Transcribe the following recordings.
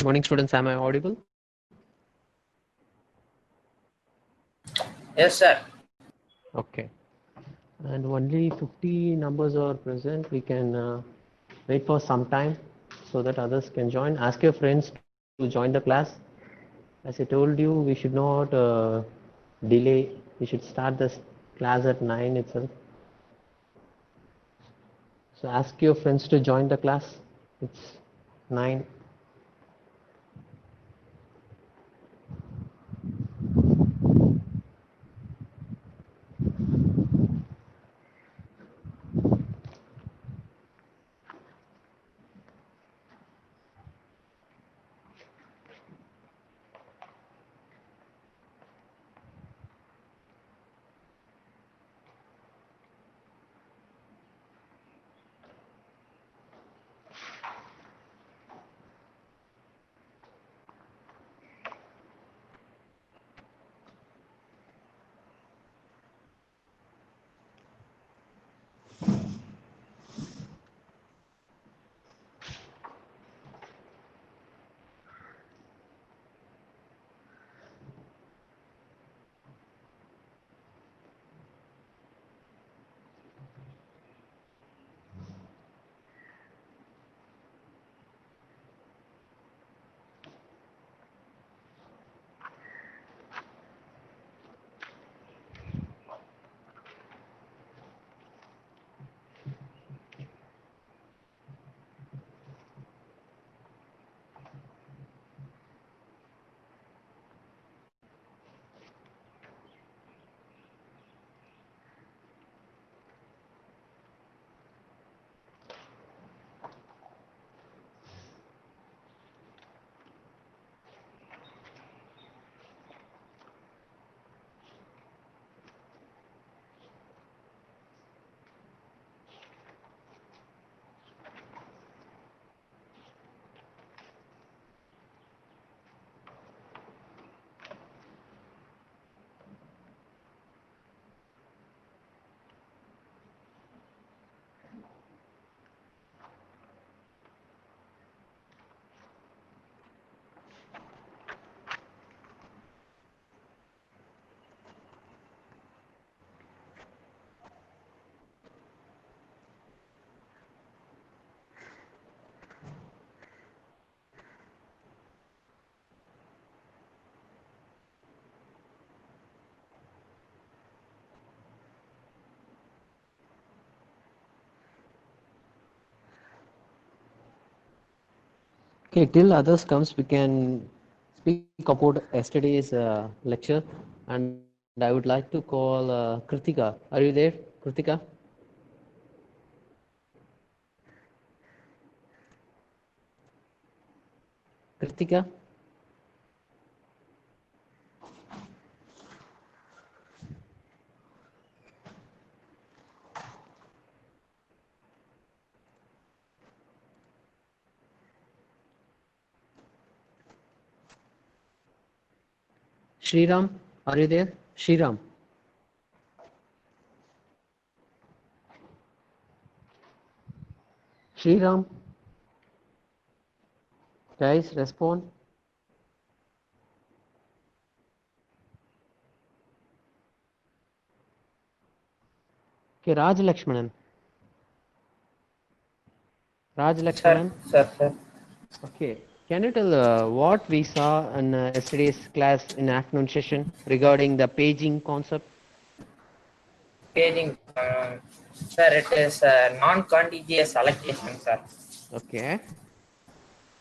Morning, students. Am I audible? Yes, sir. Okay. And only 50 numbers are present. We can wait for some time so that others can join. Ask your friends to join the class. As I told you, we should not delay. We should start this class at 9 itself. So ask your friends to join the class. It's 9. Okay, till others comes, we can speak about yesterday's lecture, and I would like to call Kritika. Are you there, Kritika? Kritika? Shriram, are you there? Shriram. Shriram, guys, respond. Okay, Raj Lakshmanan. Raj Sir, Lakshmanan. sir. Okay, can you tell what we saw in yesterday's class in afternoon session regarding the paging concept? Paging, sir, it is non-contiguous allocation, sir. Okay,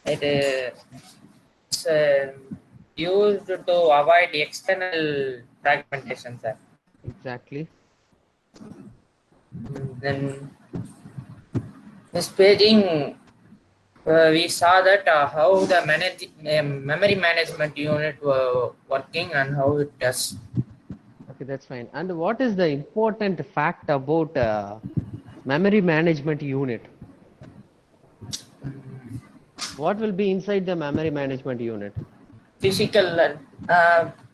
It is used to avoid external fragmentation, sir. exactly. Then this paging, we saw that how the memory management unit were working and how it does. Okay, that's fine. And what is the important fact about memory management unit? What will be inside the memory management unit? Physical,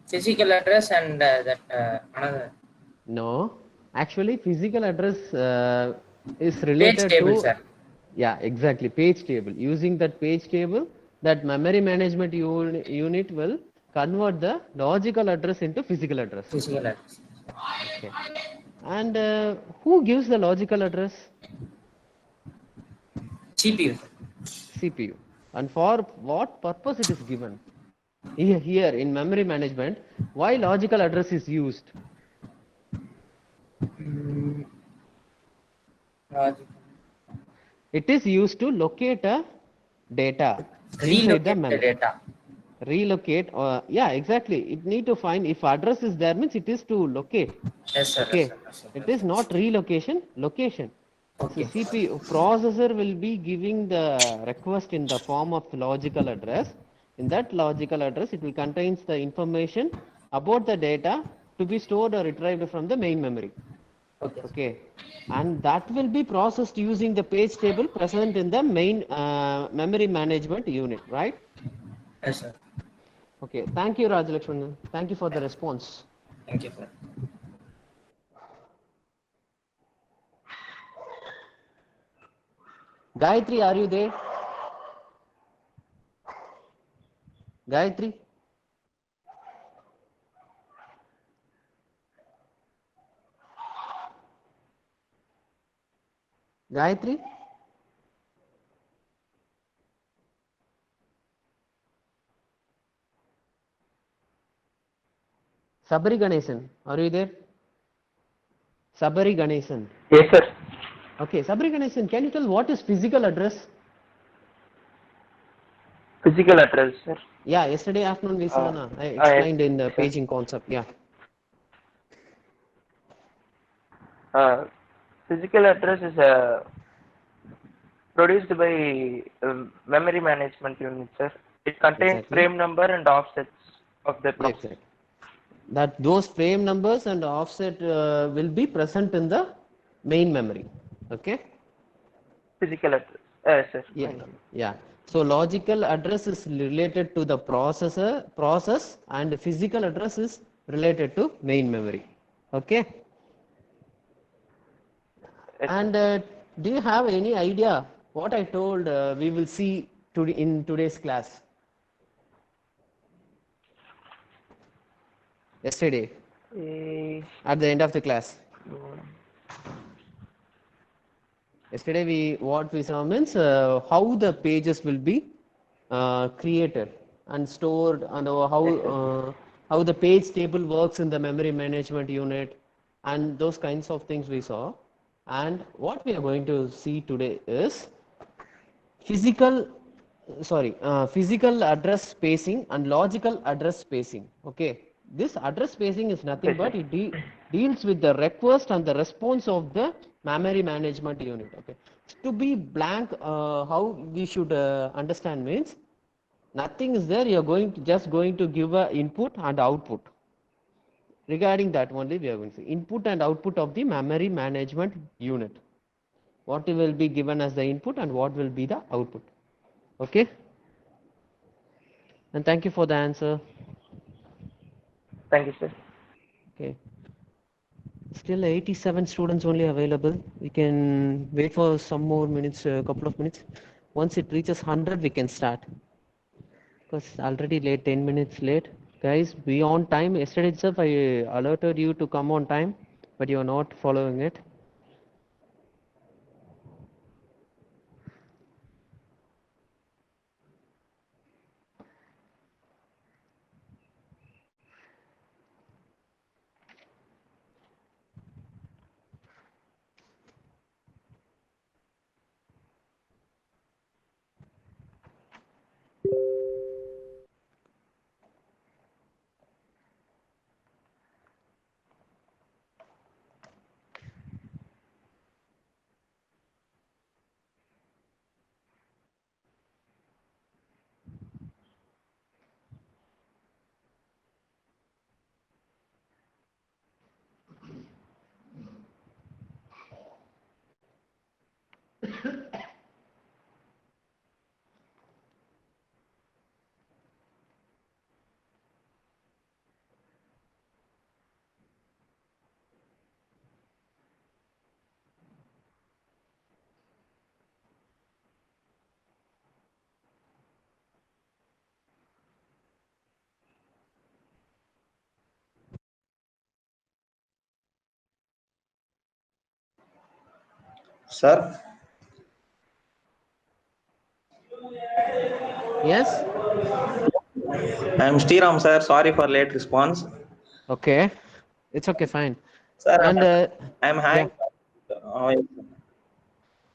physical address and that another No, actually, physical address is page related table, to, sir. yeah, exactly, page table. Using that page table, that memory management unit will convert the logical address into physical address. Physical address. Okay. And who gives the logical address? CPU. CPU. And for what purpose it is given? Here in memory management, why logical address is used? Mm, logic. It is used to locate a data inside the Relocate the memory. data. Relocate, yeah, exactly. It need to find, if address is there, means it is to locate. Yes, sir. Yes, Okay. sir. Yes, sir. It is not relocation, location. So Okay. CPU processor will be giving the request in the form of logical address. In that logical address, it will contains the information about the data to be stored or retrieved from the main memory. Okay. Okay. And that will be processed using the page table present in the main memory management unit, right? Yes, sir. Okay. Thank you, Rajalakshman. Thank you for the response. Thank you, sir. Gayatri, are you there? Gayatri? Gayatri? Sabari Ganesan, are you there? Sabari Ganesan. Yes, sir. Okay, Sabari Ganesan, can you tell what is physical address? Physical address, sir. Yeah, yesterday afternoon we saw, I Yes, explained in the sir. paging concept. Yeah. Physical address is produced by memory management unit, sir. It contains Exactly. frame number and offsets of the Yeah, process. exactly. That those frame numbers and offset will be present in the main memory. Okay. Physical address. Yes, sir. Yeah. Yeah. So logical address is related to the process, and physical address is related to main memory. Okay. Yes, sir. And do you have any idea what I told we will see in today's class? Yesterday, at the end of the class. Yesterday what we saw means how the pages will be created and stored, and how the page table works in the memory management unit, and those kinds of things we saw. And what we are going to see today is physical physical address spacing and logical address spacing. Okay, this address spacing is nothing Yes, but sir. it deals with the request and the response of the memory management unit. Okay, to be blank, how we should understand means nothing is there, you are just going to give a input and output. Regarding that only we are going to see input and output of the memory management unit, what will be given as the input and what will be the output. Okay, and thank you for the answer. Thank you, sir. Okay, still 87 students only available. We can wait for some more minutes, a couple of minutes. Once it reaches 100 we can start, because already late, 10 minutes late. Guys, be on time. Yesterday itself I alerted you to come on time, but you are not following it. Sir, Yes. I am Sriram, sir. Sorry for late response. Okay. It's okay. Fine. Sir, And I'm yeah. hanged. Yes,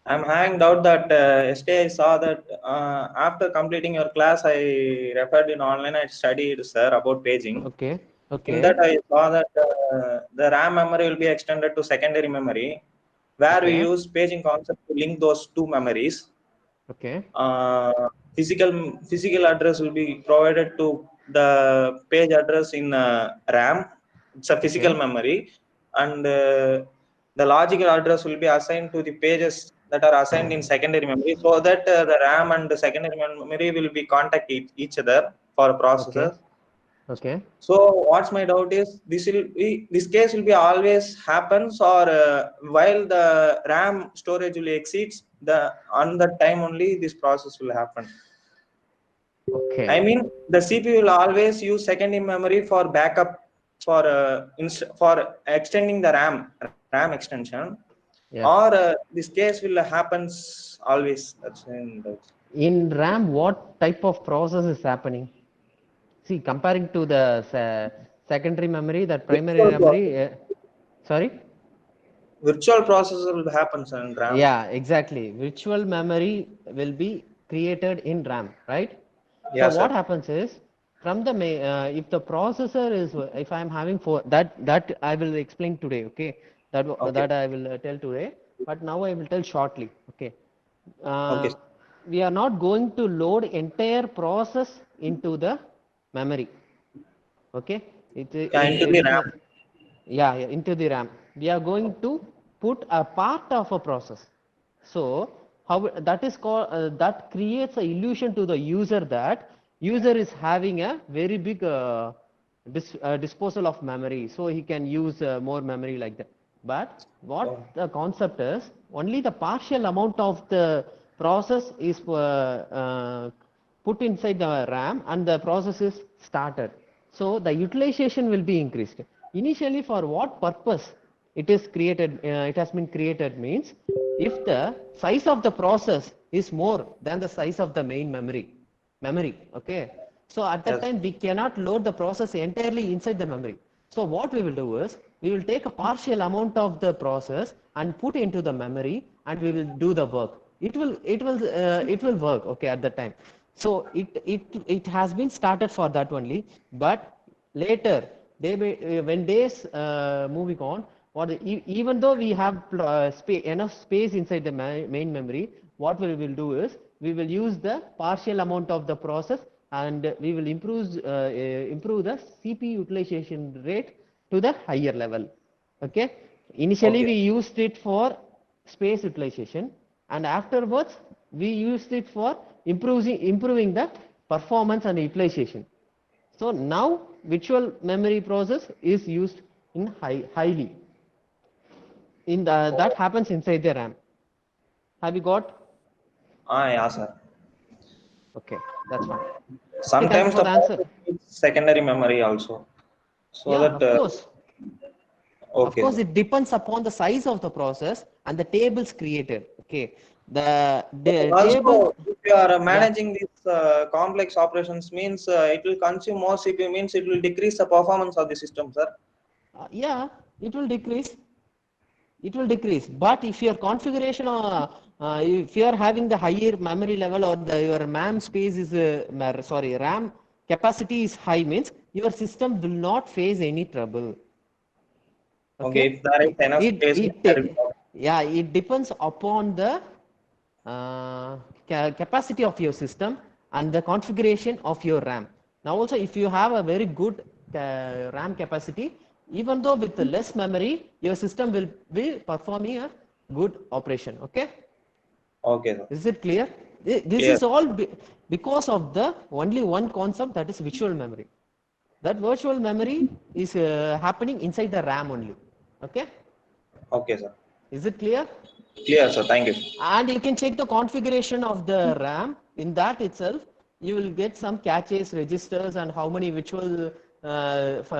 I'm hanged out that yesterday I saw that after completing your class, I referred in online. I studied, sir, about paging. Okay. In Okay. that, I saw that the RAM memory will be extended to secondary memory, where we Okay. use paging concept to link those two memories. Okay. Physical address will be provided to the page address in RAM. It's a physical Okay. memory, and the logical address will be assigned to the pages that are assigned in secondary memory, so that the RAM and the secondary memory will be contact each other for Okay. processors. Okay. So what's my doubt is this case will be always happens, or while the RAM storage will exceeds the on that time only this process will happen. I Okay. mean the CPU will always use secondary memory for backup for for extending the RAM extension, Yeah. or this case will happens always. That's in the In RAM, what type of process is happening? See, comparing to the secondary memory, that primary virtual memory. process. Sorry. Virtual processor will happen in RAM. Yeah, exactly. Virtual memory will be created in RAM, right? So Yeah, what sir. happens is from the if the processor is if I am having that I will explain today, okay? Okay. That I will tell today, but now I will tell shortly, okay? Okay. Uh, we are not going to load entire process into the memory, okay? Yeah, into the RAM. Yeah, yeah, into the RAM. We are going to put a part of a process. So how that is called that creates a illusion to the user that user is having a very big disposal of memory, so he can use more memory like that. But what Oh, the concept is, only the partial amount of the process is put inside the RAM and the process is started. So the utilization will be increased. Initially, for what purpose it is created? It has been created means if the size of the process is more than the size of the main memory. Okay. So at that yes. time we cannot load the process entirely inside the memory. So what we will do is we will take a partial amount of the process and put into the memory and we will do the work. It will work, okay, at that time. So it has been started for that only, but later when days moving on, even though we have enough space inside the main memory, what we will do is we will use the partial amount of the process and we will improve the CPU utilization rate to the higher level. Okay. Initially Okay. we used it for space utilization and afterwards we used it for improving the performance and utilization. So now virtual memory process is used in highly in the that happens inside the RAM. Have you got? Yeah, sir. Okay, that's fine. Okay, thank you Sometimes for the the answer. process needs secondary memory also, so Yeah, that of course. Of okay, course, sir. it depends upon the size of the process and the tables created. Okay, the tables. Also, if you are Yeah, managing these complex operations, means it will consume more CPU. Means it will decrease the performance of the system, sir. yeah, it will decrease. It will decrease. But if your configuration if you are having the higher memory level or your RAM space is sorry, RAM capacity is high means your system will not face any trouble. Okay, Okay, if there is enough space, there will yeah, it depends upon the capacity of your system and the configuration of your RAM. Now also if you have a very good RAM capacity, even though with less memory, your system will be performing a good operation. Okay, okay, sir. is it clear? This Clear. is all because of the only one concept, that is virtual memory. That virtual memory is happening inside the RAM only. Okay, Okay, sir. is it clear? Clear, sir. Thank you. And you can check the configuration of the RAM. In that itself you will get some caches, registers, and how many virtual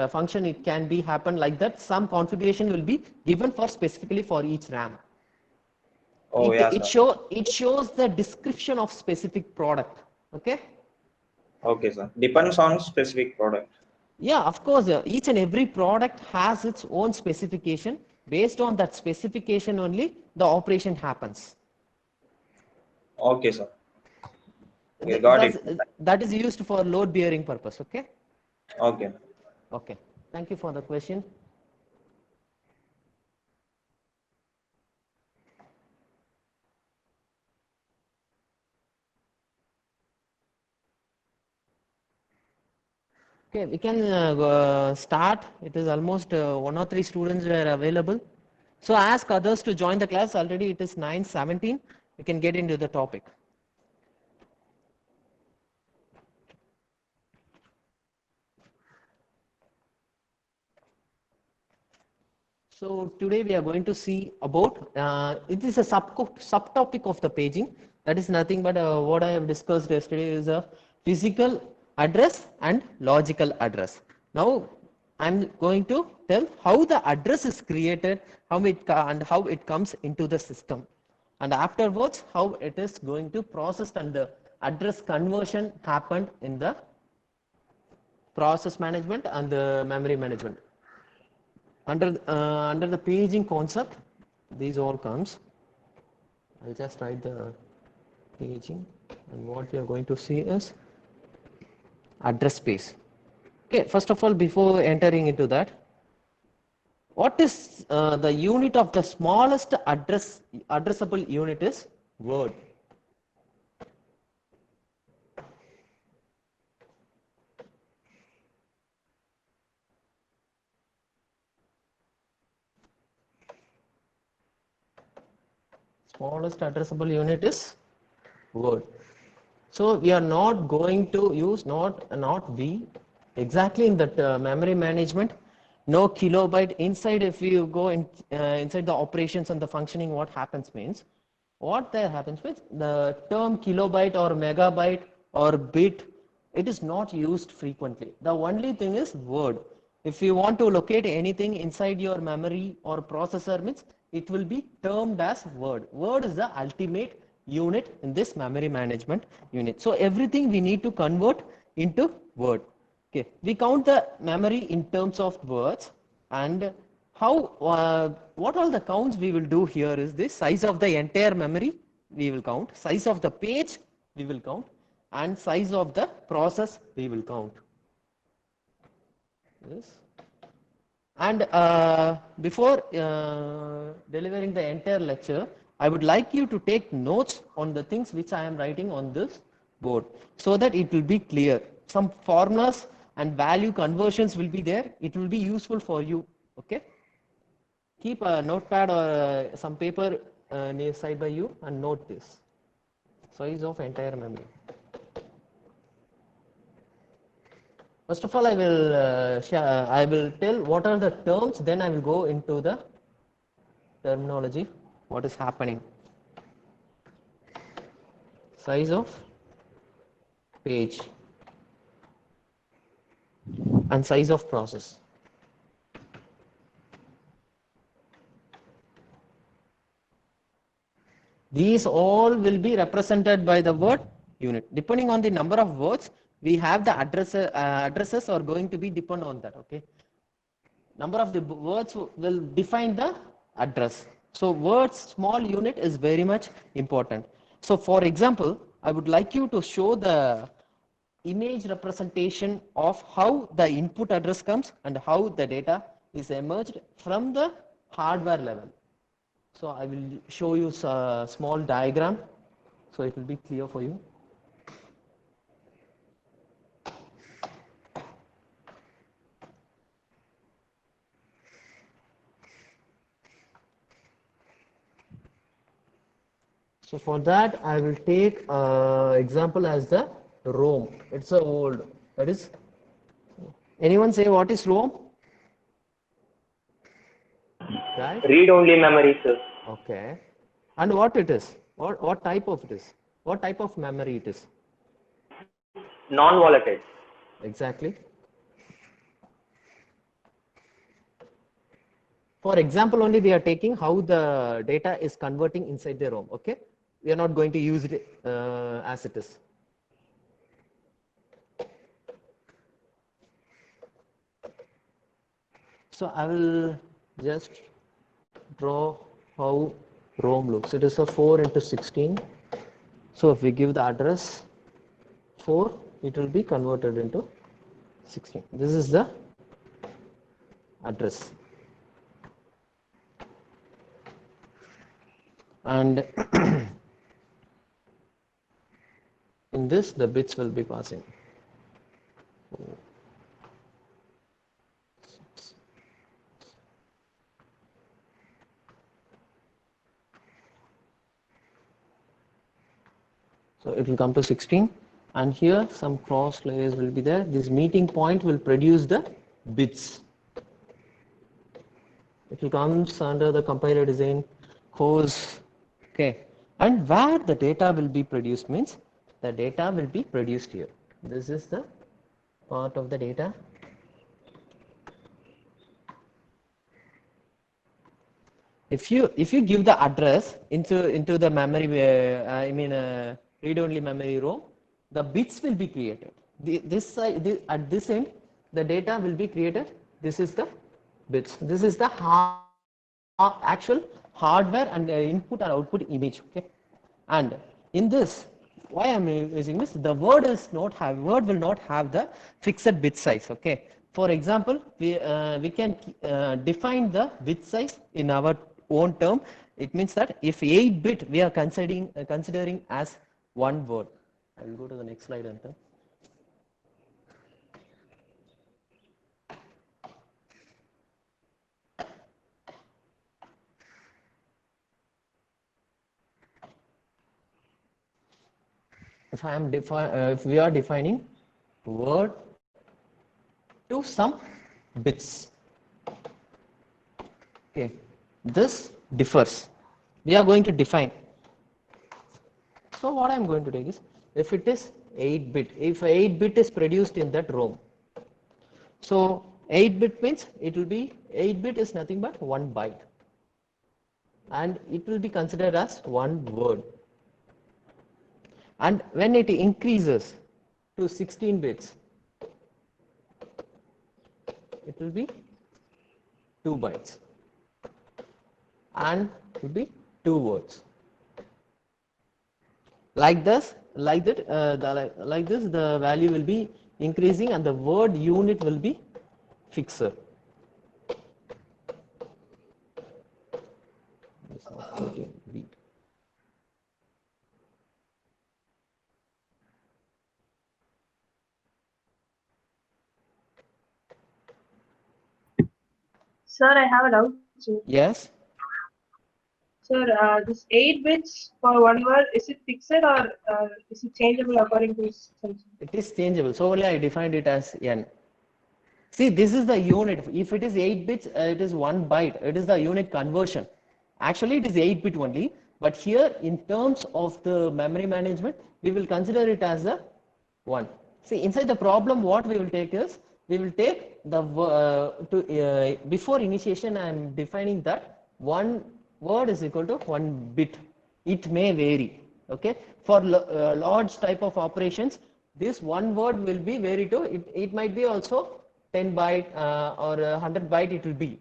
function it can be happen, like that some configuration will be given for specifically for each RAM. Oh, yeah, sir. It shows the description of specific product. Okay. Okay, sir. Depends on specific product. Yeah, of course. Each and every product has its own specification. Based on that specification only, the operation happens. Okay, sir. We got it. That is used for load bearing purpose. Okay. Okay. Okay. Thank you for the question. Okay, we can start. It is almost 1 or 3 students were available. So ask others to join the class. Already it is 9:17. We can get into the topic. So today we are going to see about, it is a subtopic of the paging. That is nothing but what I have discussed yesterday is a physical address and logical address. Now I'm going to tell how the address is created, how it comes into the system, and afterwards how it is going to process and the address conversion happened in the process management and the memory management. Under the paging concept, these all comes. I'll just write the paging, and what we are going to see is address space. Okay, first of all, before entering into that, what is the unit of the smallest addressable unit is word. Smallest addressable unit is word. So we are not going to use not V exactly in that memory management. No kilobyte inside. If you go inside the operations and the functioning, what happens means, what there happens means the term kilobyte or megabyte or bit, it is not used frequently. The only thing is word. If you want to locate anything inside your memory or processor means it will be termed as word. Word is the ultimate unit in this memory management unit. So everything we need to convert into word. Okay, we count the memory in terms of words, and how what all the counts we will do here is this: size of the entire memory we will count, size of the page we will count, and size of the process we will count. Yes. And before delivering the entire lecture, I would like you to take notes on the things which I am writing on this board so that it will be clear. Some formulas and value conversions will be there. It will be useful for you. Okay. Keep a notepad or some paper near side by you and note this. Size of entire memory. First of all, I will tell what are the terms, then I will go into the terminology, what is happening. Size of page and size of process. These all will be represented by the word unit. Depending on the number of words, we have the addresses are going to be depend on that. Okay. Number of the words will define the address. So words small unit is very much important. So for example, I would like you to show the image representation of how the input address comes and how the data is emerged from the hardware level. So I will show you a small diagram so it will be clear for you. So for that, I will take example as the ROM. It's a old. That is. Anyone say what is ROM? Right. Read only memory, sir. Okay. And what it is? What type of it is? What type of memory it is? Non-volatile. Exactly. For example, only we are taking how the data is converting inside the ROM. Okay, we are not going to use it as it is. So I will just draw how ROM looks. It is a 4 into 16. So if we give the address 4, it will be converted into 16. This is the address. And in this, the bits will be passing. So it will come to 16, and here some cross layers will be there. This meeting point will produce the bits. It will come under the compiler design course. Okay, and where the data will be produced means the data will be produced here. This is the part of the data. If you give the address into the memory, read-only memory ROM, the bits will be created. This side, at this end, the data will be created. This is the bits. This is the actual hardware and input and output image. Okay, and in this, why I'm using this? The word will not have the fixed bit size. Okay. For example, we can define the bit size in our own term. It means that if 8-bit we are considering as one word. I will go to the next slide, Anton. If we are defining word to some bits, okay, this differs. We are going to define. So what I am going to take is, if it is 8-bit, if 8-bit is produced in that ROM, so 8-bit means it will be 8-bit is nothing but 1 byte, and it will be considered as one word. And when it increases to 16 bits, it will be 2 bytes, and it will be 2 words. Like this, like this, the value will be increasing, and the word unit will be fixed. Sir, I have a doubt. Yes. Sir, this 8 bits for one word, is it fixed or is it changeable according to something? It is changeable. So only I defined it as n. See, this is the unit. If it is 8 bits, it is 1 byte. It is the unit conversion. Actually, it is 8-bit only. But here, in terms of the memory management, we will consider it as a 1. See, inside the problem, what we will take is, we will take the before initiation, I am defining that 1 word is equal to 1 bit. It may vary. Okay, for large type of operations, this 1 word will be vary to it might be also 10 byte or 100 byte. It will be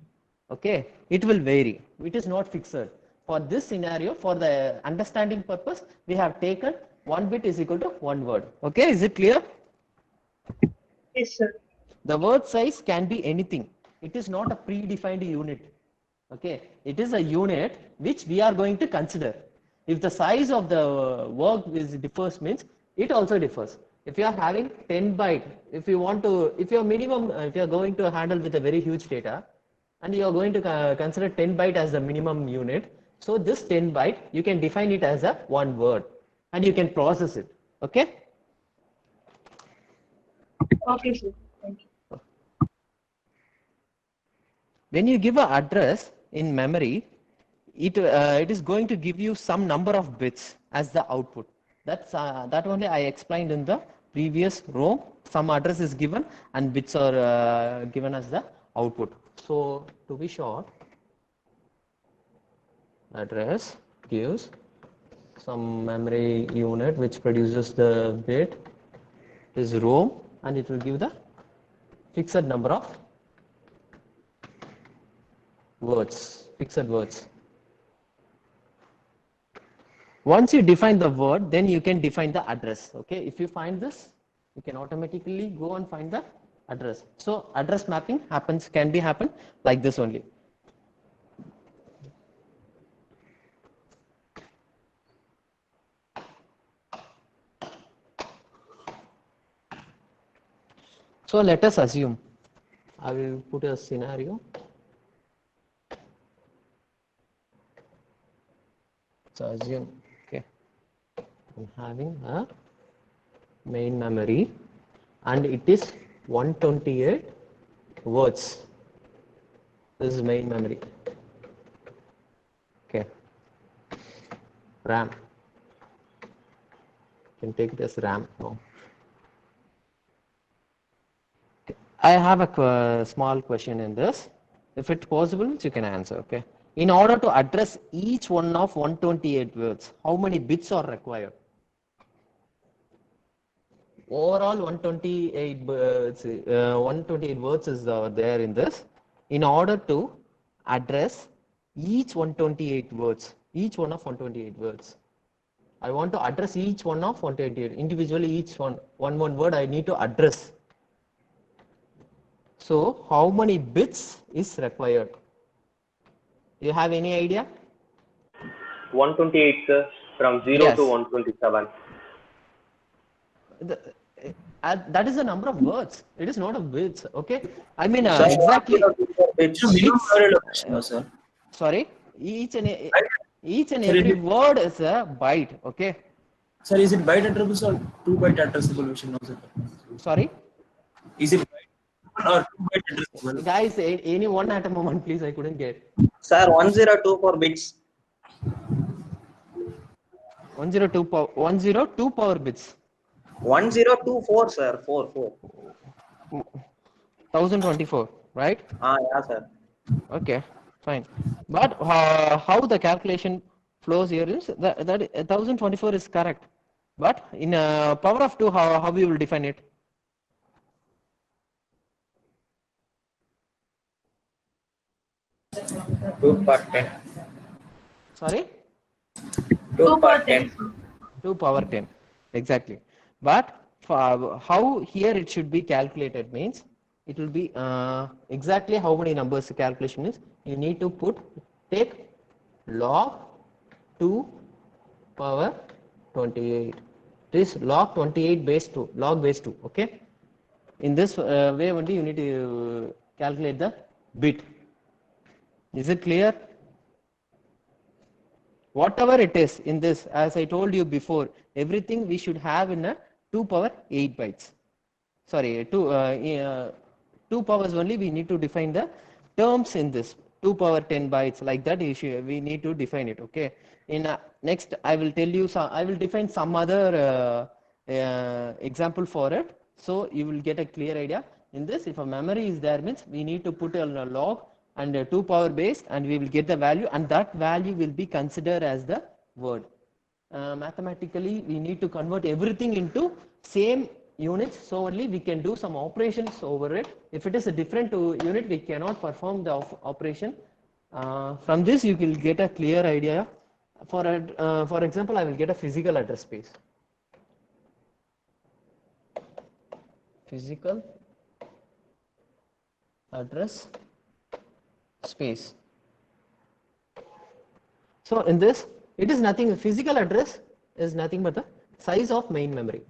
okay. It will vary. It is not fixed. For this scenario, for the understanding purpose, we have taken 1 bit is equal to 1 word. Okay, is it clear? Yes, sir. The word size can be anything. It is not a predefined unit. Okay, it is a unit which we are going to consider. If the size of the work differs means it also differs. If you are having 10 byte, if you are going to handle with a very huge data, and you are going to consider 10 byte as the minimum unit, so this 10 byte you can define it as a 1 word, and you can process it. Okay. Okay, sir. Thank you. When you give an address in memory, it is going to give you some number of bits as the output. That only I explained in the previous row. Some address is given and bits are given as the output. So to be short, address gives some memory unit which produces the bit is roam, and it will give the fixed number of words, fixed words. Once you define the word, then you can define the address. Okay, if you find this, you can automatically go and find the address. So address mapping can be happen like this only. So let us assume, I will put a scenario. So assume, okay, I'm having a main memory and it is 128 words. This is main memory. Okay. RAM. You can take this RAM now. I have a small question in this. If it's possible, you can answer. Okay. In order to address each one of 128 words, how many bits are required? Overall 128 words is there in this. In order to address each 128 words, each one of 128 words, I want to address each one of 128 individually. Each one word I need to address. So how many bits is required? You have any idea? 128, sir, from 0 Yes. to 127. That is the number of words. It is not of bits. Okay. I mean Sir, exactly. It's minimum Bits. memory location, no, sir. Sorry. Each and Sir, every is it- word is a byte. Okay. Sir, is it byte addressable or 2 byte addressable version, no, sir? Sorry. Is it byte or 2 byte addressable? Guys, any one at a moment, please. I couldn't get. Sir, 1024 bits. 102 power bits. 1024, sir. 4. 1024, right? Yeah, sir. Okay, fine. But how the calculation flows here is that 1024 is correct. But in power of 2, how we will define it? Two per 10. Sorry? 2 per 10. 2 power 10. Exactly. But how here it should be calculated means it will be exactly how many numbers the calculation is. You need to take log 2 power 28. This log 28 base 2, log base 2. Okay. In this way only you need to calculate the bit. Is it clear? Whatever it is in this, as I told you before, everything we should have in a 2 power 8 bytes. Sorry, 2 powers only we need to define the terms in this 2 power 10 bytes like that we need to define it. Okay. In next I will tell you I will define some other example for it, so you will get a clear idea. In this, if a memory is there means we need to put a log and a 2 power base and we will get the value, and that value will be considered as the word. Mathematically we need to convert everything into same units, so only we can do some operations over it. If it is a different unit, we cannot perform the operation. From this you will get a clear idea. For example, I will get a physical address space. Physical address space. So in this, it is nothing, physical address is nothing but the size of main memory.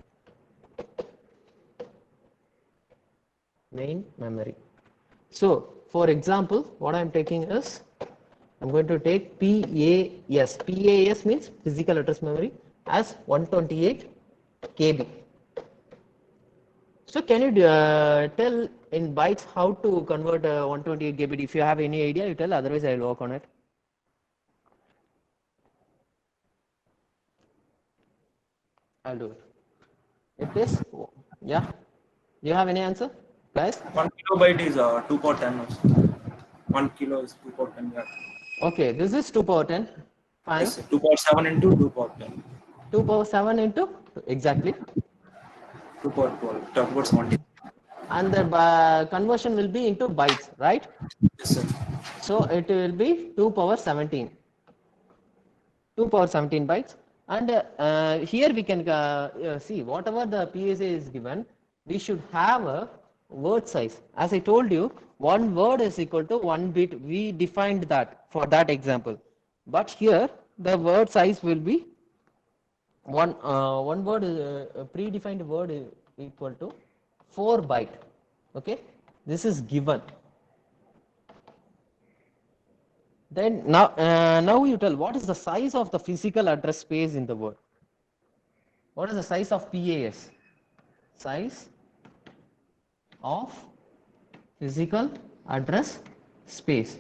Main memory. So for example, what I am taking is, I'm going to take PAS. PAS means physical address memory as 128 KB. So can you tell in bytes how to convert 128 KB? If you have any idea, you tell, otherwise I will work on it. I'll do it. It is, yeah. Do you have any answer, guys? 1 kilobyte is 2 power 10. No, sir. 1 kilo is 2 power 10. Yeah. Okay, this is 2 power 10. Fine. Yes, sir. 2 power 7 into 2 power 10. 2 power 7 into exactly. 2 power 12. Talk about 70. And the conversion will be into bytes, right? Yes, sir. So it will be 2 power 17. 2 power 17 bytes. And here we can see whatever the PSA is given, we should have a word size. As I told you, one word is equal to 1 bit. We defined that for that example. But here the word size will be one word is a predefined word is equal to 4 byte. Okay, this is given. Then now you tell what is the size of the physical address space in the word. What is the size of PAS? Size of physical address space.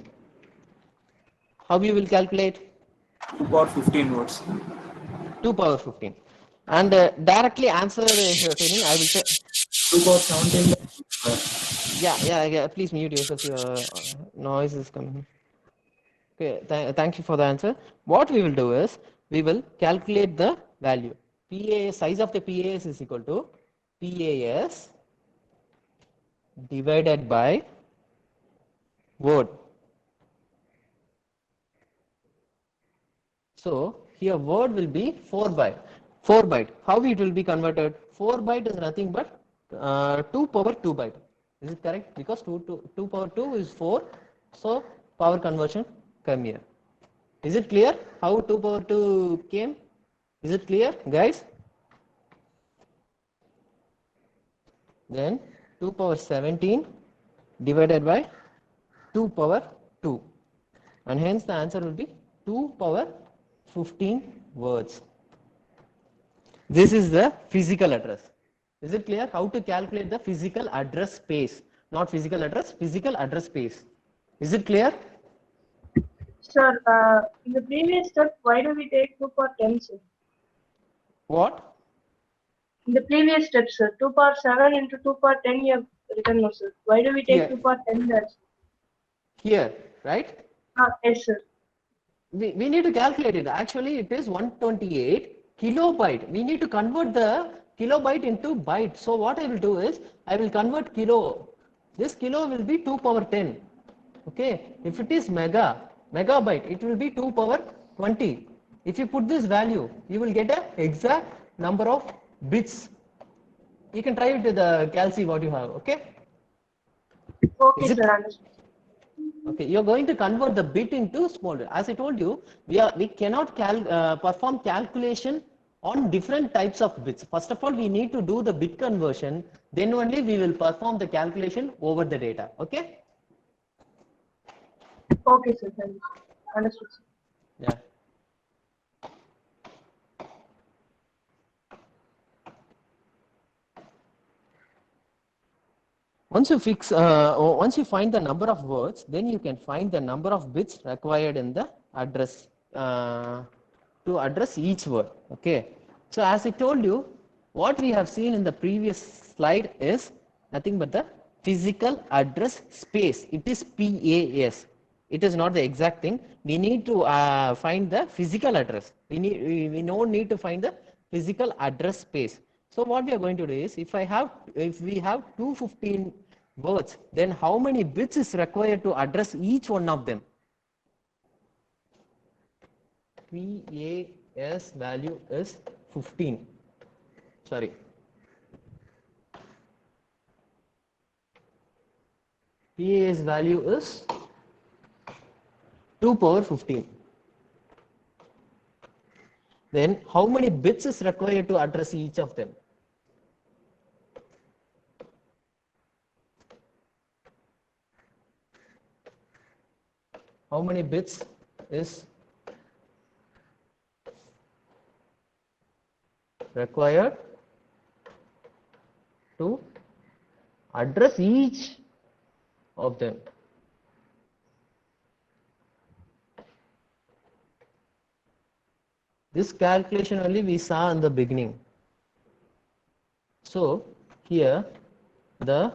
How you will calculate? 2 power 15 words. 2 power 15. And directly answer if you're telling, I will say. 2 power 17. Yeah. Please mute yourself. Your noise is coming. Okay. Thank you for the answer. What we will do is we will calculate the value. PAS size of the PAS is equal to PAS divided by word. So here word will be 4 byte. 4 byte. How it will be converted? 4 byte is nothing but 2 power 2 byte. Is it correct? Because 2 power 2 is 4. So power conversion come here. Is it clear how 2 power 2 came? Is it clear, guys? Then 2 power 17 divided by 2 power 2. And hence the answer will be 2 power 15 words. This is the physical address. Is it clear how to calculate the physical address space? Not physical address, physical address space. Is it clear? Sir, in the previous step, why do we take 2 power 10, sir? What? In the previous step, sir, 2 power 7 into 2 power 10 you have written, no, sir. Why do we take Here. 2 power 10 there? Here, right? Yes, sir. We need to calculate it. Actually, it is 128 kilobyte. We need to convert the kilobyte into byte. So what I will do is, I will convert kilo. This kilo will be 2 power 10. Okay. If it is megabyte, it will be 2 power 20. If you put this value, you will get an exact number of bits. You can try it with the calci what you have. Okay. Okay, Is it? sir, understood. Okay, you're going to convert the bit into small. As I told you, we cannot perform calculation on different types of bits. First of all, we need to do the bit conversion. Then only we will perform the calculation over the data. Okay? Okay, sir, thank you. Understood, sir. Yeah. Once you find the number of words, then you can find the number of bits required in the address to address each word. Okay. So as I told you, what we have seen in the previous slide is nothing but the physical address space. It is PAS. It is not the exact thing. We need to find the physical address. We don't need to find the physical address space. So what we are going to do is, if we have 215 words, then how many bits is required to address each one of them? PAS value is 15. Sorry. PAS value is 2 power 15. Then how many bits is required to address each of them? How many bits is required to address each of them? This calculation only we saw in the beginning. So here the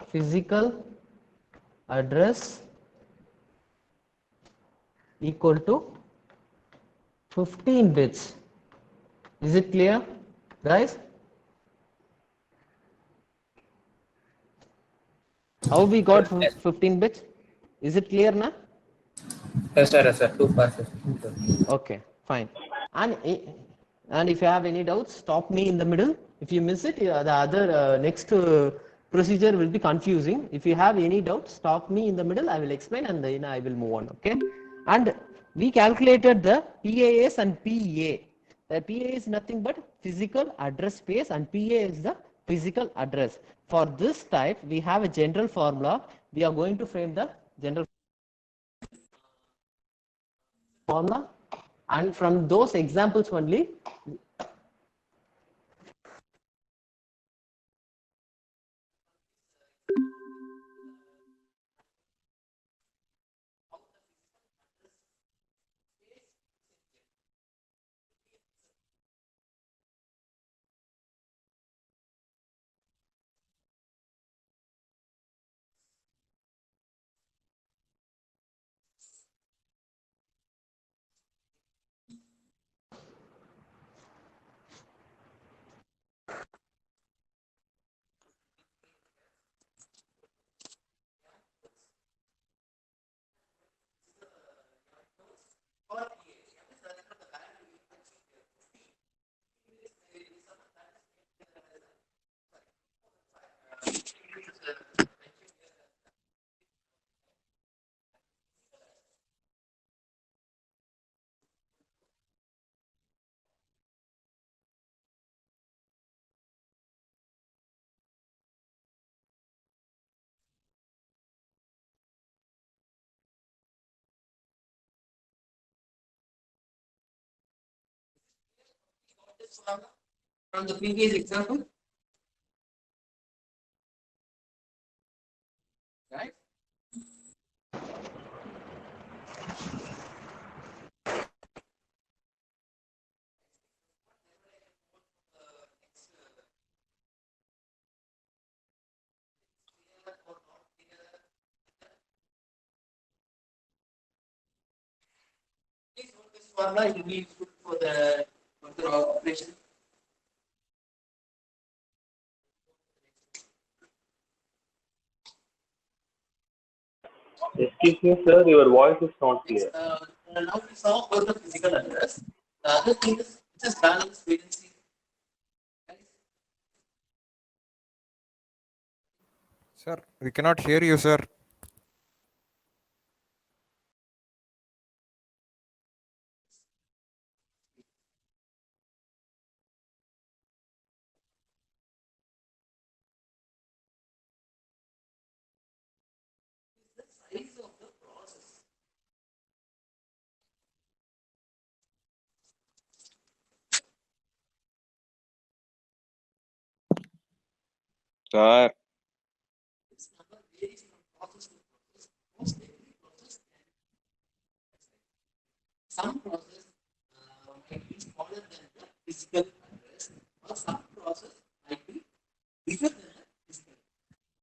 physical address equal to 15 bits. Is it clear, guys? How we got Yes. 15 bits? Is it clear now? Yes, sir. Yes, sir. 2 passes. Okay, fine. And and if you have any doubts, stop me in the middle. If you miss it, the other next procedure will be confusing. If you have any doubts, stop me in the middle. I will explain and then I will move on. Okay. And we calculated the PAS and PA. The PA is nothing but physical address space and PA is the physical address. For this type, we have a general formula. We are going to frame the general formula, and from those examples only from the previous example, right? This formula will be useful for the further operation. Excuse me, sir, your voice is not clear. Now we saw about the physical address. The other thing is which is balance vacancy. Sir, we cannot hear you, sir. Sir, This number varies from process to process. Most every process can some process might be smaller than the physical address, or some process might be bigger than the physical.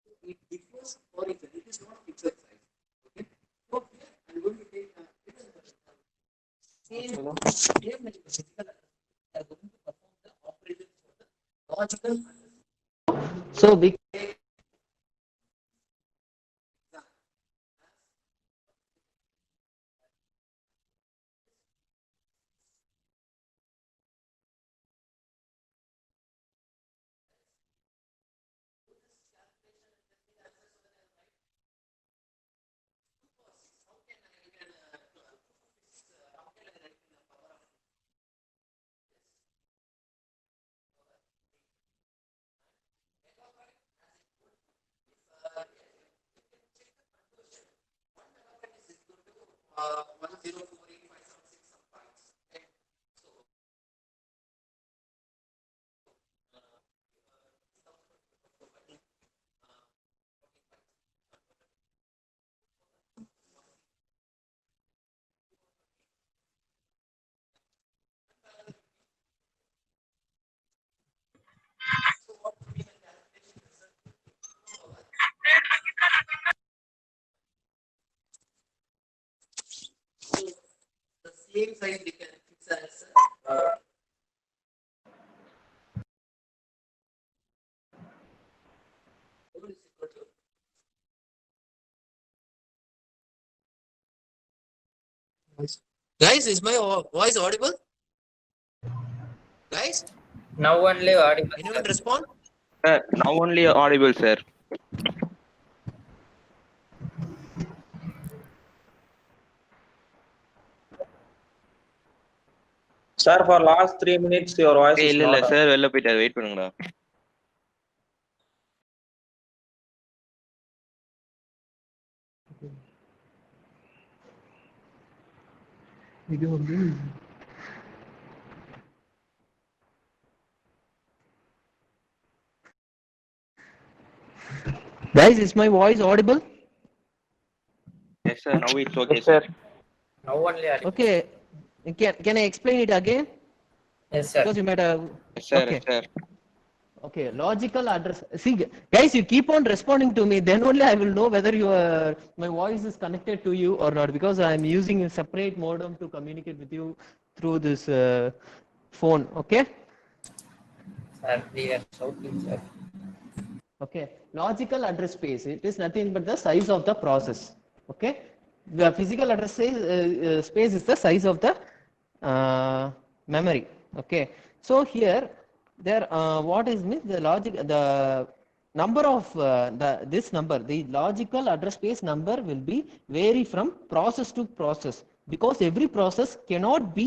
So it differs for each other. It is not fixed size. Okay. So here I'm going to take same like the physical address. We are going to perform the operation for the logical address. So we the same size we can fix as Guys, is my voice audible? Guys, Now only audible. anyone respond? Sir, now only audible, sir. Sir, for last 3 minutes, your voice is இல்ல இல்ல not. Sir வெளில போயிட்டாரு, wait பண்ணுங்கடா. இது வந்து Guys, is my voice audible? Yes sir, now it's okay Yes, sir. Now only audible. Okay. Can I explain it again? Yes, sir. Because you might have. Yes sir, Okay. yes sir. Okay. Logical address. See, guys, you keep on responding to me. Then only I will know whether my voice is connected to you or not. Because I am using a separate modem to communicate with you through this phone. Okay. Sir, we are shouting, sir. Okay, logical address space, it is nothing but the size of the process. Okay, the physical address space is the size of the memory. Okay, so here there what is means the logic, the number of the logical address space number will be vary from process to process, because every process cannot be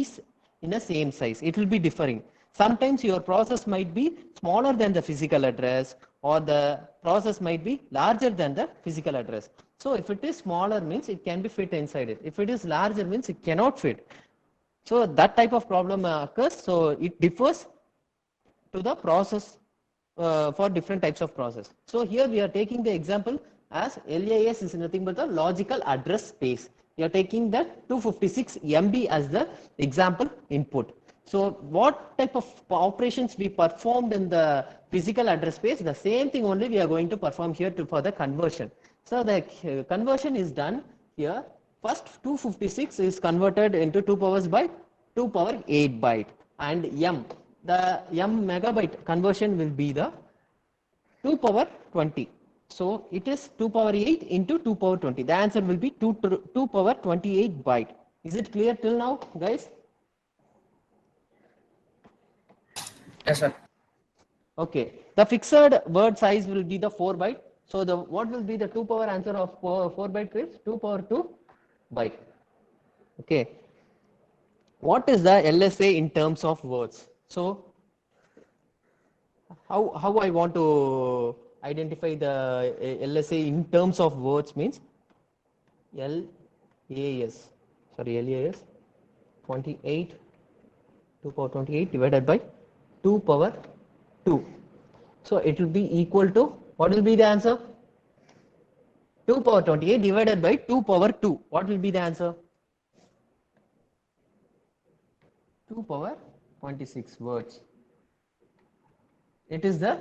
in the same size. It will be differing. Sometimes your process might be smaller than the physical address, or the process might be larger than the physical address. So if it is smaller means it can be fit inside it. If it is larger means it cannot fit. So that type of problem occurs. So it differs to the process for different types of process. So here we are taking the example as LAS is nothing but the logical address space. We are taking that 256 MB as the example input. So what type of operations we performed in the physical address space, the same thing only we are going to perform here for the conversion. So the conversion is done here. First 256 is converted into 2 powers by 2 power 8 byte, and the M megabyte conversion will be the 2 power 20. So it is 2 power 8 into 2 power 20. The answer will be 2 power 28 byte. Is it clear till now, guys? Yes, sir. Okay. The fixed word size will be the 4 byte. So what will be the 2 power answer of 4 byte, Chris? 2 power 2 byte. Okay. What is the LSA in terms of words? So how I want to identify the LSA in terms of words means LAS 28, 2 power 28 divided by 2 power 2. So it will be equal to, what will be the answer? 2 power 28 divided by 2 power 2. What will be the answer? 2 power 26 words. It is the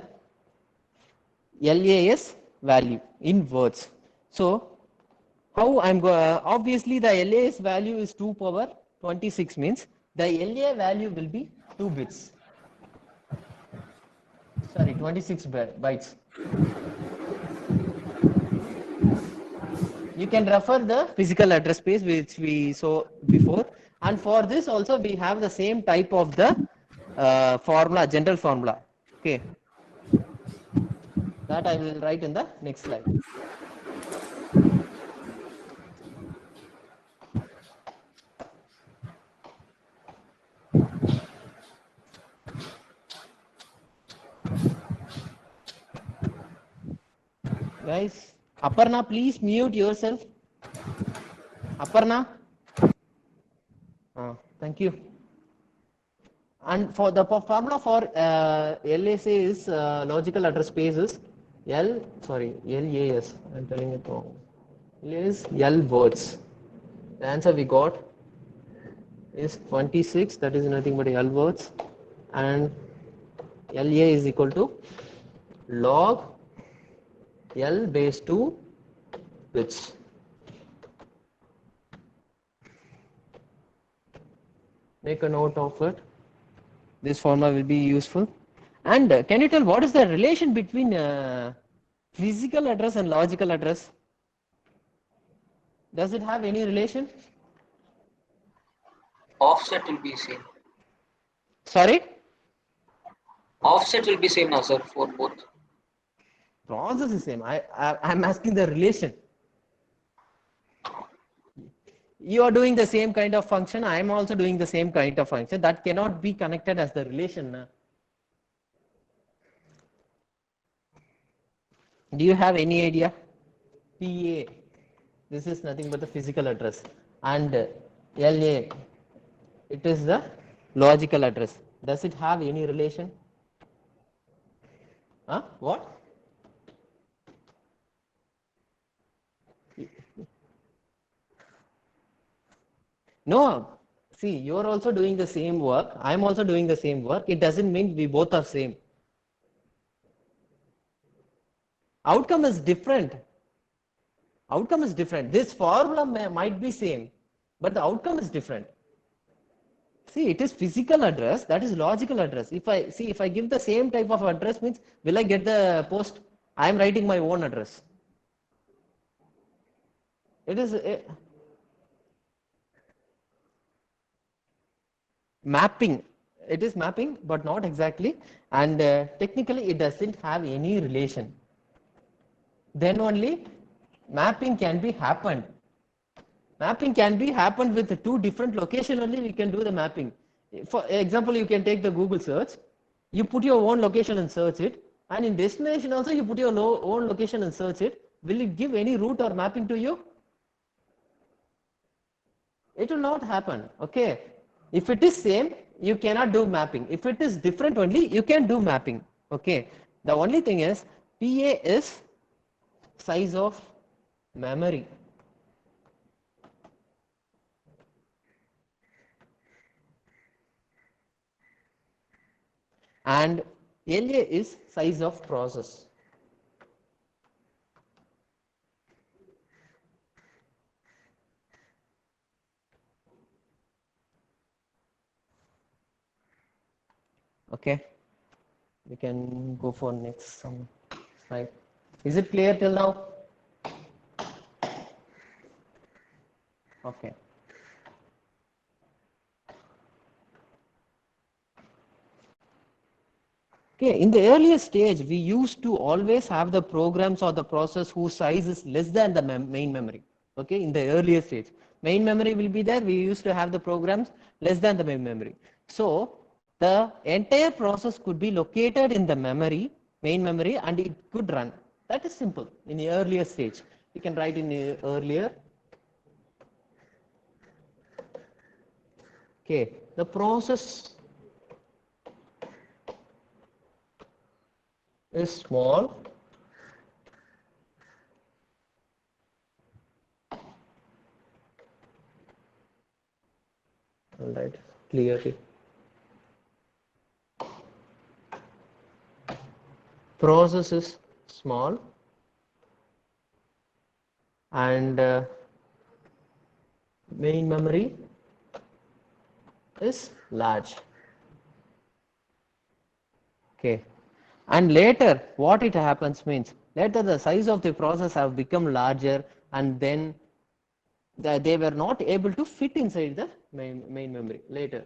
LAS value in words. So how I'm obviously the LAS value is 2 power 26 means the LA value will be 2 bits. Sorry, 26 bytes. You can refer the physical address space which we saw before, and for this also we have the same type of the formula, general formula. Okay, that I will write in the next slide. Guys, Aparna, please mute yourself. Aparna. Thank you. And for the formula for LSA is logical address space is LAS. I'm telling it wrong. Is L words. The answer we got is 26. That is nothing but L words, and LA is equal to log L base 2 bits. Make a note of it. This formula will be useful. And can you tell what is the relation between physical address and logical address? Does it have any relation? offset will be same. Sorry? Offset will be same now, sir, for both. Process is same. I'm asking the relation. You are doing the same kind of function. I am also doing the same kind of function. That cannot be connected as the relation. Na? Do you have any idea? PA. This is nothing but the physical address. And LA. It is the logical address. Does it have any relation? Huh? What? No. See, you are also doing the same work. I am also doing the same work. It doesn't mean we both are same. Outcome is different. Outcome is different. This formula might be same, but the outcome is different. See, it is physical address, that is logical address. If I give the same type of address, means will I get the post? I am writing my own address. It is mapping. It is mapping, but not exactly. And technically, it doesn't have any relation. Then only mapping can be happened. Mapping can be happened with two different locations only we can do the mapping. For example, you can take the Google search. You put your own location and search it. And in destination also you put your own location and search it. Will it give any route or mapping to you? It will not happen. Okay. If it is same, you cannot do mapping. If it is different only, you can do mapping. Okay. The only thing is PA is size of memory. And LA is size of process. Okay, we can go for next slide. Is it clear till now? Okay. Okay, in the earlier stage, we used to always have the programs or the process whose size is less than the main memory. Okay, in the earlier stage, main memory will be there. We used to have the programs less than the main memory. So the entire process could be located in the memory, main memory, and it could run. That is simple. In the earlier stage, you can write in the earlier. Okay, the process is small all right, clearly process is small and main memory is large. Okay. And later, what it happens means, later the size of the process have become larger and then they were not able to fit inside the main memory. Later,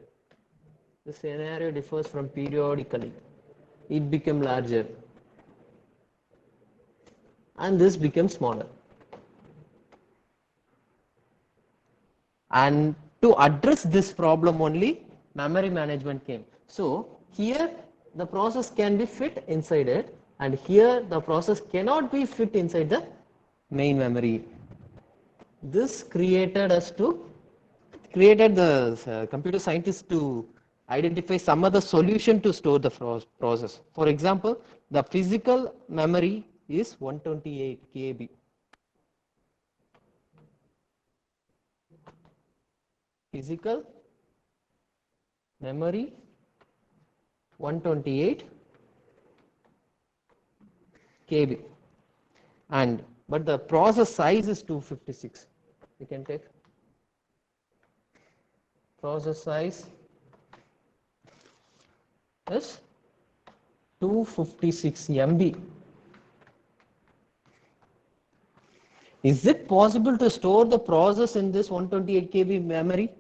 the scenario differs from periodically. It became larger and this became smaller. And to address this problem only, memory management came. So here the process can be fit inside it, and here the process cannot be fit inside the main memory. This created the computer scientists to identify some other solution to store the process. For example, the physical memory is 128 KB. Physical memory 128 KB, but the process size is 256. We can take process size is 256 MB. Is it possible to store the process in this 128 KB memory?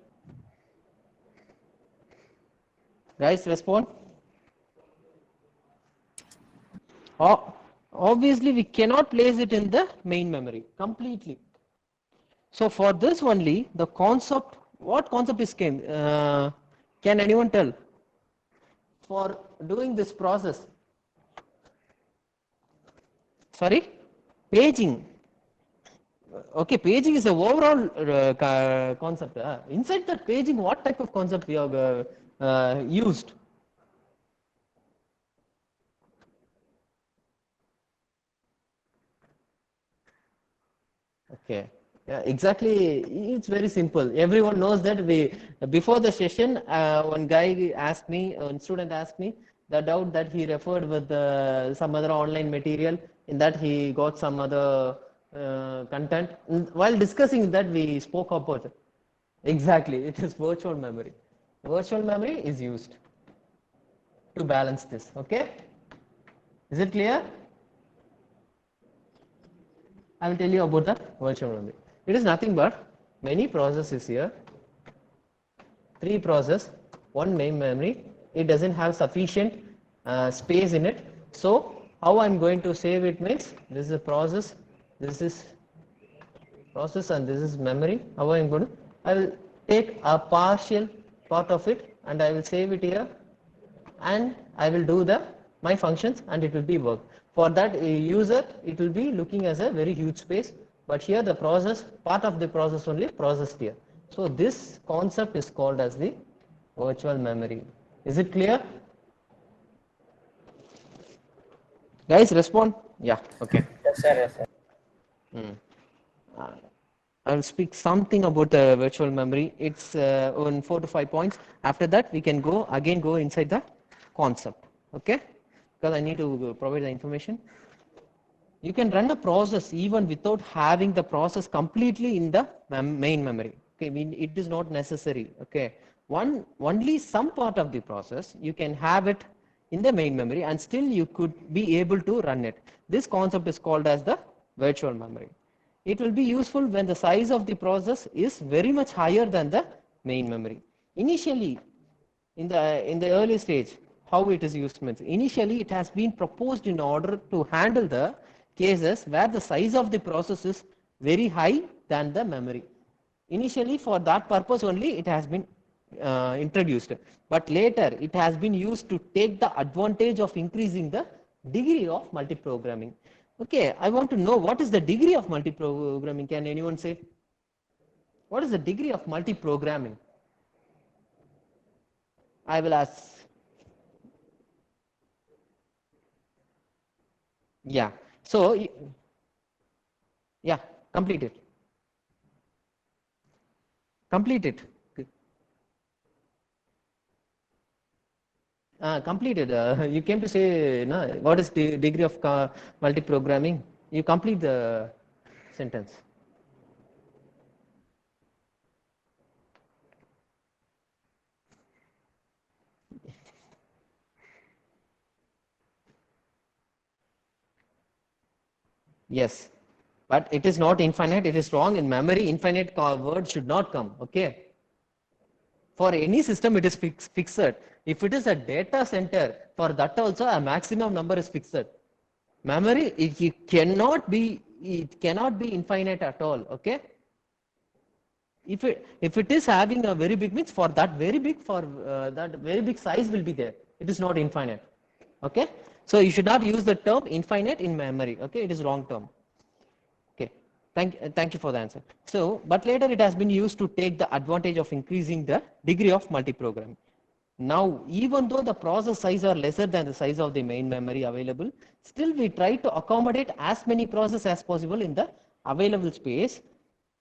Guys, respond. Obviously, we cannot place it in the main memory completely. So for this only, the concept, what concept is came? Can anyone tell? For doing this process. Sorry? Paging. Okay, paging is a overall concept. Inside that paging, what type of concept we have used? Okay. Yeah, exactly. It's very simple. Everyone knows that before the session, one guy asked me, one student asked me the doubt that he referred with some other online material. In that he got some other content. While discussing that, we spoke about it. Exactly. It is virtual memory. Virtual memory is used to balance this. Okay. Is it clear? I will tell you about the virtual memory. It is nothing but many processes here. 3 process, 1 main memory. It doesn't have sufficient space in it. So how I'm going to save it means this is a process, this is process, and this is memory. How I'm going to? I will take a partial part of it and I will save it here, and I will do my functions, and it will be work. For that user, it will be looking as a very huge space, but here the process, part of the process only processed here. So this concept is called as the virtual memory. Is it clear? Guys, respond. Yeah. Okay. Yes, sir. Yes, sir. I will speak something about the virtual memory. It's on 4 to 5 points. After that, we can go inside the concept. Okay? Because I need to provide the information. You can run a process even without having the process completely in the main memory. Okay, it is not necessary. Okay, only some part of the process you can have it in the main memory, and still you could be able to run it. This concept is called as the virtual memory. It will be useful when the size of the process is very much higher than the main memory. Initially, in the early stage, how it is used means initially it has been proposed in order to handle the cases where the size of the process is very high than the memory. Initially, for that purpose only it has been introduced, but later it has been used to take the advantage of increasing the degree of multiprogramming. Okay, I want to know what is the degree of multiprogramming. Can anyone say? What is the degree of multiprogramming? I will ask. Yeah. So, yeah, complete it. Complete it. Completed. You came to say, no, what is the degree of multiprogramming? You complete the sentence. Yes, but it is not infinite. It is wrong. In memory, infinite word should not come. Okay. For any system, it is fixed. If it is a data center, for that also a maximum number is fixed. Memory, it cannot be infinite at all. Okay. If it is having a very big means, for that very big size will be there. It is not infinite. Okay. So you should not use the term infinite in memory. Okay, it is wrong term. Okay, thank you for the answer. So, but later it has been used to take the advantage of increasing the degree of multiprogramming. Now, even though the process size are lesser than the size of the main memory available, still we try to accommodate as many processes as possible in the available space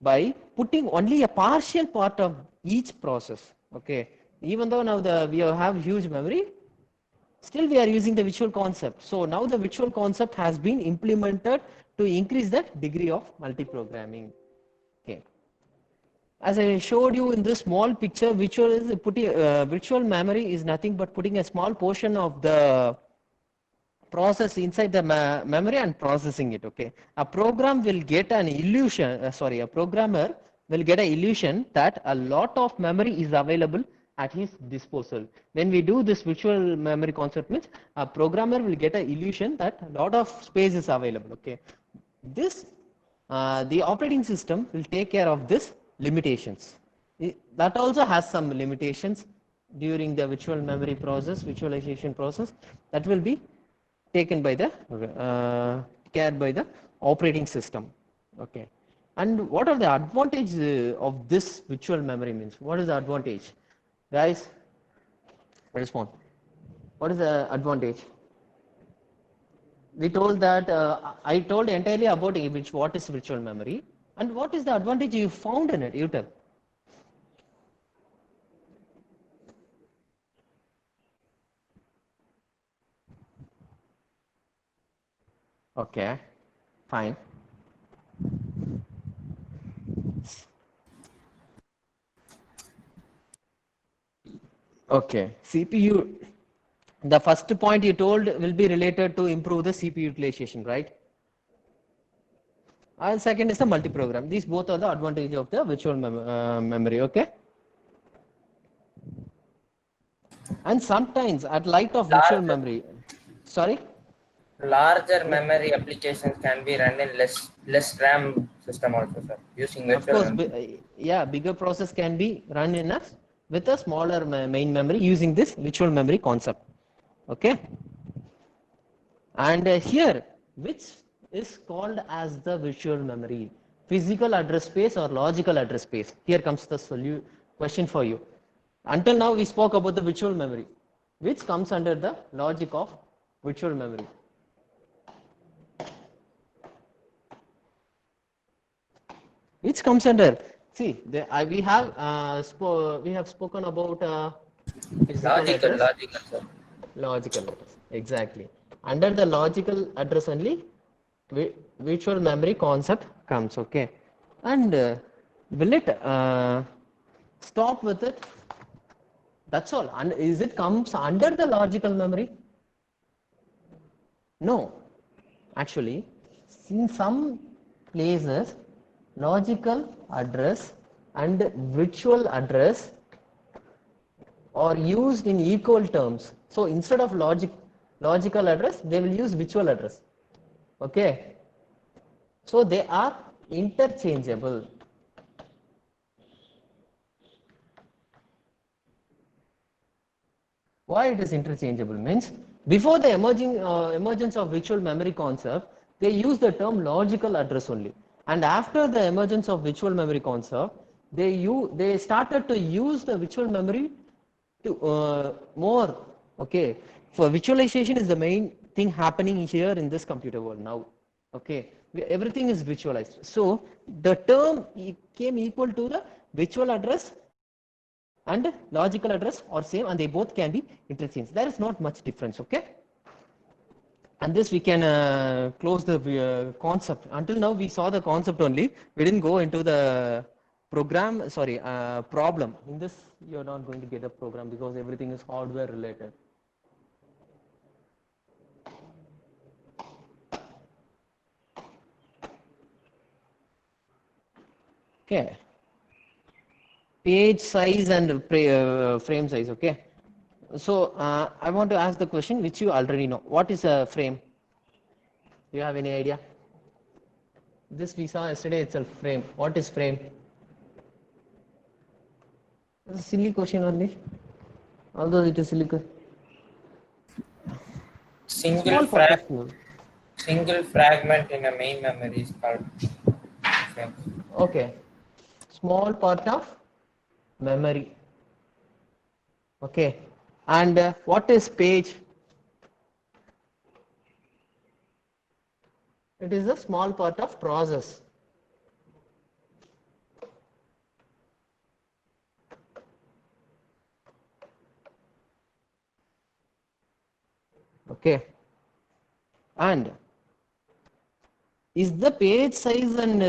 by putting only a partial part of each process. Okay, even though now we have huge memory, still we are using the visual concept. So now the visual concept has been implemented to increase the degree of multiprogramming. Okay. As I showed you in this small picture, virtual memory is nothing but putting a small portion of the process inside the memory and processing it. Okay. A program will get an illusion, a programmer will get an illusion that a lot of memory is available at his disposal. When we do this virtual memory concept means a programmer will get an illusion that a lot of space is available. Okay, this the operating system will take care of this limitations. That also has some limitations during the virtual memory process, visualization process, that will be taken by the care by the operating system. Okay, and what are the advantages of this virtual memory means? What is the advantage, guys? Respond. What is the advantage? We told that I told entirely about what is virtual memory and what is the advantage you found in it. You tell. Okay, fine. Okay, CPU. The first point you told will be related to improve the CPU utilization, right? And second is the multi-program. These both are the advantage of the virtual memory. Okay. And sometimes at light of virtual memory, sorry. Larger memory applications can be run in less RAM system also, sir, using virtual Of course, memory. yeah, bigger process can be run in with a smaller main memory using this virtual memory concept. Okay, and here which is called as the virtual memory, physical address space or logical address space? Here comes the question for you. Until now we spoke about the virtual memory, which comes under the logic of virtual memory. Which comes under, see, we have spoken about Logical, sir. Logical address, exactly. Under the logical address only, virtual memory concept comes. Okay, and will it stop with it? That's all. And is it comes under the logical memory? No, actually, in some places, logical address and virtual address are used in equal terms. So instead of logical address, they will use virtual address. Okay, so they are interchangeable. Why it is interchangeable means, before the emergence of virtual memory concept, they use the term logical address only, and after the emergence of virtual memory concept, they started to use the virtual memory to more. Okay, for visualization is the main thing happening here in this computer world now. Okay, everything is visualized, so the term came equal to the virtual address and logical address are same, and they both can be interchanged. There is not much difference. Okay, and this we can close the concept. Until now we saw the concept only, we didn't go into the program, sorry, problem. In this you're not going to get a program because everything is hardware related. Okay, page size and frame size. Okay, so I want to ask the question which you already know. What is a frame? Do you have any idea? This we saw yesterday itself. Frame. What is frame? It's a silly question only, although it is silly. Single fragment in a main memory is called frame. Okay, small part of memory. Okay, and what is page? It is a small part of process. Okay, and is the page size and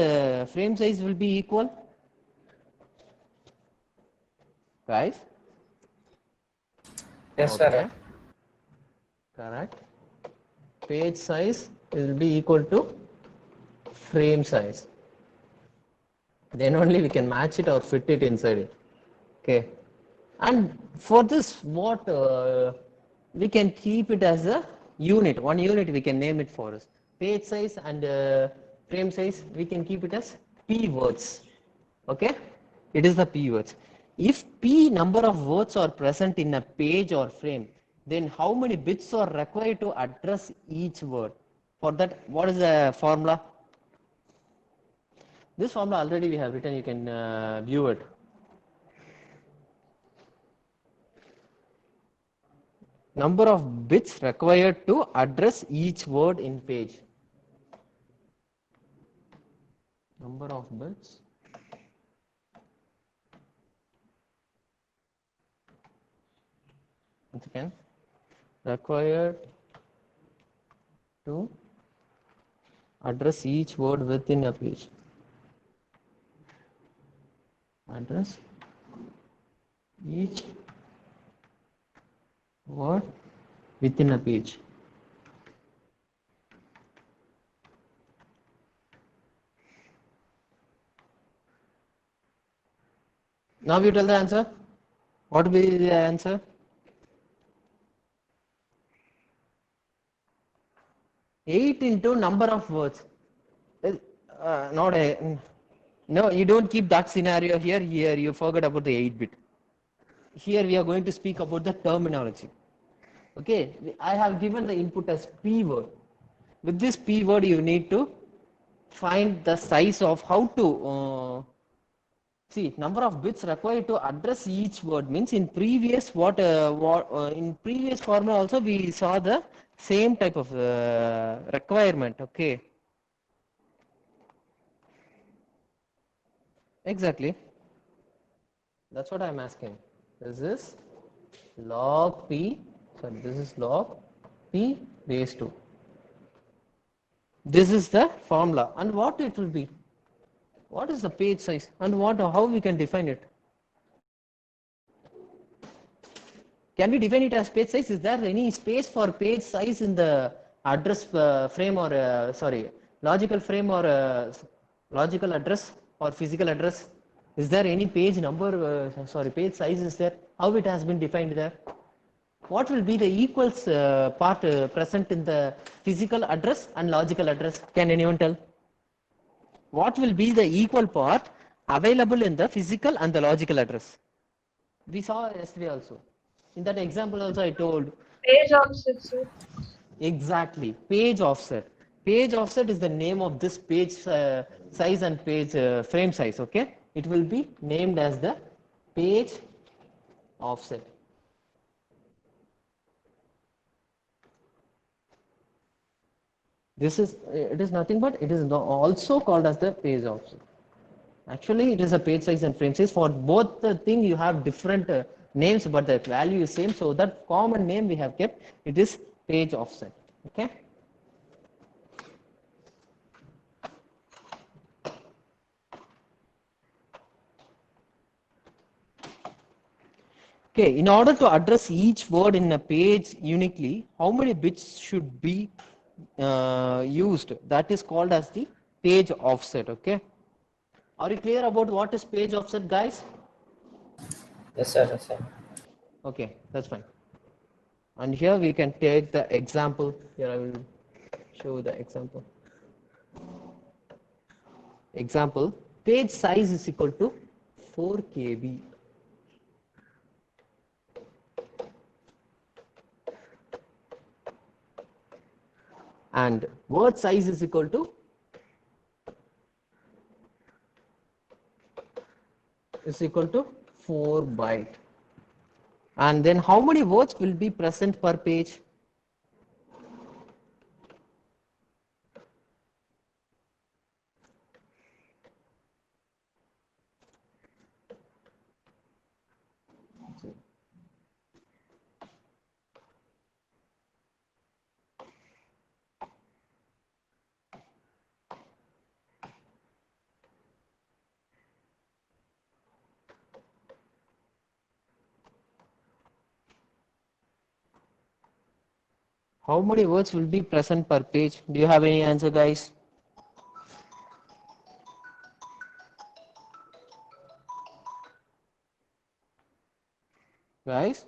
frame size will be equal, guys? Yes, okay. sir. Correct. Page size will be equal to frame size. Then only we can match it or fit it inside it. Okay. And for this, what we can keep it as a unit. One unit we can name it for us. Page size and frame size we can keep it as p words. Okay, it is the p words. If p number of words are present in a page or frame, then how many bits are required to address each word? For that, what is the formula? This formula already we have written. You can view it. Number of bits required to address each word in page. Number of bits once again required to address each word within a page. Address each word within a page. Now you tell the answer. What will be the answer? Eight into number of words. Not a no. You don't keep that scenario here. Here you forget about the 8-bit. Here we are going to speak about the terminology. Okay, I have given the input as p word. With this p word, you need to find the size of how to see number of bits required to address each word. Means in previous in previous formula also we saw the same type of requirement. Okay, exactly. That's what I'm asking. This is log p. Sorry, this is log p raised to. This is the formula, and what it will be. What is the page size and how we can define it? Can we define it as page size? Is there any space for page size in the address frame or logical frame or logical address or physical address? Is there any page number, page size is there? How it has been defined there? What will be the equals part present in the physical address and logical address? Can anyone tell? What will be the equal part available in the physical and the logical address? We saw yesterday also. In that example also I told. Page offset, sir. Exactly. Page offset. Page offset is the name of this page size and page frame size. Okay. It will be named as the page offset. This is, it is nothing but it is also called as the page offset. Actually, it is a page size and frame size. For both the thing, you have different names, but the value is same. So that common name we have kept, it is page offset. Okay. Okay. In order to address each word in a page uniquely, how many bits should be used? That is called as the page offset. Okay. Are you clear about what is page offset, guys? Yes, sir. Yes, sir. Okay, that's fine. And here we can take the example. Here I will show the example. Example, page size is equal to 4 KB. And word size is equal to is equal to 4 byte. And then how many words will be present per page? How many words will be present per page? Do you have any answer, guys? Guys,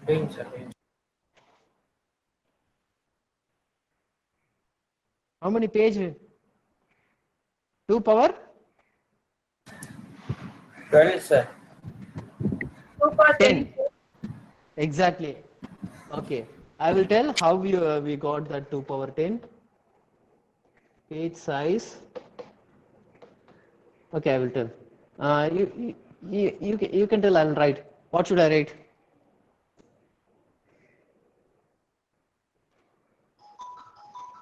Doing, sir. Doing. how many page? 2 power? 12, sir. 2 power 10. 10. Exactly. Okay. I will tell how we got that 2 power 10. Page size. Okay, I will tell. You can tell. I will write. What should I write?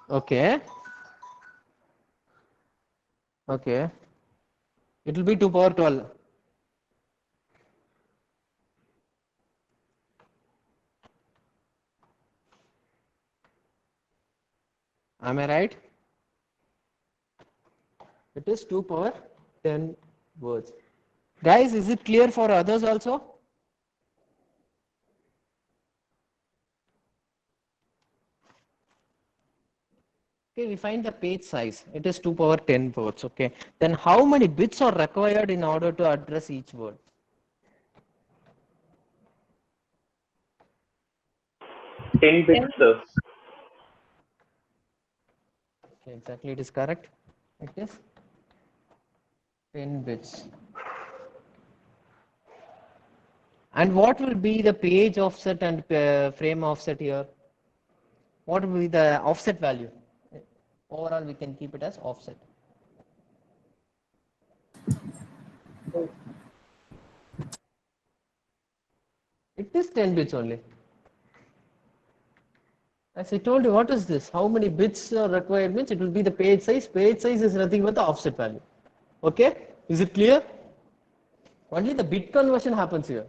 Okay. Okay. It will be 2 power 12. Am I right? It is 2 power 10 words. Guys, is it clear for others also? Okay, we find the page size. It is 2 power 10 words. Okay. Then how many bits are required in order to address each word? 10 bits, sir. Okay, exactly, it is correct. It is 10 bits. And what will be the page offset and frame offset here? What will be the offset value? Overall, we can keep it as offset. It is 10 bits only. As I told you, what is this? How many bits are required means it will be the page size. Page size is nothing but the offset value. Okay? Is it clear? Only the bit conversion happens here.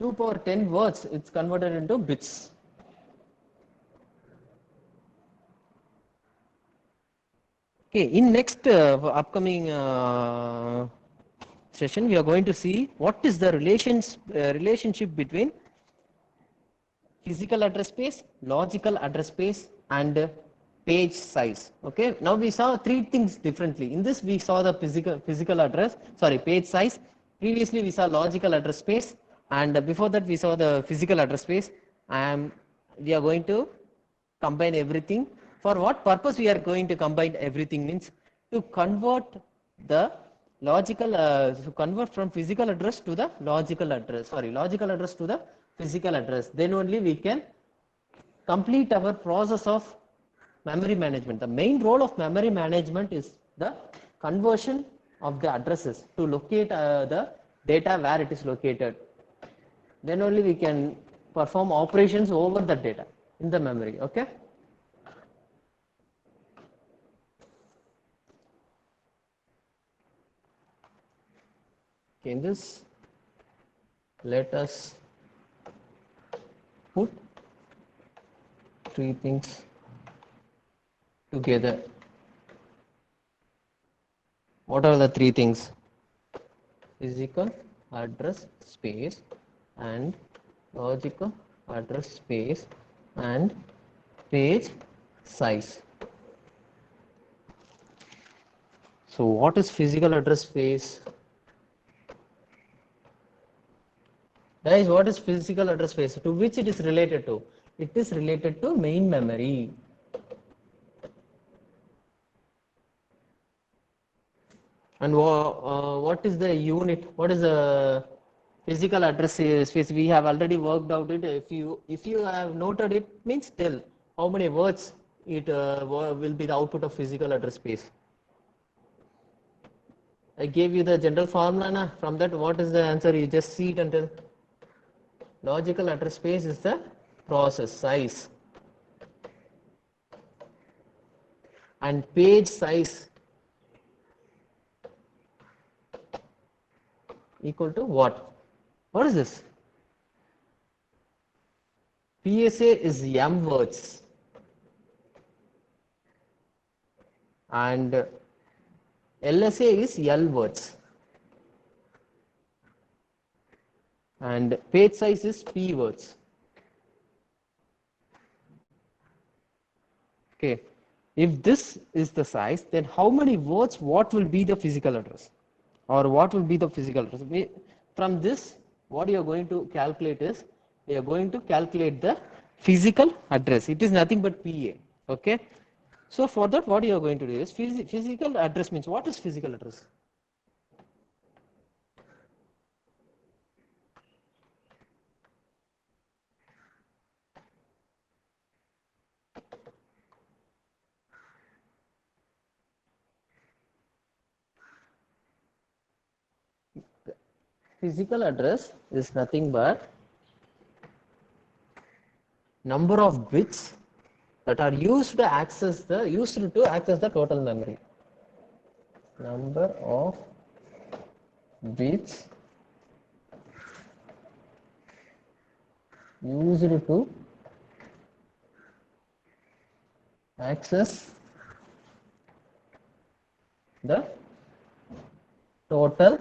2 power 10 words, it's converted into bits. Okay, in next upcoming session, we are going to see what is the relationship between physical address space, logical address space, and page size. Okay, now we saw three things differently. In this, we saw the page size. Previously, we saw logical address space, and before that, we saw the physical address space. We are going to combine everything. For what purpose we are going to combine everything means to convert the to convert from physical address to the logical address to the physical address. Then only we can complete our process of memory management. The main role of memory management is the conversion of the addresses to locate the data where it is located. Then only we can perform operations over the data in the memory. Okay. In this, let us put three things together. What are the three things? Physical address space and logical address space and page size. So what is physical address space? Guys, what is physical address space? To which it is related to? It is related to main memory. And what is the unit? What is the physical address space? We have already worked out it. If you have noted it, means tell how many words it will be the output of physical address space. I gave you the general formula. Na? From that, what is the answer? You just see it and tell. Logical address space is the process size, and page size equal to what? What is this? PSA is M words and LSA is L words and page size is P words. Okay, if this is the size, then how many words, what will be the physical address? or what will be the physical address? From this, what you are going to calculate is, we are going to calculate the physical address. It is nothing but PA. Okay. So for that, what you are going to do is, physical address means, what is physical address? Physical address is nothing but number of bits that are used to access the total memory. Number of bits used to access the total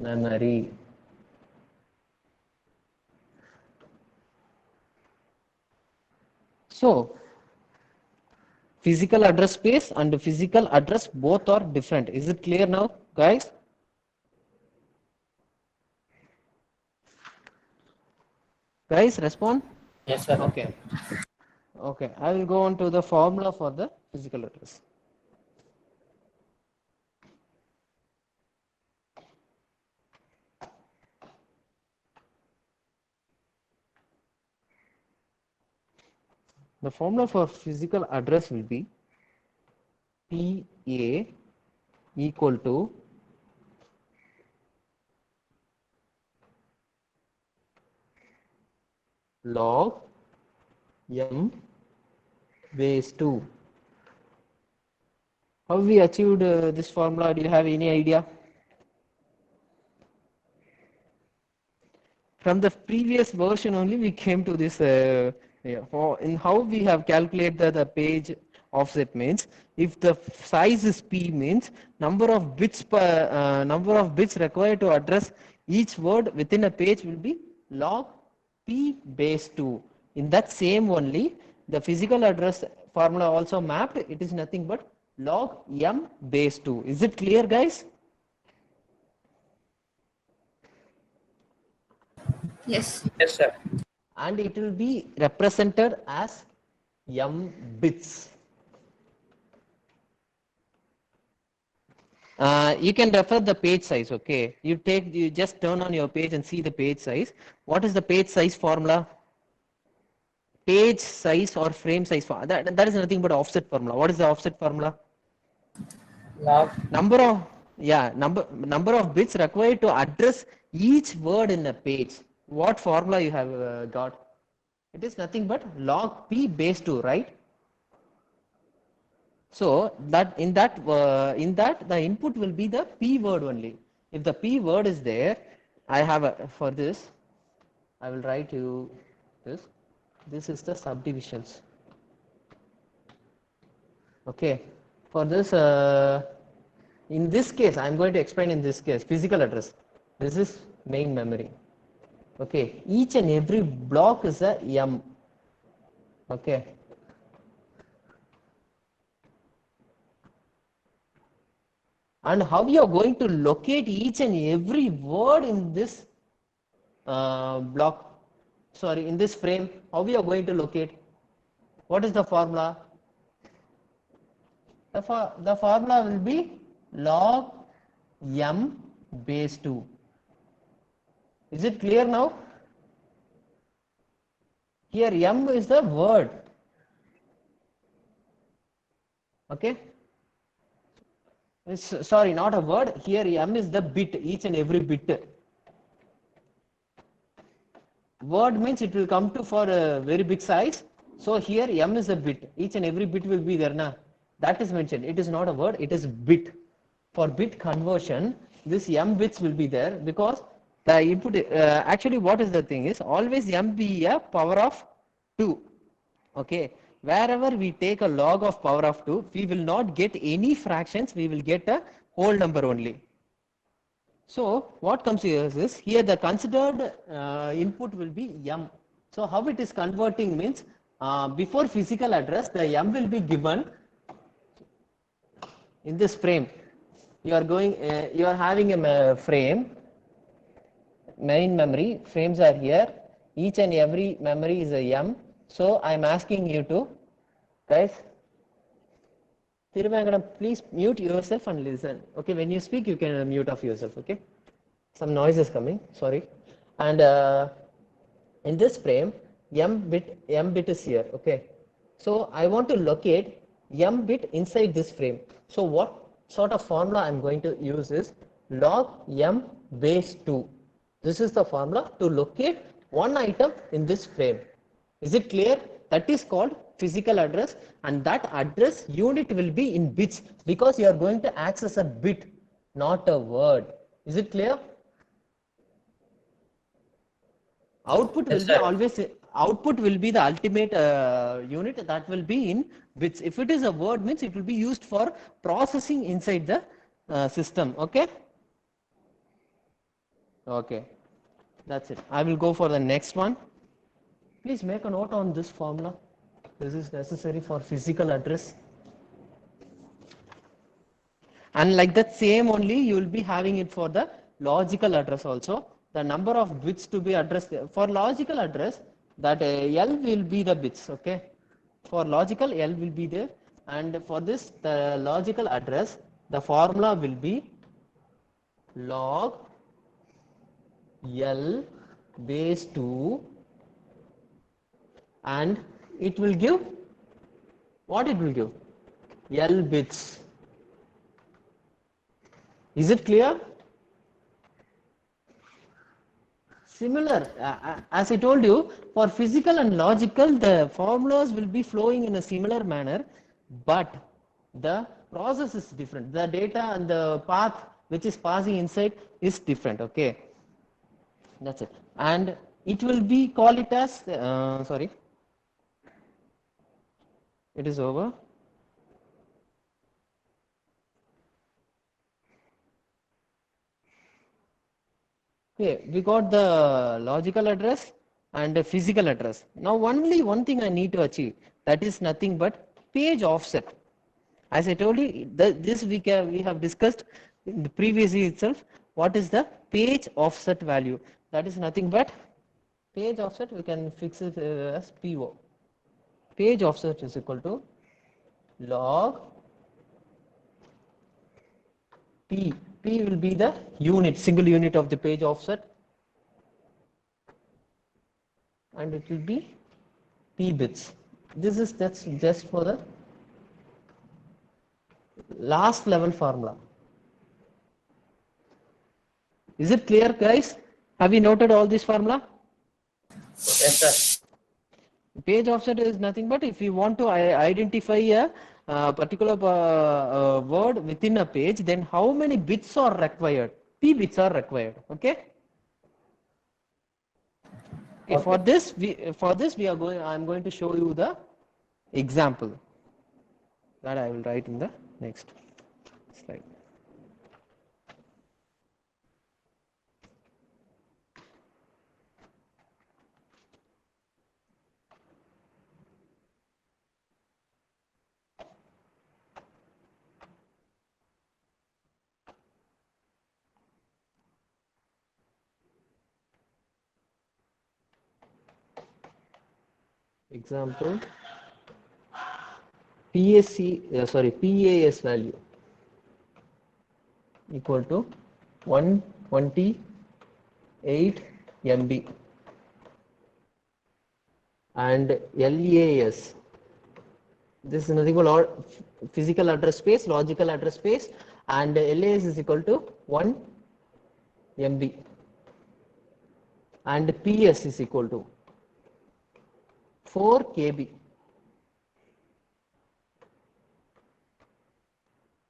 memory. So physical address space and physical address both are different. Is it clear now, guys? Guys, respond. Yes, sir. Okay. Okay, I will go on to the formula for the physical address. The formula for physical address will be PA equal to log m base 2. How we achieved this formula? Do you have any idea? From the previous version only we came to this. In how we have calculated the page offset means, if the size is p means number of bits required to address each word within a page will be log p base 2. In that same only the physical address formula also mapped. It is nothing but log m base 2. Is it clear, guys? Yes, sir. And it will be represented as m bits. You can refer the page size. Okay, you just turn on your page and see the page size. What is the page size formula? Page size or frame size formula. That is nothing but offset formula. What is the offset formula? Log. Number of bits required to address each word in a page. What formula you have got? It is nothing but log p base 2, right? So that in that the input will be the p word only. If the p word is there, I have for this, I will write you this. This is the subdivisions. Okay. For this, in this case, I am going to explain in this case physical address. This is main memory. Okay. Each and every block is a m. Okay. And how you are going to locate each and every word in this block, sorry, in this frame, how we are going to locate? What is the formula? The formula will be log m base 2. Is it clear now? Here m is the word. Okay. Sorry, not a word. Here m is the bit, each and every bit. Word means it will come to for a very big size. So here m is a bit. Each and every bit will be there. Na? That is mentioned. It is not a word. It is bit. For bit conversion, this m bits will be there because the input. Actually, what is the thing is always m be a power of 2. Okay. Wherever we take a log of power of 2, we will not get any fractions. We will get a whole number only. So what comes here is this. Here the considered input will be m. So how it is converting means before physical address, the m will be given in this frame. you are going, you are having a frame, main memory, frames are here, each and every memory is a M. So I am asking you to, guys, Thiruvenkadam, please mute yourself and listen. Okay, when you speak, you can mute off yourself. Okay, some noise is coming. Sorry. And in this frame, m bit is here. Okay, so I want to locate m bit inside this frame. So what sort of formula I'm going to use is log m base 2. This is the formula to locate one item in this frame. Is it clear? That is called physical address, and that address unit will be in bits because you are going to access a bit, not a word. Is it clear? Output will be always, output will be the ultimate unit that will be in bits. If it is a word, means it will be used for processing inside the system. Okay. Okay, that's it. I will go for the next one. Please make a note on this formula. This is necessary for physical address. And like that same only you will be having it for the logical address also. The number of bits to be addressed for logical address, that L will be the bits. Okay, for logical L will be there, and for this the logical address, the formula will be log L base 2, and it will give what it will give, L bits. Is it clear? Similar, as I told you, for physical and logical, the formulas will be flowing in a similar manner, but the process is different. The data and the path which is passing inside is different. Okay, that's it. And it will be, call it as, sorry, it is over. Okay, we got the logical address and the physical address. Now only one thing I need to achieve, that is nothing but page offset. As I told you, this we have discussed in the previous itself. What is the page offset value? That is nothing but page offset. We can fix it as PO. Page offset is equal to log P. P will be the unit, single unit of the page offset, and it will be P bits. That's just for the last level formula. Is it clear, guys? Have you noted all this formula? Yes, sir. Page offset is nothing but if you want to identify a particular word within a page, then how many bits are required? P bits are required. Okay. Okay. For this we are going. I am going to show you the example that I will write in the next slide. Example, PAS value equal to 128 MB, and LAS, this is nothing but physical address space, logical address space, and LAS is equal to 1 MB, and PS is equal to 4 KB.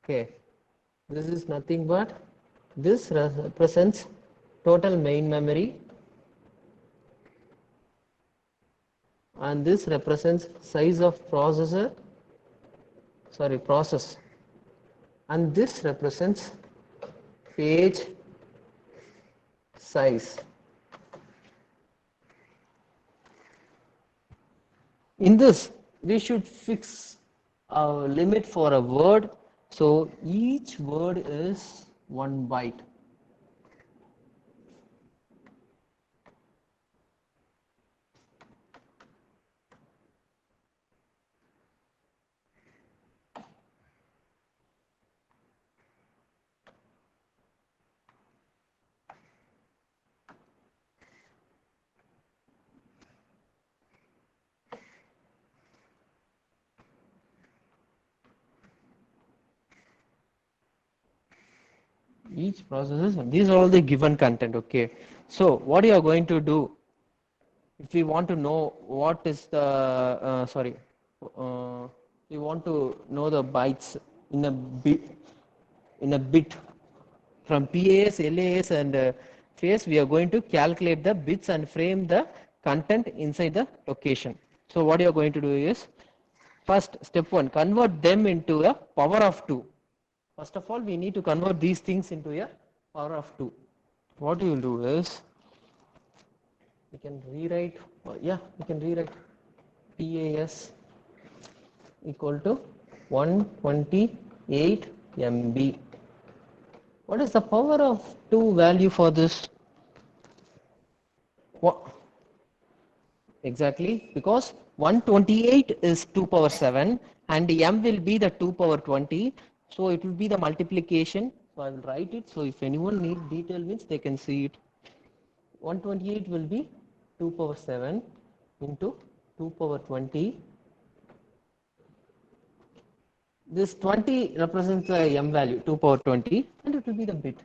Okay, this is nothing but, this represents total main memory, and this represents size of process, and this represents page size. In this, we should fix a limit for a word So each word is 1 byte. Each processes, these are all the given content. Okay, so what you are going to do, if we want to know what is the we want to know the bytes in a bit from PAS, LAS and phase, we are going to calculate the bits and frame the content inside the location. So what you are going to do is, first step 1, convert them into a power of 2. First of all, we need to convert these things into a power of 2. What you will do is, we can rewrite, we can rewrite PAS equal to 128 MB. What is the power of 2 value for this? What? Exactly, because 128 is 2 power 7 and M will be the 2 power 20. So it will be the multiplication. So I will write it. So if anyone need detail means they can see it. 128 will be 2 power 7 into 2 power 20. This 20 represents the M value, 2 power 20, and it will be the byte,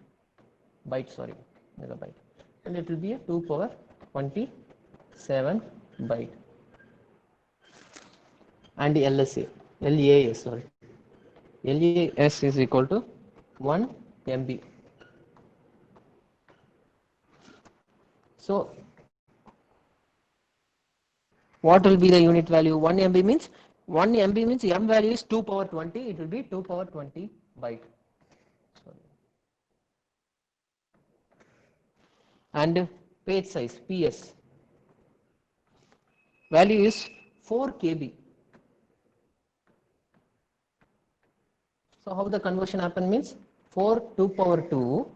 megabyte. And it will be a 2 power 27 byte. And LAS is equal to 1 MB. So what will be the unit value? 1 MB means M value is 2 power 20. It will be 2 power 20 byte. And page size PS value is 4 KB. So how the conversion happen means 4 2 power 2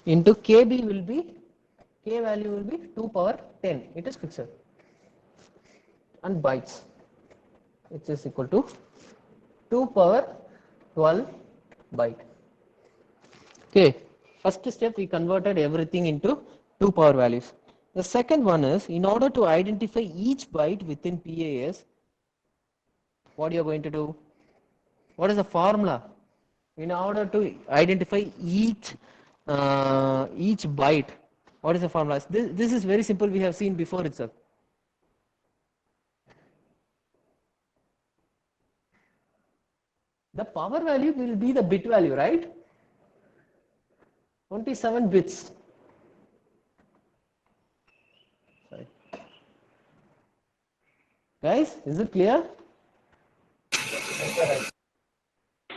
into KB will be, K value will be 2 power 10. It is fixed. And bytes, which is equal to 2 power 12 byte. Okay, first step we converted everything into 2 power values. The second one is, in order to identify each byte within PAS, what you are going to do? What is the formula? In order to identify each byte, what is the formula? This is very simple. We have seen before itself. The power value will be the bit value, right? 27 bits. Sorry. Guys, is it clear?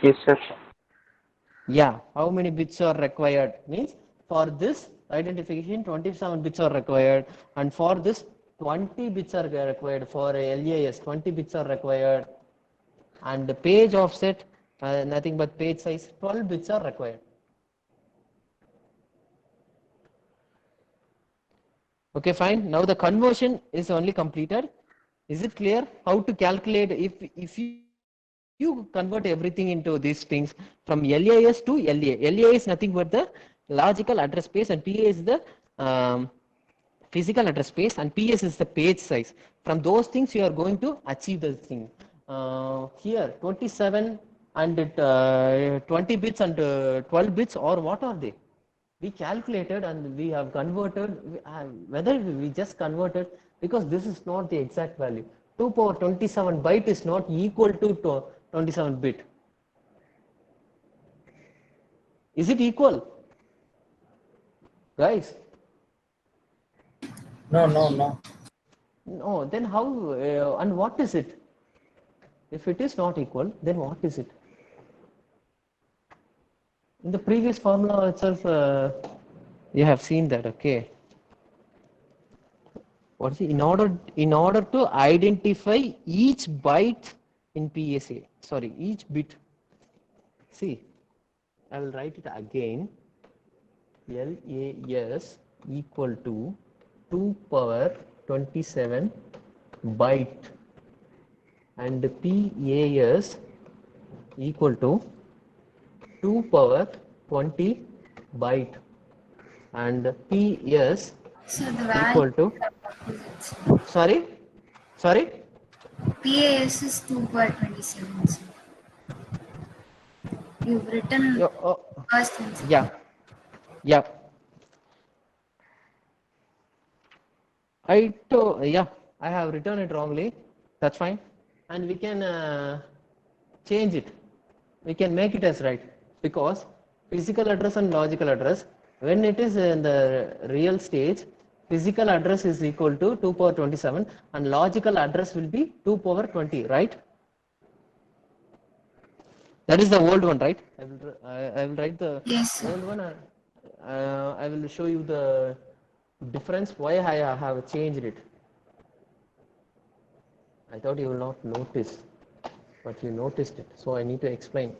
Yes, sir. Yeah, how many bits are required? Means for this identification 27 bits are required, and for this 20 bits are required. For LAS 20 bits are required, and the page offset nothing but page size 12 bits are required. Okay, fine. Now the conversion is only completed. Is it clear how to calculate if you convert everything into these things from LAS to LA? LA is nothing but the logical address space, and PA is the physical address space, and PS is the page size. From those things you are going to achieve the thing. Here 27 and 20 bits and 12 bits, or what are they? We calculated and we have converted, whether we just converted, because this is not the exact value. 2 power 27 byte is not equal to 27 bit. Is it equal? Guys? No. No, then how, and what is it? If it is not equal, then what is it? In the previous formula itself, you have seen that, okay? What is it? In order to identify each byte in PSA, sorry, each bit See, I will write it again. LAS equal to 2 power 27 byte, and PAS equal to 2 power 20 byte, and PS So the value equal to, sorry, PAS is 2/27. So you've written first and second. yeah. I have written it wrongly. That's fine, and we can change it. We can make it as right, because physical address and logical address, when it is in the real stage, physical address is equal to 2 power 27 and logical address will be 2 power 20, right? That is the old one, right? I will write the Yes, sir. old one. I will show you the difference why I have changed it. I thought you will not notice, but you noticed it, so I need to explain.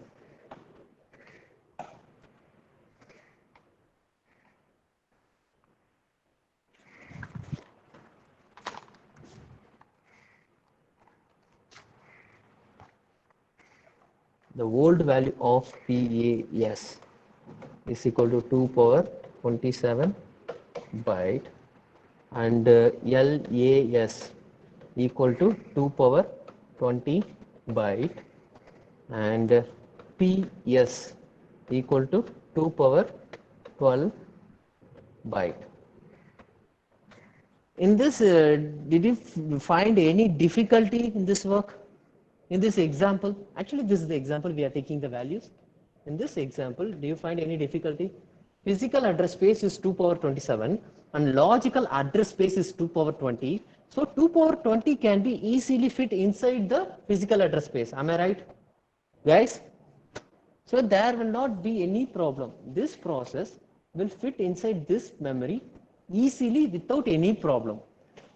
The old value of PAS is equal to 2 power 27 byte, and LAS equal to 2 power 20 byte, and PS equal to 2 power 12 byte. In this, did you find any difficulty in this work? In this example, actually this is the example we are taking the values. In this example, do you find any difficulty? Physical address space is 2 power 27 and logical address space is 2 power 20. So 2 power 20 can be easily fit inside the physical address space. Am I right, guys? So there will not be any problem. This process will fit inside this memory easily without any problem.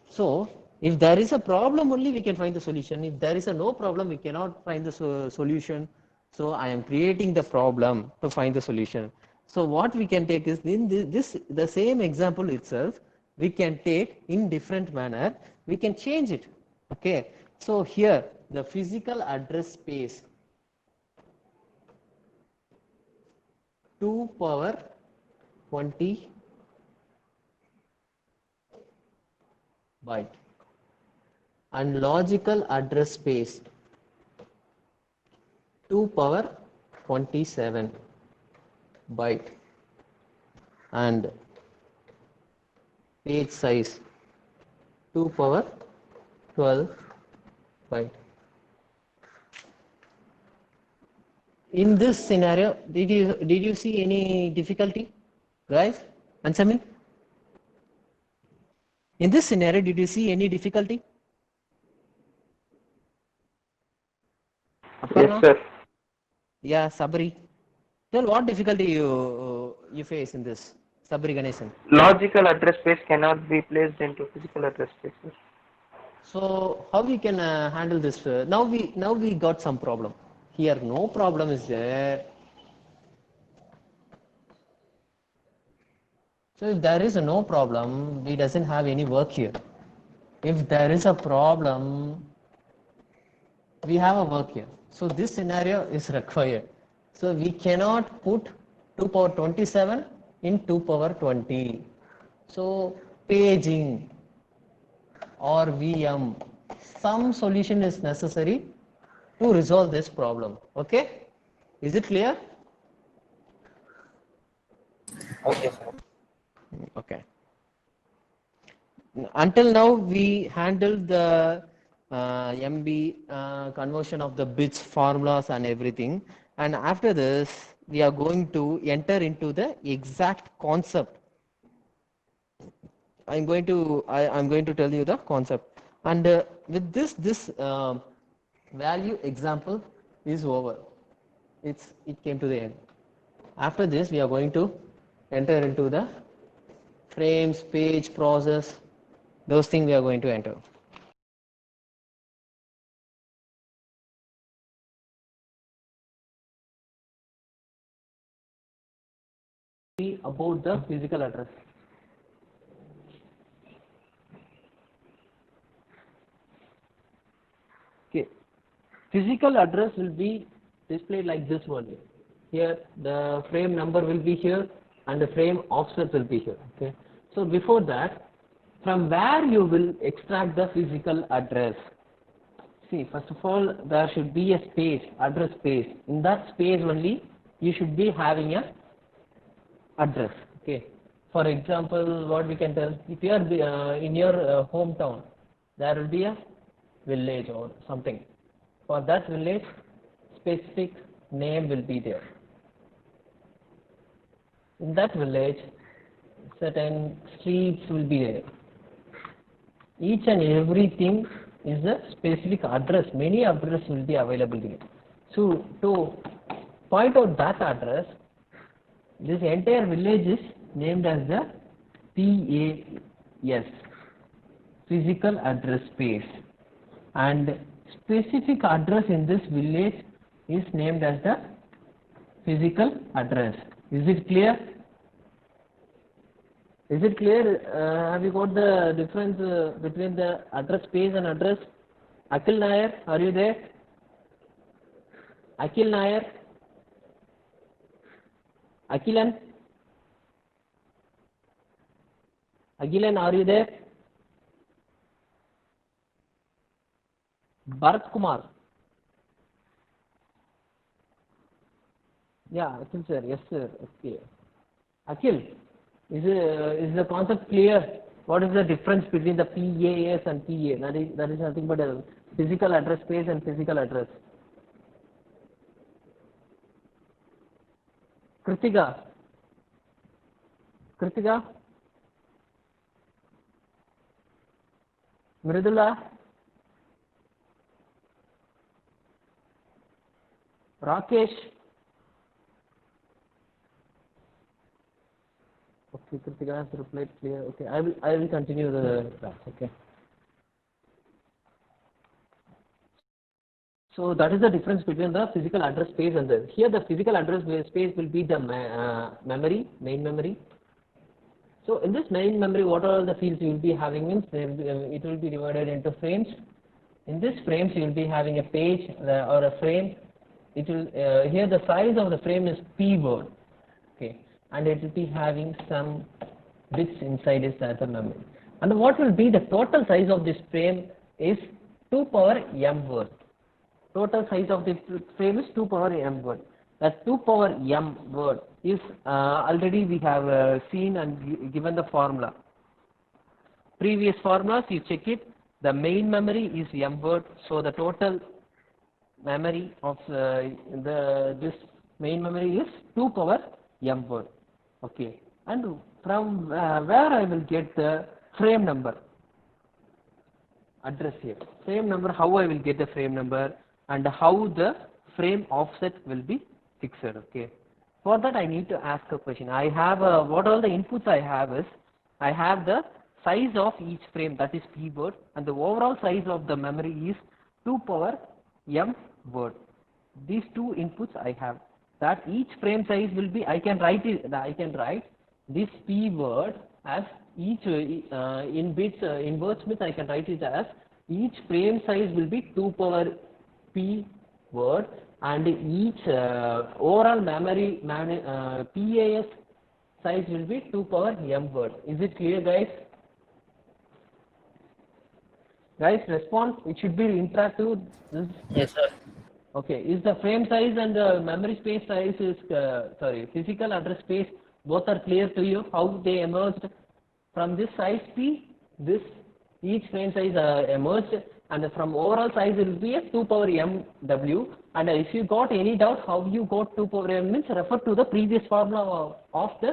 So if there is a problem only, we can find the solution. If there is a no problem, we cannot find the solution. So I am creating the problem to find the solution. So what we can take is in the same example itself, we can take in different manner. We can change it. Okay. So here the physical address space 2 power 20 byte, and logical address space 2 power 27 byte, and page size 2 power 12 byte. In this scenario, did you see any difficulty, guys? Answer me. In this scenario, did you see any difficulty? Yes, sir. Yeah, Sabri. Tell what difficulty you face in this, Sabri Ganesan. Logical address space cannot be placed into physical address space, sir. So how we can handle this? Now we got some problem. Here no problem is there. So if there is no problem, we doesn't have any work here. If there is a problem, we have a work here. So this scenario is required. So we cannot put 2 power 27 in 2 power 20. So paging or VM, some solution is necessary to resolve this problem. Okay, is it clear? Okay, sir. Okay. Until now we handled the MB conversion of the bits, formulas and everything, and after this we are going to enter into the exact concept. I'm going to tell you the concept, and with this value example is over. It came to the end. After this we are going to enter into the frames, page, process, those things we are going to enter. about the physical address? Okay, physical address will be displayed like this one. Here the frame number will be here and the frame offset will be here. Okay, so before that, from where you will extract the physical address? See, first of all, there should be a space, address space. In that space only, you should be having a address. Okay. For example, what we can tell, if you are in your hometown, there will be a village or something. For that village, specific name will be there. In that village, certain streets will be there. Each and everything is a specific address. Many addresses will be available here. So to point out that address, this entire village is named as the PAS, physical address space, and specific address in this village is named as the physical address. Is it clear? Is it clear? Have you got the difference between the address space and address? Akhil Nair, are you there? Akhil Nair? Akhilan? Akhilan, are you there? Bharat Kumar? Yeah, Akhil sir, yes sir, okay. Akhil, is the concept clear? What is the difference between the PAS and PA? That is nothing but a physical address space and physical address. Kritika? Kritika? Mridula? Rakesh? Okay, Kritika has replied clear. Okay, I will continue the class. Okay. So that is the difference between the physical address space and the here the physical address space will be the memory, main memory. So in this main memory, what are the fields you will be having means it will be divided into frames. In this frames you will be having a page or a frame. It will here the size of the frame is P word. Okay. And it will be having some bits inside its other memory. And what will be the total size of this frame is 2 power m word. Total size of the frame is 2 power m word. That 2 power m word is already we have seen and given the formula. Previous formulas you check it. The main memory is m word. So the total memory of this main memory is 2 power m word. Okay, and from where I will get the frame number address here. Frame number, how I will get the frame number and how the frame offset will be fixed. Okay, for that I need to ask a question. I have what all the inputs I have is I have the size of each frame, that is P word, and the overall size of the memory is 2 power m word. These two inputs I have. That each frame size will be, I can write this P word as each in bits in words means I can write it as each frame size will be 2 power P word and each overall memory PAS size will be 2 power m word. Is it clear, guys? Guys, respond. It should be interactive. Yes, sir. Okay, is the frame size and memory space size is physical address space both are clear to you how they emerged from this size P? This each frame size emerged, and from overall size it will be a 2 power m w. And if you got any doubt how you got 2 power m means refer to the previous formula of the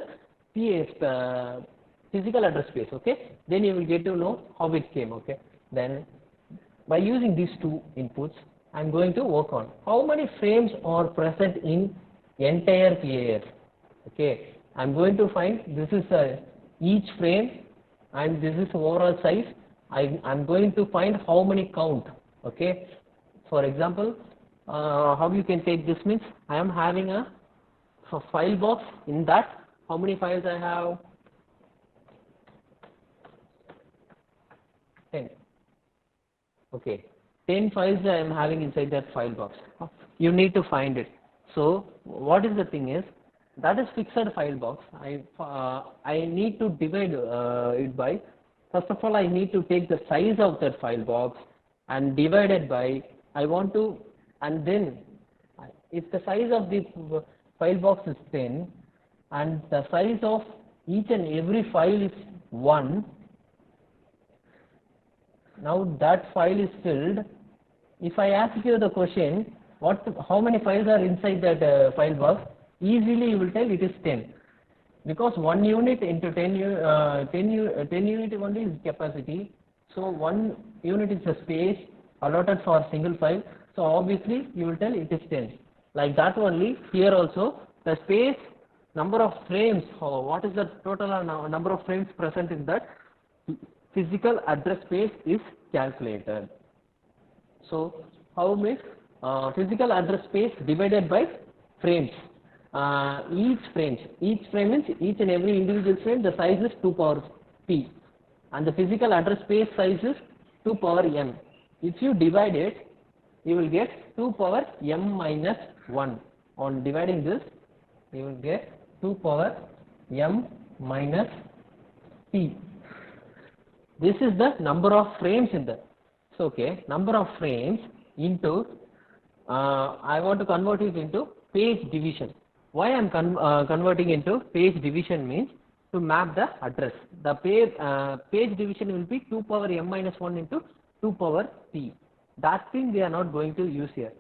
PAS physical address space. Okay, then you will get to know how it came. Okay, then by using these two inputs, I'm going to work on how many frames are present in entire PAS. Okay, I'm going to find this is each frame and this is overall size. I'm going to find how many count. Okay, for example, how you can take this means I am having a file box. In that How many files I have? 10. Okay, 10 files I am having inside that file box. You need to find it. So what is the thing is, that is fixed file box. I need to divide it by, first of all I need to take the size of that file box and divide it by, I want to, and then if the size of the file box is 10 and the size of each and every file is 1, now that file is filled. If I ask you the question, how many files are inside that file box, easily you will tell it is 10, because 1 unit into 10 unit only is capacity. So 1 unit is the space allotted for a single file. So obviously you will tell it is 10. Like that only here also, the space, number of frames, what is the total number of frames present in that physical address space is calculated. So how means physical address space divided by frames. Each frame means each and every individual frame, the size is 2 power p, and the physical address space size is 2 power m. If you divide it, you will get 2 power m minus 1. On dividing this, you will get 2 power m minus p. This is the number of frames in the, so okay, number of frames into, I want to convert it into page division. Why I am converting into page division means to map the address. The page division will be 2 power m minus 1 into 2 power p. That thing we are not going to use here.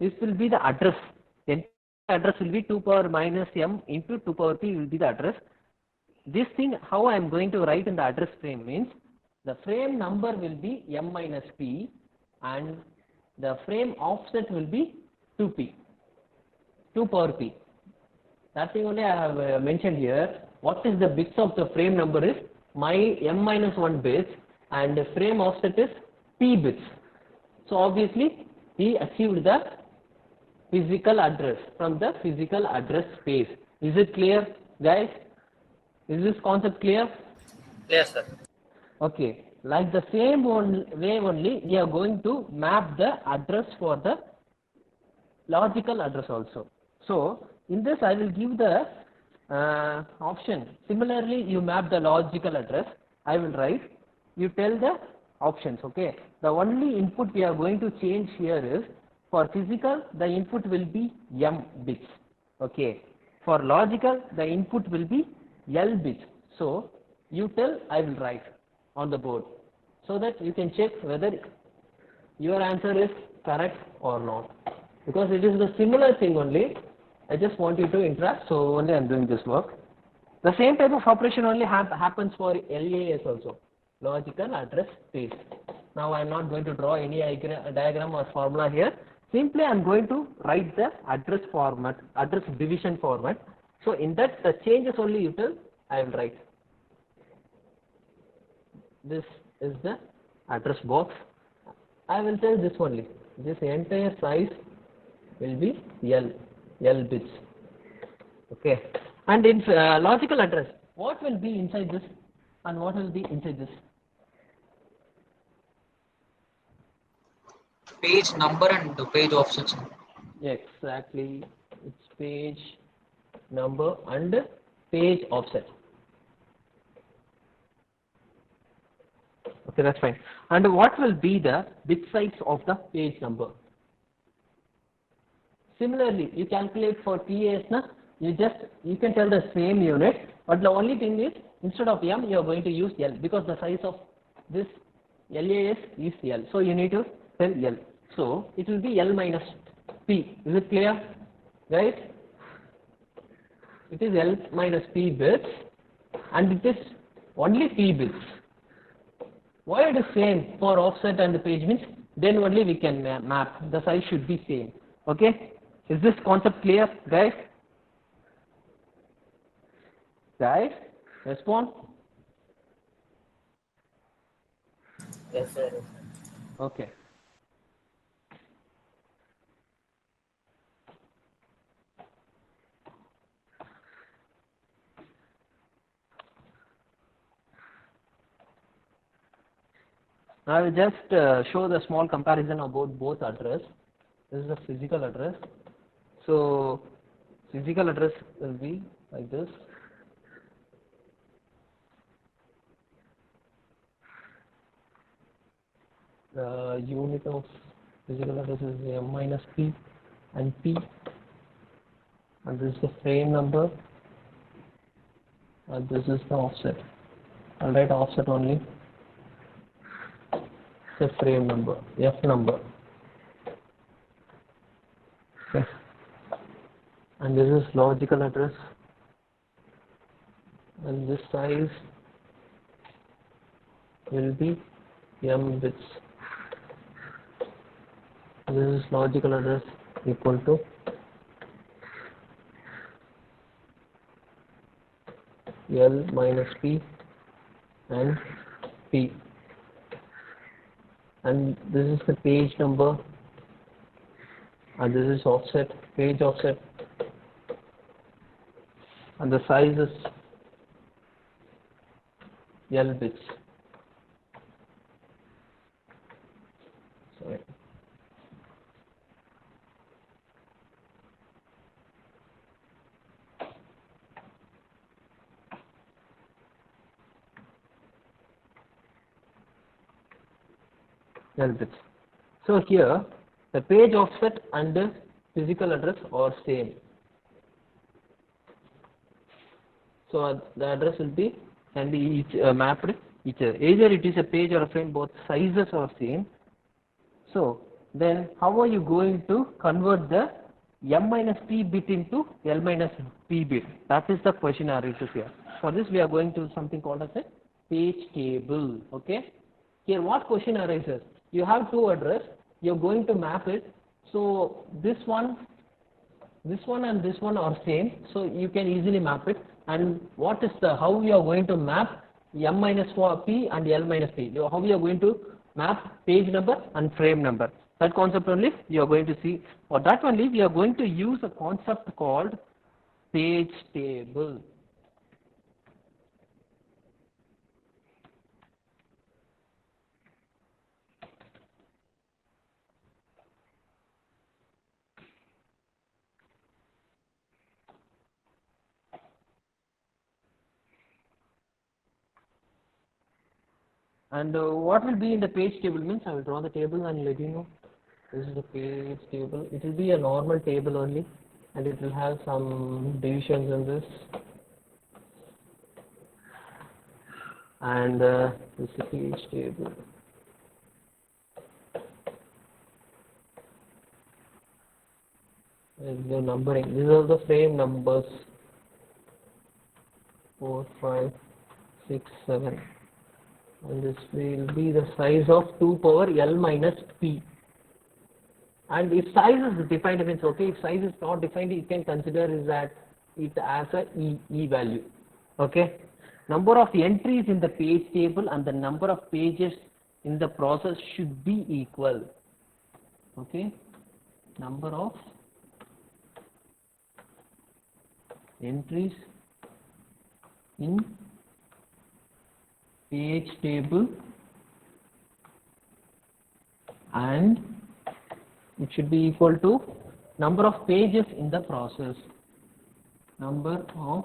This will be the address. Then address will be 2 power minus m into 2 power p will be the address. This thing how I am going to write in the address frame means the frame number will be m minus p and the frame offset will be 2p, 2 power p. That thing only I have mentioned here. What is the bits of the frame number is my m minus 1 bits and the frame offset is p bits. So obviously we achieved the physical address from the physical address space. Is it clear, guys? Is this concept clear? Yes, sir. Okay, like the same way only we are going to map the address for the logical address also. So in this I will give the option. Similarly, you map the logical address. I will write. You tell the options. Okay. The only input we are going to change here is for physical the input will be m bits. Okay. For logical the input will be l bits. So you tell, I will write on the board so that you can check whether your answer is correct or not, because it is the similar thing only. I just want you to interact, so only I am doing this work. The same type of operation only happens for LAS also, logical address space. Now I am not going to draw any diagram or formula here. Simply I am going to write the address format, address division format. So in that the changes only you tell, I will write. This is the address box. I will tell this only. This entire size will be L bits. Okay. And in logical address, what will be inside this and what will be inside this? Page number and the page offsets. Exactly. It's page number and page offset. Okay, that's fine. And what will be the bit size of the page number? Similarly, you calculate for PAS, you can tell the same unit, but the only thing is instead of M you are going to use L, because the size of this LAS is L. So you need to tell L. So it will be L minus P. Is it clear, guys? It is L minus P bits and it is only P bits. Why it is same for offset and the page means then only we can map. The size should be same. Okay? Is this concept clear, guys? Guys, respond. Yes, sir. Okay. I will just show the small comparison about both address. This is the physical address. So physical address will be like this. The unit of physical address is m minus p and p, and this is the frame number, and this is the offset. I'll write offset only. The frame number, f number. Okay. And this is logical address, and this size will be m bits. This is logical address equal to L minus P and P, and this is the page number, and this is offset, page offset, and the size is L bits. Sorry. L bits. So here the page offset and the physical address are same. So the address will be can be each mapped each other. Either it is a page or a frame, both sizes are same. So then how are you going to convert the m minus p bit into L minus p bit? That is the question arises here. For this we are going to something called as a page table. Okay. Here what question arises? You have two address, you are going to map it. So this one and this one are same, so you can easily map it. And what is the how we are going to map m minus p and L minus p? How we are going to map page number and frame number? That concept only you are going to see. For that only we are going to use a concept called page table. And what will be in the page table means I will draw the table and let you know. This is the page table. It will be a normal table only, and it will have some divisions in this. And this is the page table. And the numbering. These are the frame numbers. 4, 5, 6, 7. And this will be the size of 2 power L minus P. And if size is defined, it means okay. If size is not defined, you can consider is that it as a E value. Okay. Number of entries in the page table and the number of pages in the process should be equal. Okay. Number of entries in page table and it should be equal to number of pages in the process. Number of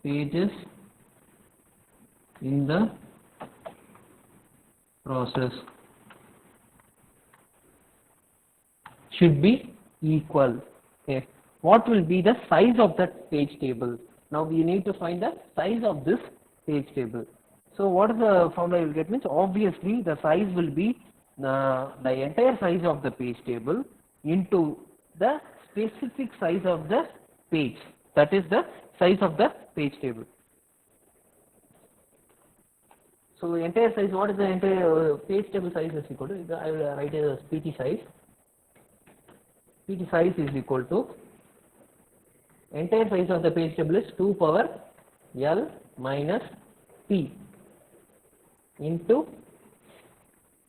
pages in the process should be equal. Okay. What will be the size of that page table? Now we need to find the size of this page table. So what is the formula you will get means obviously the size will be the entire size of the page table into the specific size of the page. That is the size of the page table. So the entire size, what is the entire page table size is equal to, I will write it as PT size. PT size is equal to entire size of the page table is 2 power L minus P into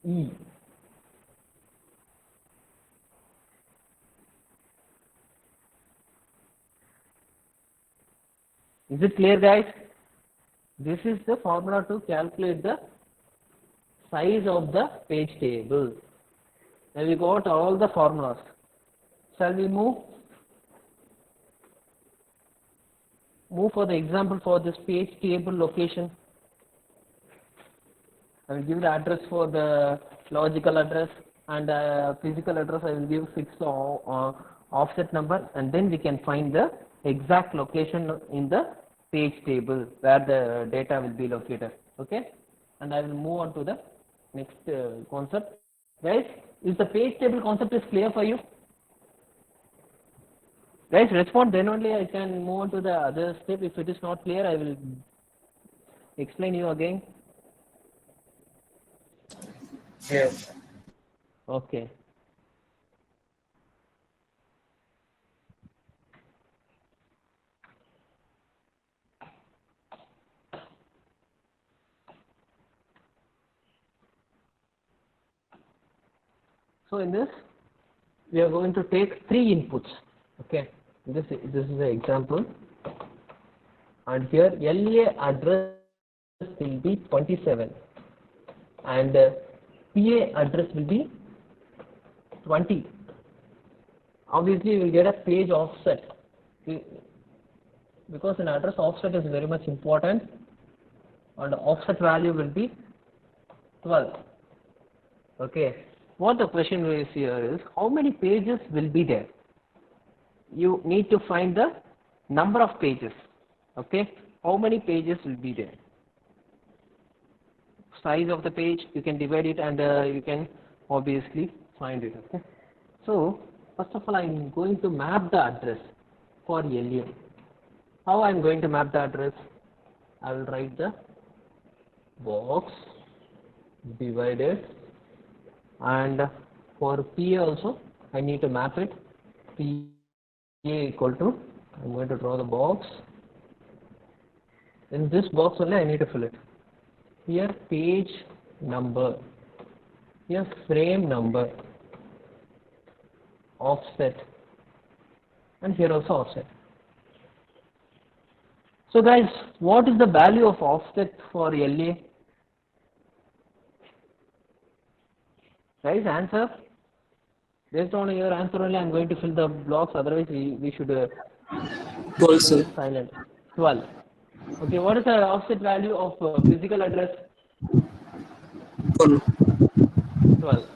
E. Is it clear, guys? This is the formula to calculate the size of the page table. Now we got all the formulas. Shall we move? Move for the example for this page table location. I will give the address for the logical address and physical address. I will give fixed offset number, and then we can find the exact location in the page table where the data will be located. Okay, and I will move on to the next concept. Guys, is the page table concept is clear for you? Guys, respond, then only I can move on to the other step. If it is not clear, I will explain you again. Yes. Okay. So in this, we are going to take 3 inputs. Okay, this is the example, and here LA address will be 27, and PA address will be 20. Obviously, we will get a page offset because an address offset is very much important, and offset value will be 12. Okay. What the question is here is, how many pages will be there? You need to find the number of pages. Okay, how many pages will be there? Size of the page, you can divide it, and you can obviously find it. Okay, so first of all, I am going to map the address for LA. How I am going to map the address? I will write the box divided, and for PA also I need to map it. PA equal to, I'm going to draw the box. In this box only I need to fill it. Here page number, here frame number, offset, and here also offset. So guys, what is the value of offset for LA? Guys, answer. Based on your answer only, I am going to fill the blocks. Otherwise, we should 12, sir. silent. 12. Okay. What is the offset value of physical address? 12. 12.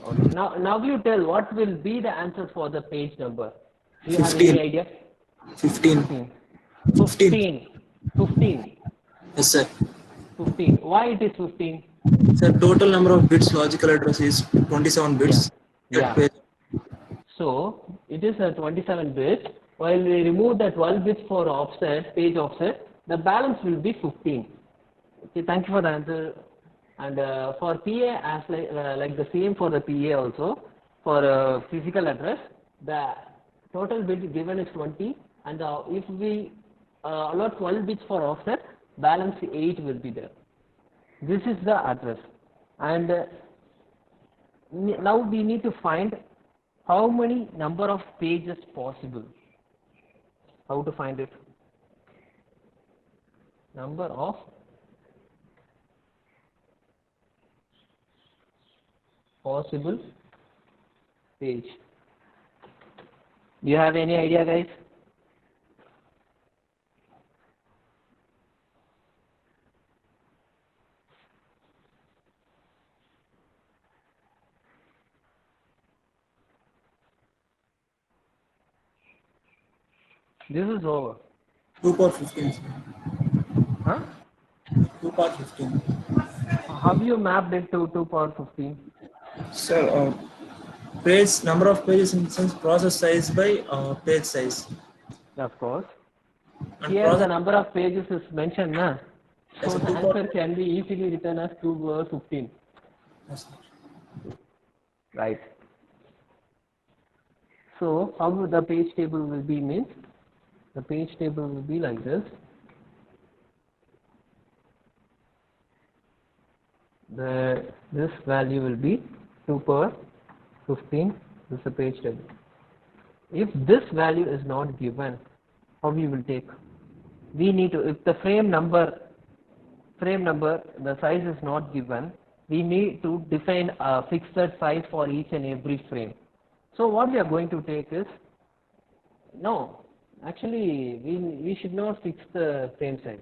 Okay. Now you tell what will be the answer for the page number. Do you have 15. any idea? 15. 15. Yes, sir. 15. Why it is 15? Sir, total number of bits logical address is 27 bits. Yeah. Page. So it is a 27 bits. While we remove the 12 bits for offset, page offset, the balance will be 15. Okay, thank you for the answer. And for PA, as like the same for the PA also, for physical address, the total bit given is 20, and if we allot 12 bits for offset, balance 8 will be there. This is the address, and now we need to find how many number of pages possible. How to find it? Number of possible page. Do you have any idea, guys? This is over. 2 power 15. Sir. Huh? 2 power 15. Have you mapped it to 2 power 15? Sir, page number of pages in sense process size by page size. Of course. And Here the number of pages is mentioned, na? Yes, So sir, the 2 power answer can be easily written as 2 power 15. Yes, sir. Right. So how the page table will be means? The page table will be like this. This value will be 2 power 15. This is the page table. If this value is not given, how we will take? We need to, if the frame number, the size is not given, we need to define a fixed size for each and every frame. So what we are going to take is, no, actually we should not fix the frame size.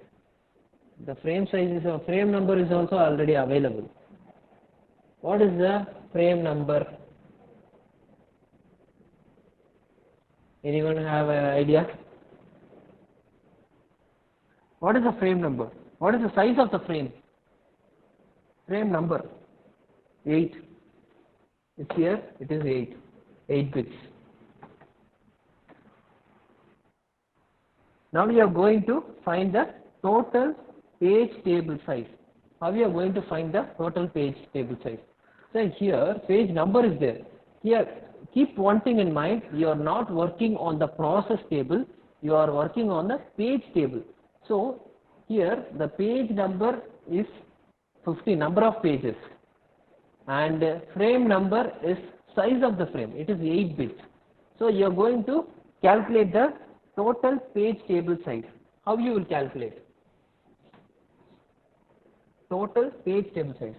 The frame size is, a frame number is also already available. What is the frame number? Anyone have an idea? What is the frame number? What is the size of the frame? Frame number 8. It's here, it is 8 bits. Now we are going to find the total page table size. How we are going to find the total page table size? So here page number is there. Here keep one thing in mind, you are not working on the process table, you are working on the page table. So here the page number is 50, number of pages, and frame number is size of the frame, it is 8 bits. So you are going to calculate the total page table size. How you will calculate? Total page table size.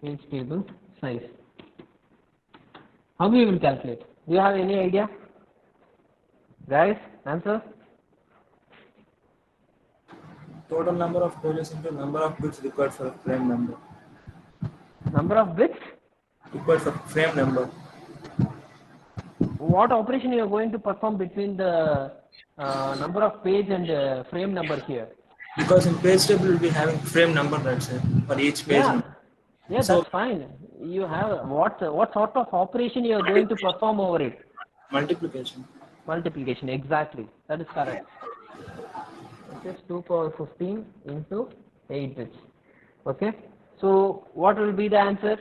Page table size. How you will calculate? Do you have any idea? Guys, answer? Total number of pages into number of bits required for frame number. Number of bits? Required for frame number. What operation you are going to perform between the number of page and frame number here? Because in page table we'll be having frame number, that's it, for each page. Yeah, So- that's fine. You have what sort of operation you are going to perform over it? Multiplication. Multiplication, exactly. That is correct. It is 2 power 15 into 8 bits. Okay. So what will be the answer?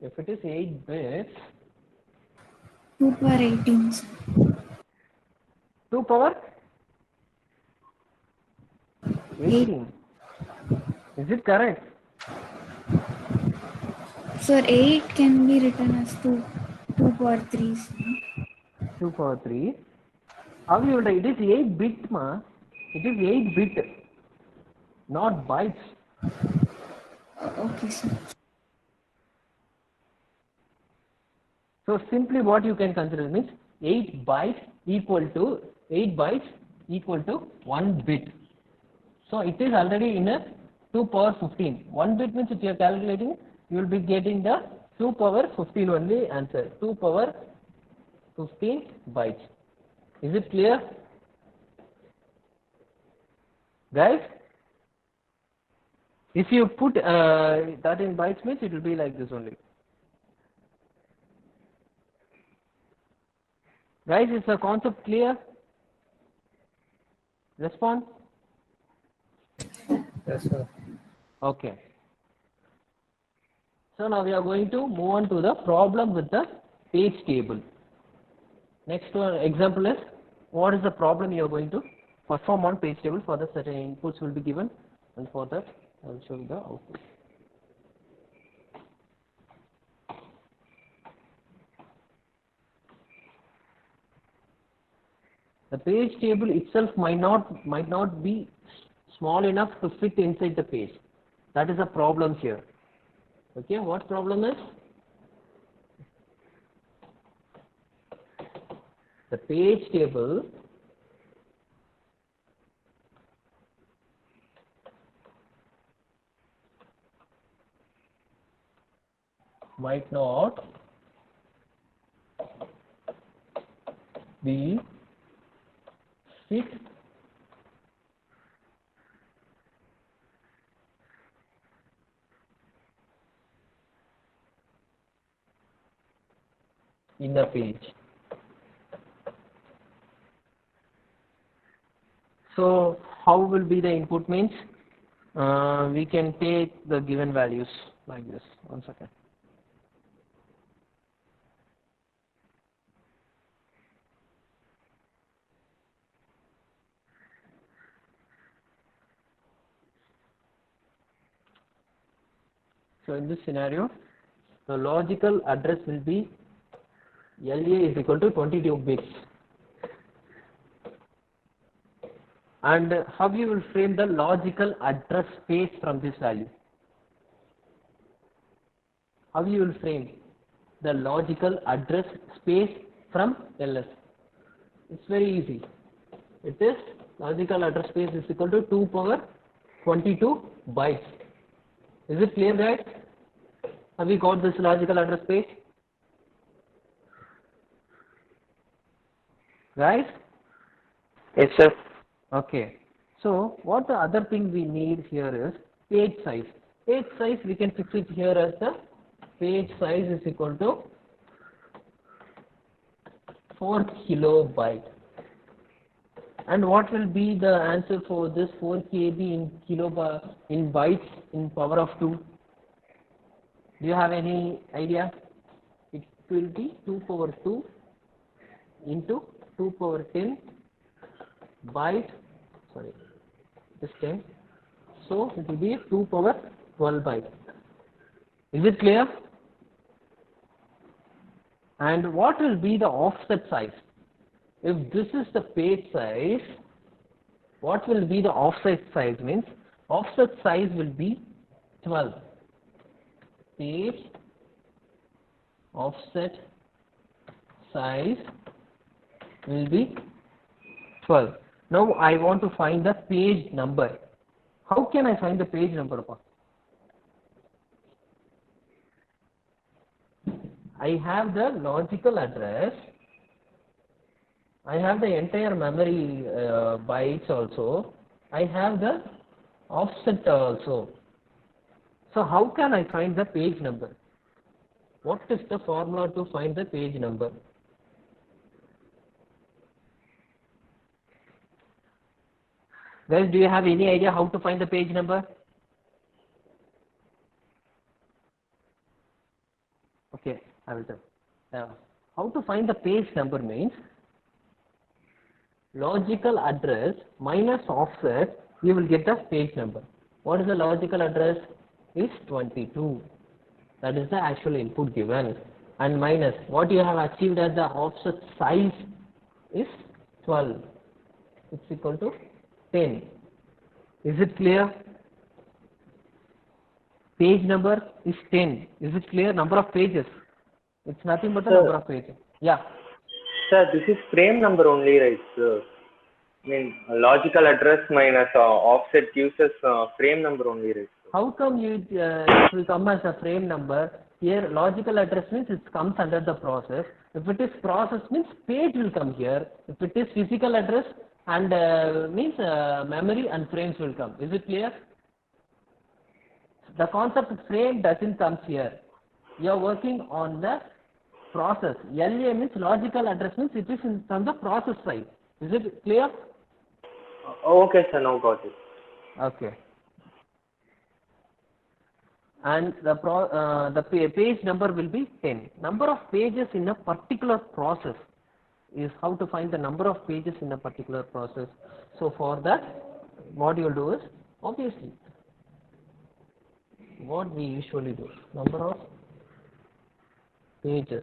If it is 8 bits, 2 power 18. Sir. 2 power 18. Is it correct? Sir, 8 can be written as 2 power 3. Sir. 2 power 3. How you will write? It is 8 bit, ma. It is 8 bit, not bytes. Okay, sir. So simply what you can consider means 8 bytes equal to 1 bit. So it is already in a 2 power 15. 1 bit means if you are calculating, you will be getting the 2 power 15 only answer. 2 power 15 bytes. Is it clear? Guys? If you put that in bytes means it will be like this only. Guys, is the concept clear? Respond? Yes, sir. Okay. So now we are going to move on to the problem with the page table. Next one example is, what is the problem you are going to perform on page table? For the certain inputs will be given, and for that I will show you the output. The page table itself might not be small enough to fit inside the page. That is a problem here. Okay, what problem is? The page table might not be fit in the page. So how will be the input means? We can take the given values like this. One second. So in this scenario, the logical address will be LA is equal to 22 bits. And how you will frame the logical address space from this value? How you will frame the logical address space from LS? It's very easy. It is logical address space is equal to 2 power 22 bytes. Is it clear, guys? Have we got this logical address space? Guys? Yes, sir. Okay. So what the other thing we need here is page size. Page size we can fix it here as the page size is equal to 4 kilobyte. And what will be the answer for this 4 KB in bytes in power of 2? Do you have any idea? It will be 2 power 2 into 2 power 10 byte, sorry, this 10. So it will be 2 power 12 byte. Is it clear? And what will be the offset size? If this is the page size, what will be the offset size? Means offset size will be 12. Page offset size will be 12. Now I want to find the page number. How can I find the page number? I have the logical address. I have the entire memory bytes also. I have the offset also. So how can I find the page number? What is the formula to find the page number? Guys, do you have any idea how to find the page number? Okay, I will tell. How to find the page number means logical address minus offset, you will get the page number. What is the logical address? Is 22. That is the actual input given. And minus what you have achieved as the offset size is 12. It's equal to 10. Is it clear? Page number is 10. Is it clear? Number of pages. It's nothing but the number of pages. Yeah. Sir, this is frame number only, right, sir? I mean, logical address minus offset gives us frame number only, right? How come it will come as a frame number? Here logical address means it comes under the process. If it is process means page will come here. If it is physical address and means memory and frames will come. Is it clear? The concept of frame doesn't come here. You are working on the process. LA means logical address means it is from the process side. Is it clear? Okay, sir. Now got it. Okay. And the page number will be 10. Number of pages in a particular process is how to find the number of pages in a particular process. So for that, what you will do is, obviously, what we usually do, number of pages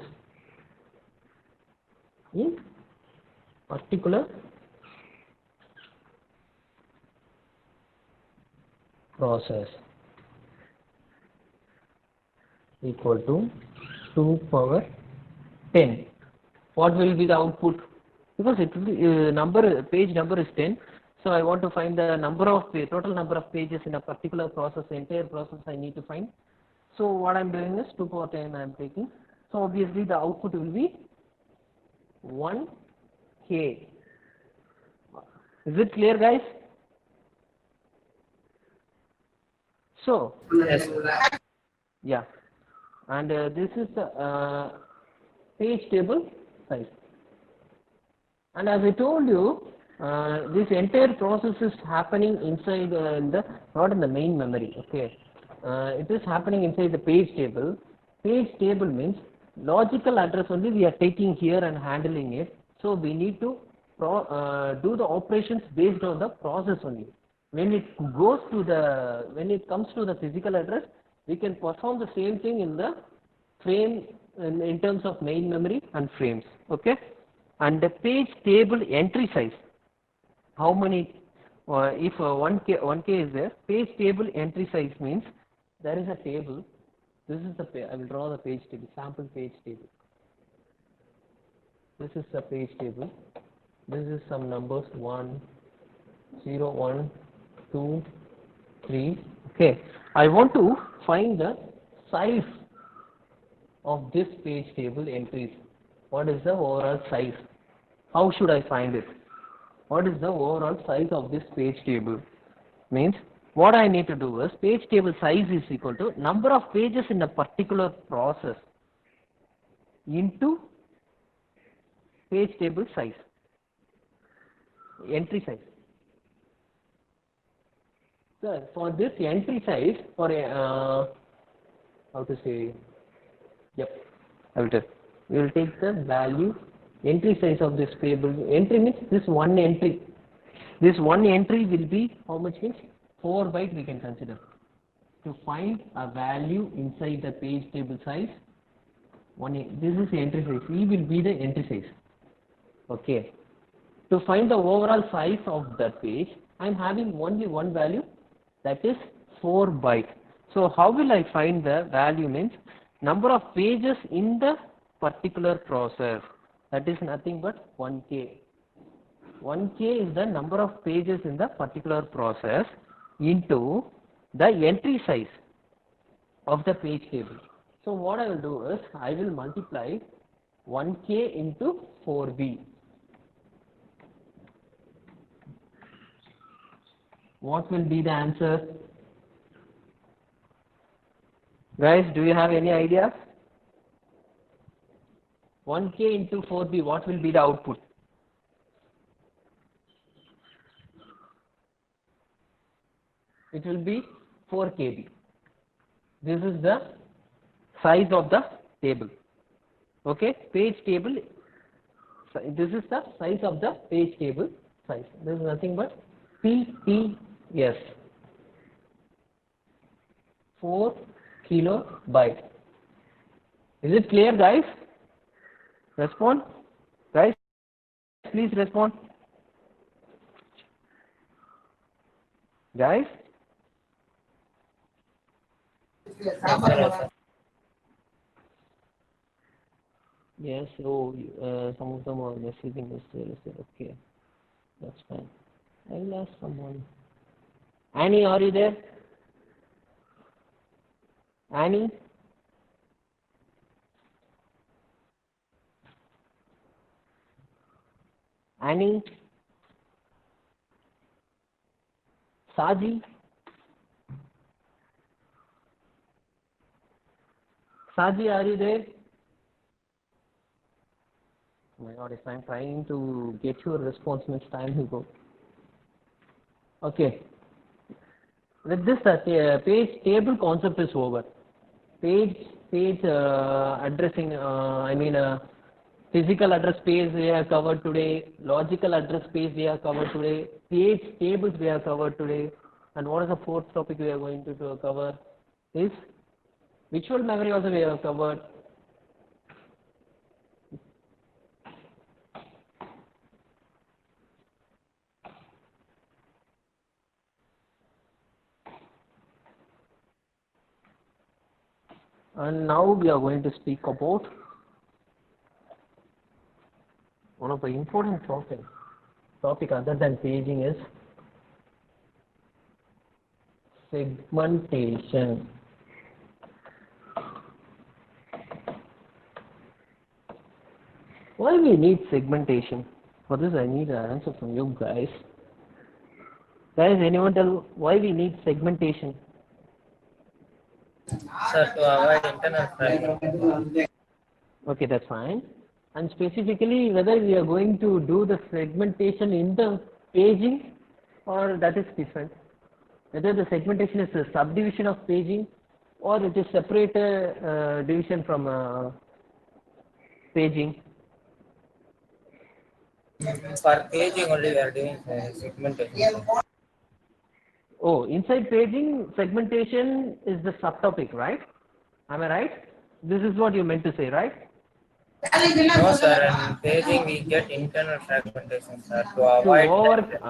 in particular process equal to 2 power 10. What will be the output? Because it will be, page number is 10. So I want to find the number of total number of pages in a particular process, the entire process I need to find. So what I am doing is 2 power 10 I am taking. So obviously the output will be 1K. Is it clear, guys? So Yes. yeah, and this is the page table size. And as I told you, this entire process is happening inside not in the main memory. Okay, it is happening inside the page table. Page table means logical address only we are taking here and handling it. So we need to do the operations based on the process only. When it comes to the physical address, we can perform the same thing in the frame in terms of main memory and frames. Okay, and the page table entry size, how many if 1K is there, page table entry size means there is a table. This is the I will draw the page table, sample page table. This is the page table. This is some numbers 1, 0, 1, 2, 3. Okay, I want to find the size of this page table entries. What is the overall size? How should I find it? What is the overall size of this page table? Means what I need to do is page table size is equal to number of pages in a particular process into page table size, entry size. So for this entry size, for how to say, yep, I will tell. We will take the value entry size of this table. Entry means this one entry. This one entry will be how much means 4 byte we can consider. To find a value inside the page table size, this is the entry size. E will be the entry size. Okay. To find the overall size of that page, I am having only one value, that is 4 byte. So how will I find the value means number of pages in the particular process, that is nothing but 1K. 1K is the number of pages in the particular process into the entry size of the page table. So what I will do is I will multiply 1K into 4B. What will be the answer? Guys, do you have any ideas? 1K into 4B, what will be the output? It will be 4KB. This is the size of the table. Okay, page table. This is the size of the page table size. This is nothing but PTS. 4 kilobyte. Is it clear, guys? Respond. Guys, please respond. Guys? Yes, so some of them are messaging us there. Okay, that's fine. I will ask someone. Annie, are you there? Annie? Annie? Saji? Saji, are you there? Oh my God, if I'm trying to get your response, next time you go. Okay. With this, page table concept is over. Page addressing, physical address space we have covered today, logical address space we have covered today, page tables we have covered today, and what is the fourth topic we are going to cover is visual memory also we have covered. And now we are going to speak about one of the important topic other than paging is segmentation. Why we need segmentation? For this I need an answer from you guys. Guys, anyone tell why we need segmentation? Sir, to avoid internal file. Okay, that's fine. And specifically whether we are going to do the segmentation in the paging or that is different. Whether the segmentation is a subdivision of paging or it is separate division from paging. For paging only we are doing segmentation. Oh, inside paging, segmentation is the subtopic, right? Am I right? This is what you meant to say, right? No, sir. In paging, we get internal fragmentation, sir, to To avoid over, that.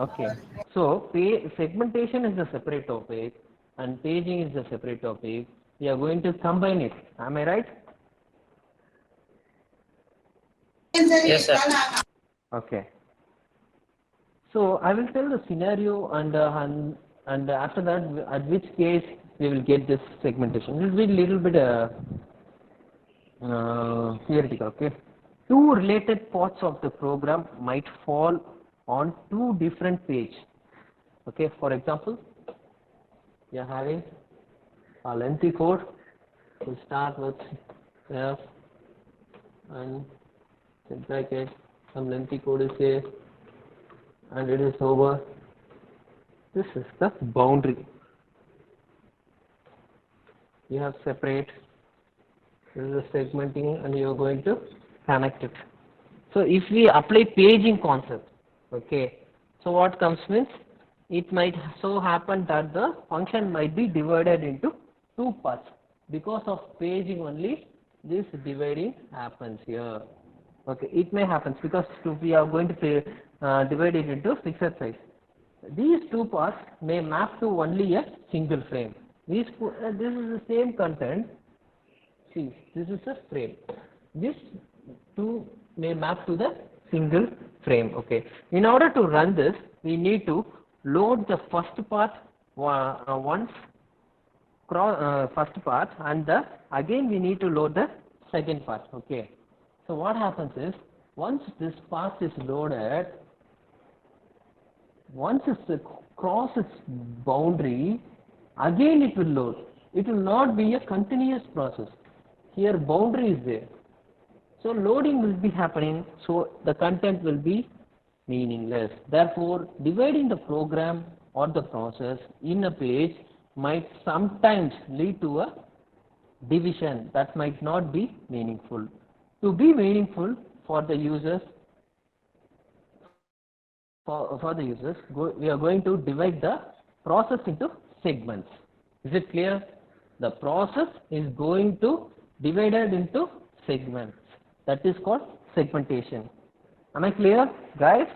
okay. So segmentation is a separate topic and paging is a separate topic. We are going to combine it. Am I right? Yes, sir. Okay. So I will tell the scenario and after that at which case we will get this segmentation. It will be a little bit theoretical. Okay. Two related parts of the program might fall on two different pages. Okay. For example, you are having a lengthy code. We start with F and in bracket some lengthy code is here and it is over. This is the boundary. You have separate. This is a segmenting and you are going to connect it. So if we apply paging concept, okay, so what comes means it might so happen that the function might be divided into two parts. Because of paging only this dividing happens here. Okay, it may happen because we are going to divide it into fixed size. These two parts may map to only a single frame. This is the same content. See, this is a frame. This two may map to the single frame. Okay. In order to run this, we need to load the first part once first part and again we need to load the second part. Okay. So what happens is once this part is loaded, once it crosses boundary, again it will load. It will not be a continuous process. Here boundary is there. So loading will be happening, so the content will be meaningless. Therefore, dividing the program or the process in a page might sometimes lead to a division that might not be meaningful. To be meaningful for the users, we are going to divide the process into segments. Is it clear? The process is going to divided into segments. That is called segmentation. Am I clear, guys?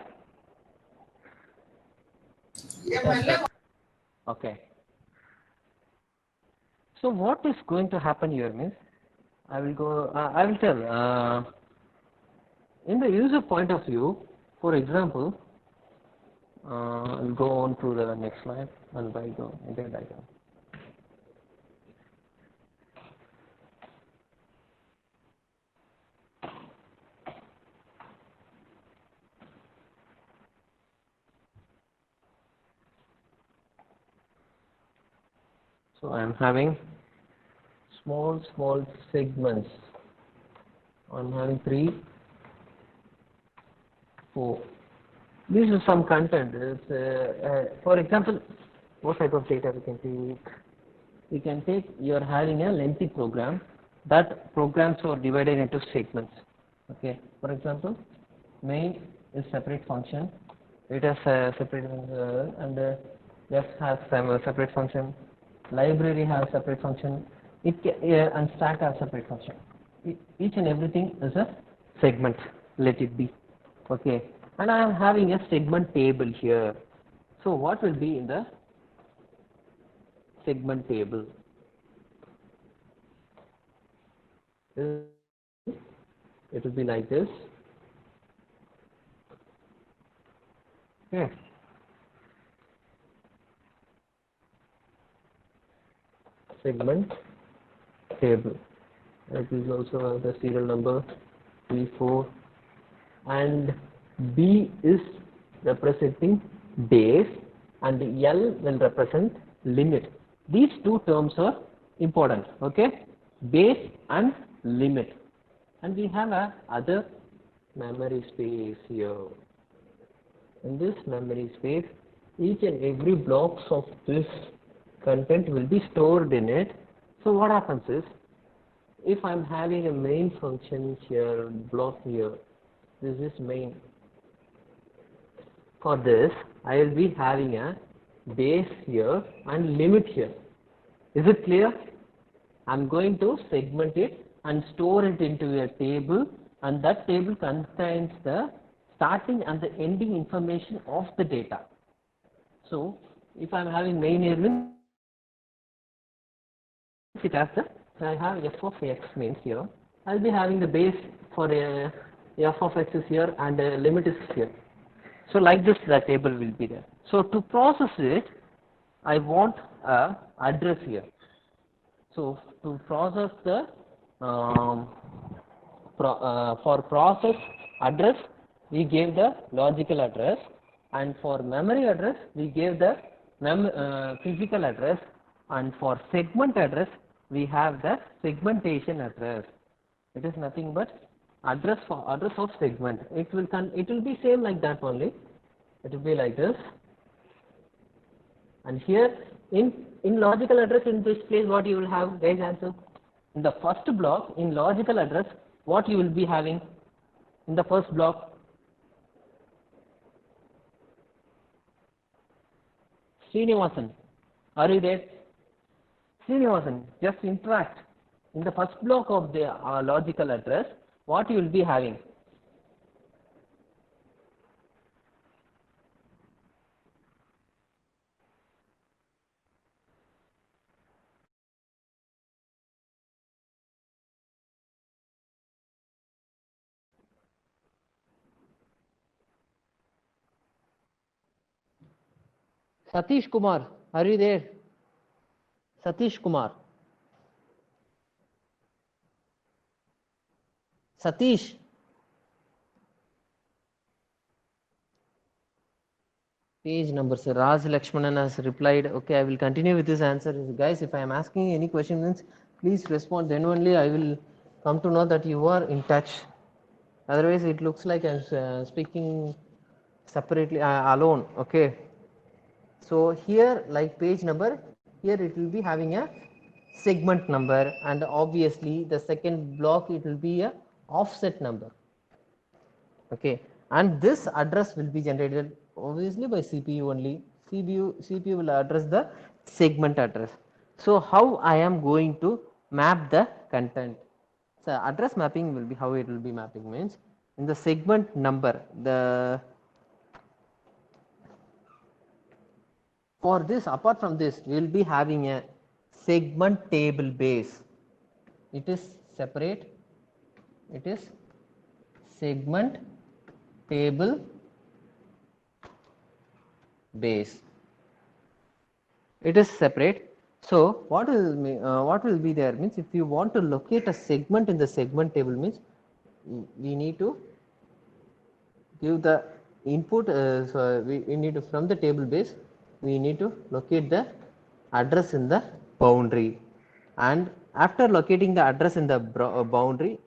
Yes, Okay. So what is going to happen here means, I will tell, in the user point of view, for example, I'll go on to the next slide and write down entire diagram. So I am having small segments. I'm having 3, 4. This is some content. For example, what type of data we can take? We can take, you are having a lengthy program. That programs are divided into segments. Okay. For example, main is separate function. It has a separate and F has a separate function. Library has separate function. And stack has separate function. Each and everything is a segment. Let it be. Okay. And I am having a segment table here. So what will be in the segment table? It will be like this. Okay. Segment table. It is also the serial number B4 and B is representing days and L will represent limit. These two terms are important. Okay, base and limit. And we have a other memory space here. In this memory space, each and every blocks of this content will be stored in it. So what happens is, if I'm having a main function here, block here, this is main. For this, I will be having a base here and limit here. Is it clear? I'm going to segment it and store it into a table, and that table contains the starting and the ending information of the data. So if I'm having main here, it has the, so I have f of x means here, I'll be having the base for f of x is here and the limit is here. So like this the table will be there. So to process it, I want a address here. So to process the for process address, we gave the logical address, and for memory address we gave the physical address, and for segment address we have the segmentation address. It is nothing but address of segment. It will be same like that only. It will be like this. And here in logical address, in this place what you will have, guys, answer. In the first block in logical address, what you will be having in the first block? Srinivasan, are you there? Srinivasan, just interact. In the first block of the logical address, what you will be having? Satish Kumar, are you there? Satish Kumar. Satish. Page number, sir. Raj Lakshmanan has replied. Okay, I will continue with this answer. Guys, if I am asking any questions, please respond. Then only I will come to know that you are in touch. Otherwise, it looks like I am speaking separately, alone. Okay. So here, like page number, here it will be having a segment number, and obviously the second block it will be a offset number. Okay, and this address will be generated obviously by CPU only. CPU will address the segment address. So how I am going to map the content? So address mapping will be, how it will be mapping means, in the segment number, for this, apart from this, we will be having a segment table base. It is separate. It is segment table base. It is separate. So what will be there means, if you want to locate a segment in the segment table means, we need to give the input. So we need to, from the table base, we need to locate the address in the boundary, and after locating the address in the boundary,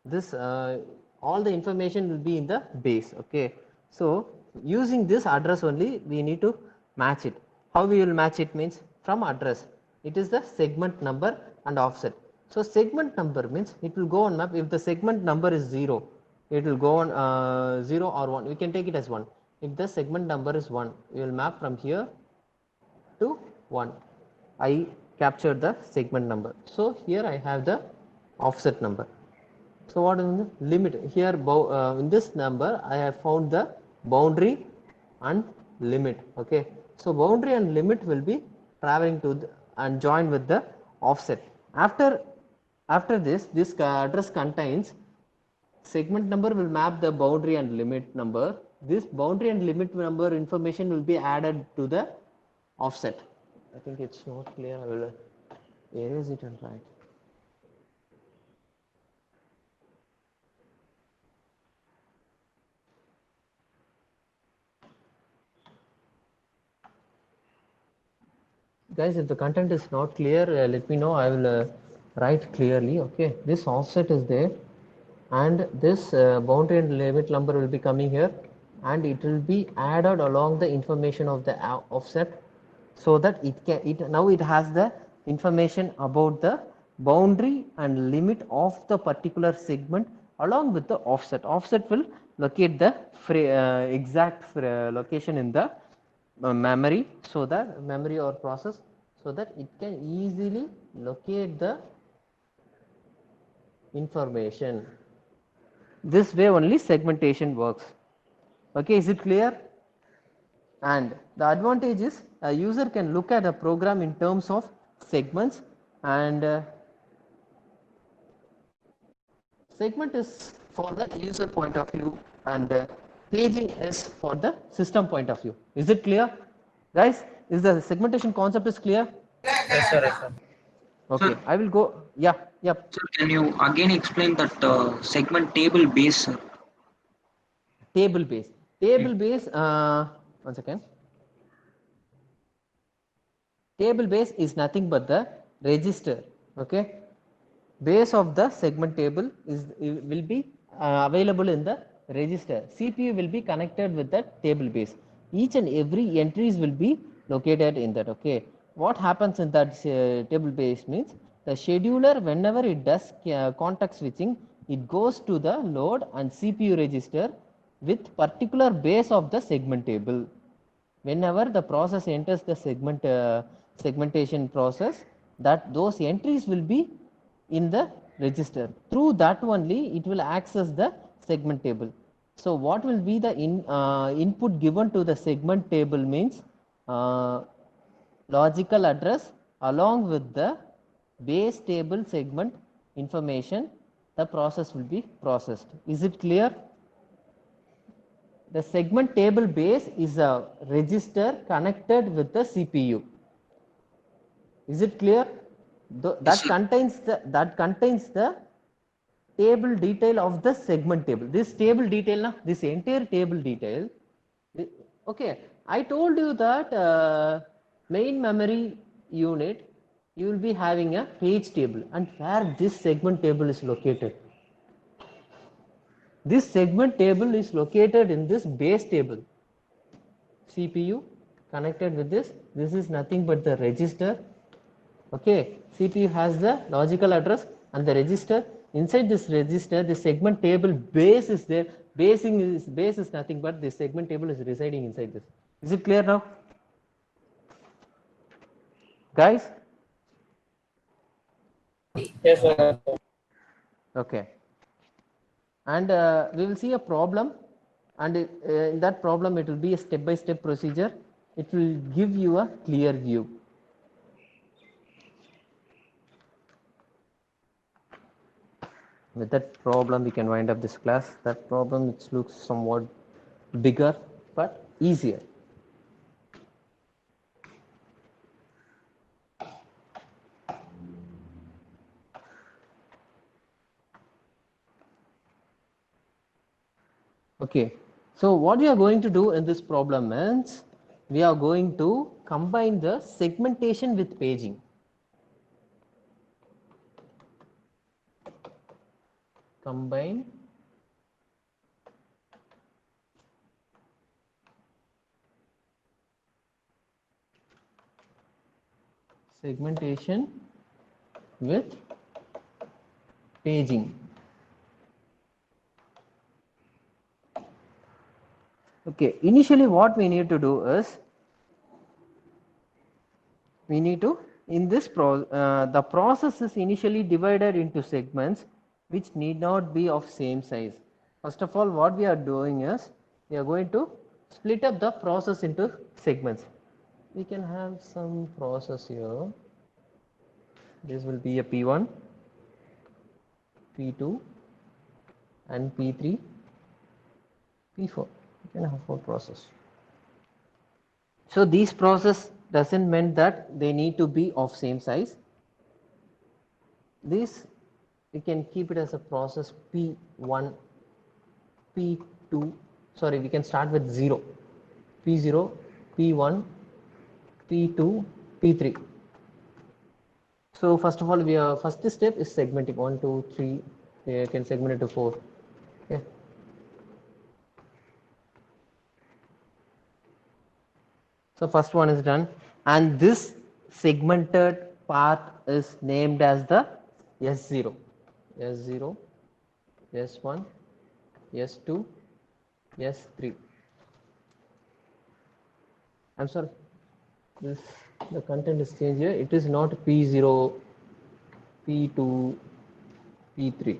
this all the information will be in the base. Okay, so using this address only we need to match it. How we will match it means, from address it is the segment number and offset. So segment number means it will go on map. If the segment number is 0, it will go on 0 or 1. We can take it as 1. If the segment number is 1, we will map from here to 1. I captured the segment number. So here I have the offset number. So what is the limit? Here in this number I have found the boundary and limit. Okay. So boundary and limit will be traveling to and join with the offset. After this address contains segment number will map the boundary and limit number. This boundary and limit number information will be added to the offset. I think it's not clear. I will erase it and write. Guys, if the content is not clear, let me know. I will write clearly. Okay, this offset is there, and this boundary and limit number will be coming here, and it will be added along the information of the offset, so that now it has the information about the boundary and limit of the particular segment along with the offset. Offset will locate the exact location in the memory, so that memory or process, so that it can easily locate the information. This way only segmentation works. Okay, is it clear? And the advantage is a user can look at a program in terms of segments, and segment is for the user point of view, and paging is for the system point of view. Is it clear, guys? Is the segmentation concept is clear? Yes, sir. Yes, sir. Okay, Sir. I will go. Yeah, yep. Sir, can you again explain that segment table base, sir? Table base. Table base. One second. Table base is nothing but the register. Okay. Base of the segment table will be available in the register. CPU will be connected with the table base. Each and every entries will be located in that. Okay. What happens in that table base means the scheduler, whenever it does context switching, it goes to the load and CPU register with particular base of the segment table. Whenever the process enters the segmentation process, that those entries will be in the register. Through that only it will access the segment table. So what will be the input given to the segment table means logical address along with the base table segment information. The process will be processed. Is it clear? The segment table base is a register connected with the CPU. Is it clear? That contains the table detail of the segment table. This table detail, this entire table detail. Okay, I told you that main memory unit, you will be having a page table, and where this segment table is located. This segment table is located in this base table. CPU connected with this. This is nothing but the register. Okay, CPU has the logical address and the register. Inside this register, the segment table base is there. Base is nothing but the segment table is residing inside this. Is it clear now, guys? Yes, sir. Okay. And we will see a problem, and in that problem it will be a step-by-step procedure. It will give you a clear view. With that problem we can wind up this class. That problem which looks somewhat bigger but easier. Okay, so what we are going to do in this problem is we are going to combine the segmentation with paging. Combine segmentation with paging. Okay, initially what we need to do is we need to, in this the process is initially divided into segments which need not be of same size. First of all, what we are doing is we are going to split up the process into segments. We can have some process here. This will be a P1, P2 and P3, P4. You can have 4 processes. So these process doesn't mean that they need to be of same size. This we can keep it as a process P1, P2, sorry, we can start with 0, P0, P1, P2, P3. So first of all, first step is segmenting 1, 2, 3. You can segment it to 4. Okay. So first one is done, and this segmented part is named as the S0, S0, S1, S2, S3. I'm sorry, the content is changed here. It is not P0, P2, P3.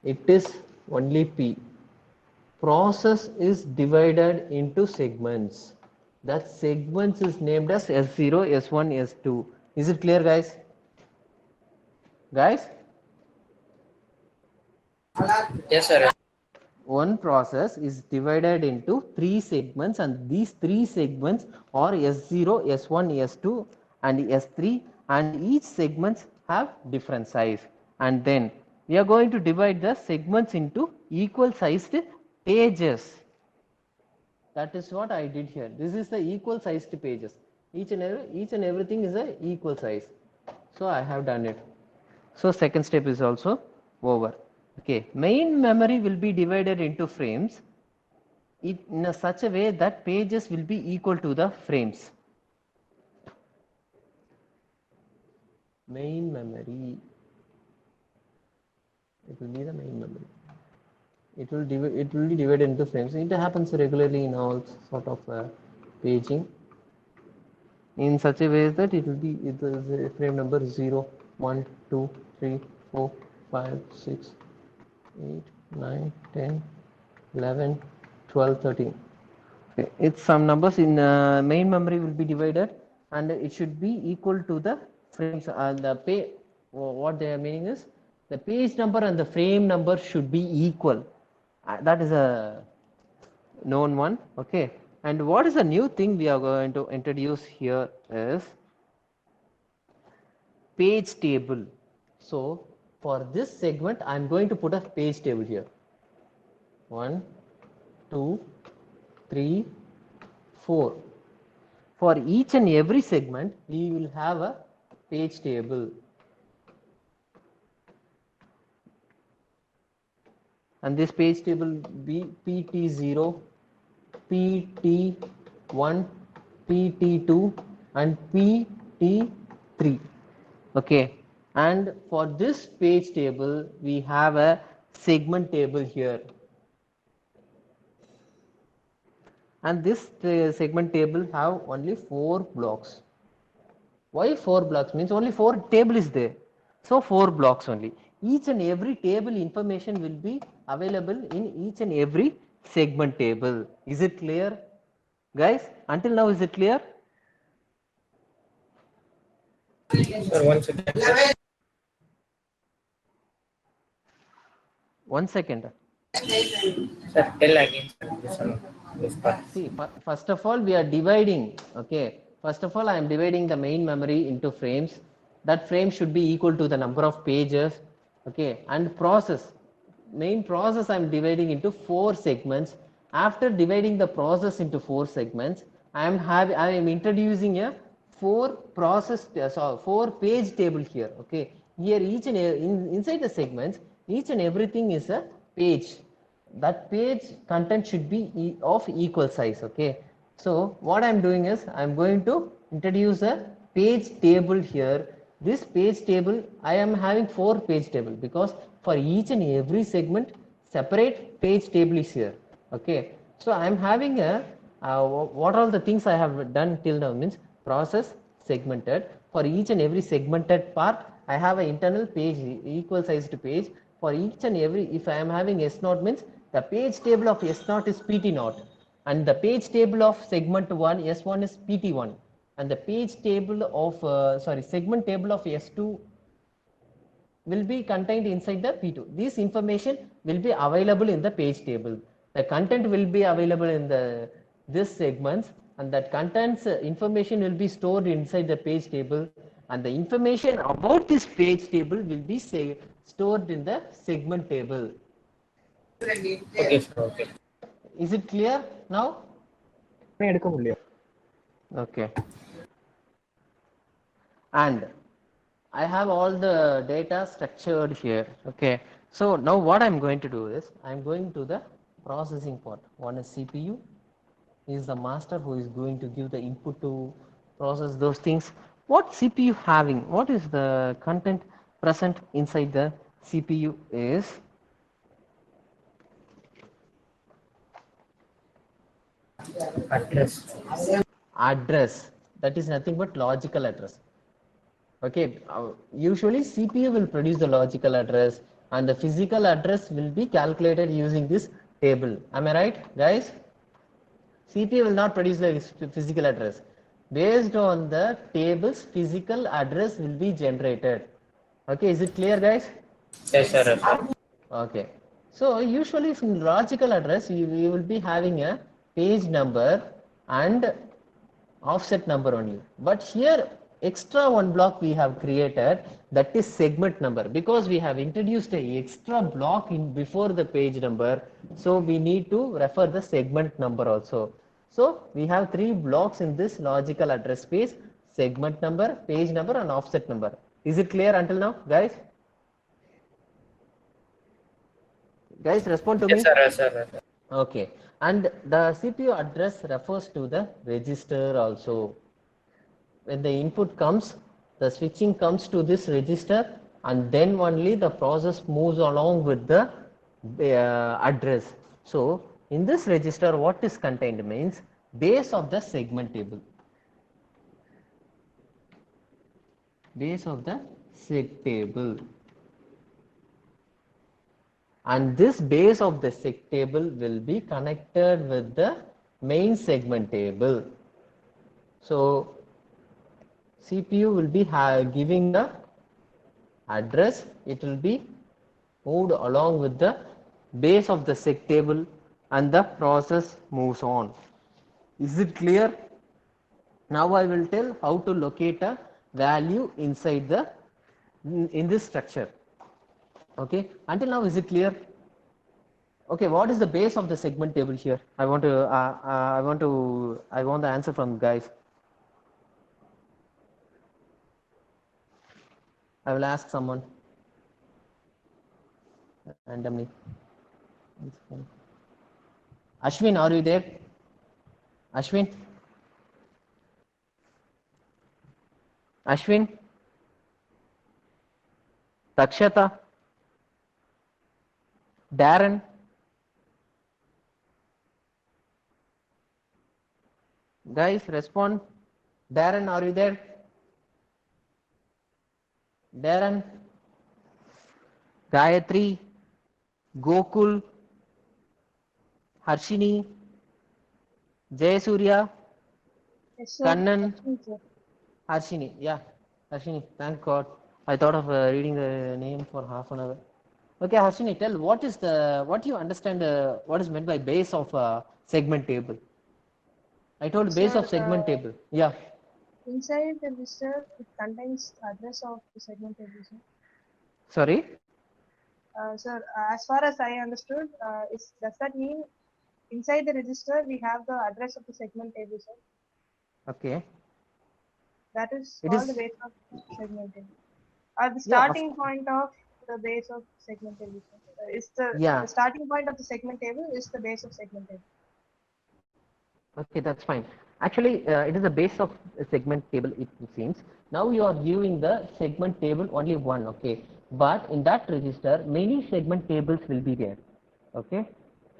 It is only P. Process is divided into segments. That segments is named as S0, S1, S2. Is it clear, guys? Guys? Yes, sir. One process is divided into 3 segments, and these 3 segments are S0, S1, S2 and S3, and each segments have different size. And then we are going to divide the segments into equal sized pages. That is what I did here. This is the equal sized pages. Each and everything is a equal size. So I have done it. So second step is also over. Okay, main memory will be divided into frames in such a way that pages will be equal to the frames. Main memory, it will be the main memory. It will be divided into frames. It happens regularly in all sort of paging in such a way that it is frame number 0, 1, 2, 3, 4, 5, 6, 8, 9, 10, 11, 12, 13. Okay. It's some numbers in main memory will be divided, and it should be equal to the frames. What they are meaning is the page number and the frame number should be equal. That is a known one. Okay. And what is a new thing we are going to introduce here is page table. So for this segment, I am going to put a page table here. 1, 2, 3, 4. For each and every segment, we will have a page table. And this page table will be PT0, PT1, PT2 and PT3. Okay. And for this page table, we have a segment table here. And this segment table have only 4 blocks. Why 4 blocks? Means only 4 table is there. So 4 blocks only. Each and every table information will be available in each and every segment table. Is it clear? Guys, until now is it clear? Sir, 1 second. One second. Sir, tell again, sir. This part. See, first of all, we are dividing. Okay. First of all, I am dividing the main memory into frames. That frame should be equal to the number of pages. Okay. And process. Main process I am dividing into 4 segments. After dividing the process into 4 segments, I am introducing a 4 page table here. Okay. Here each and inside the segments, each and everything is a page. That page content should be of equal size. Okay. So what I am doing is I am going to introduce a page table here. This page table, I am having 4 page table because for each and every segment separate page table is here. Okay. So I am having a what all the things I have done till now means process segmented. For each and every segmented part, I have an internal page, equal sized page. For each and every, if I am having S0 means the page table of S0 is PT0, and the page table of segment 1 S1 is PT1, and the page table of segment table of S2 will be contained inside the P2. This information will be available in the page table. The content will be available in this segments, and that contents information will be stored inside the page table, and the information about this page table will be stored in the segment table. Okay, sir. Okay. Is it clear now? Okay. And I have all the data structured here. Okay. So now what I'm going to do is I'm going to the processing part. One is CPU, is the master who is going to give the input to process those things. What CPU having? What is the content present inside the CPU is Address. address. That is nothing but logical address. Okay, usually CPU will produce the logical address and the physical address will be calculated using this table. Am I right, guys? CPU will not produce the physical address. Based on the tables, physical address will be generated. Okay, is it clear, guys? Yes, sir. Yes, sir. Okay. So usually in logical address, you will be having a page number and offset number only. But here extra one block we have created, that is segment number, because we have introduced a extra block in before the page number. So we need to refer the segment number also. So we have 3 blocks in this logical address space: segment number, page number and offset number. Is it clear until now, guys? Guys, respond to Yes, me. sir. Yes, sir. Yes, sir. Okay, and the CPU address refers to the register also. When the input comes, the switching comes to this register, and then only the process moves along with the address. So in this register, what is contained means base of the segment table. Base of the seg table. And this base of the seg table will be connected with the main segment table. So CPU will be giving the address, it will be moved along with the base of the seg table and the process moves on. Is it clear? Now I will tell how to locate a value inside the in this structure. Okay, until now is it clear? Okay, what is the base of the segment table here? I want the answer from guys. I will ask someone randomly. Ashwin, are you there? Ashwin? Ashwin? Takshata? Darren? Guys, respond. Darren, are you there? Darren? Gayatri? Gokul? Harshini? Jayasurya? Yes, sir. Kannan? Yes, sir. Harshini, yeah. Harshini, thank God. I thought of reading the name for half an hour. Okay, Harshini, tell what do you understand, what is meant by base of segment table? I told base Sir, of segment table. Yeah. inside the register, it contains the address of the segment table, sir. Sorry? Sir, as far as I understood, does that mean inside the register we have the address of the segment table, sir? Okay. That is It called is, the base of segment table. Or the yeah, starting point of the base of segment table, sir. yeah. The starting point of the segment table is the base of segment table. Okay, that's fine. Actually, it is the base of a segment table, it seems. Now you are viewing the segment table only one, okay. But in that register, many segment tables will be there, okay.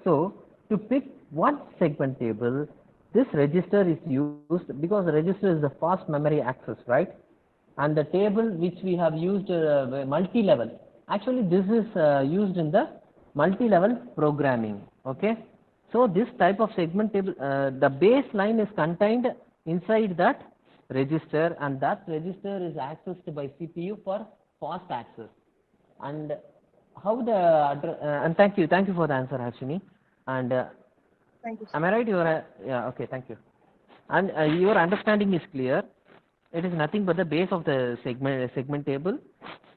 So to pick one segment table, this register is used because the register is the fast memory access, right? And the table which we have used multi-level. Actually, this is used in the multi-level programming, okay. So this type of segment table, the baseline is contained inside that register, and that register is accessed by CPU for fast access. And how the and thank you for the answer, Harshini. And Thank you, sir. am I right? You are yeah. Okay, thank you. And your understanding is clear. It is nothing but the base of the segment table.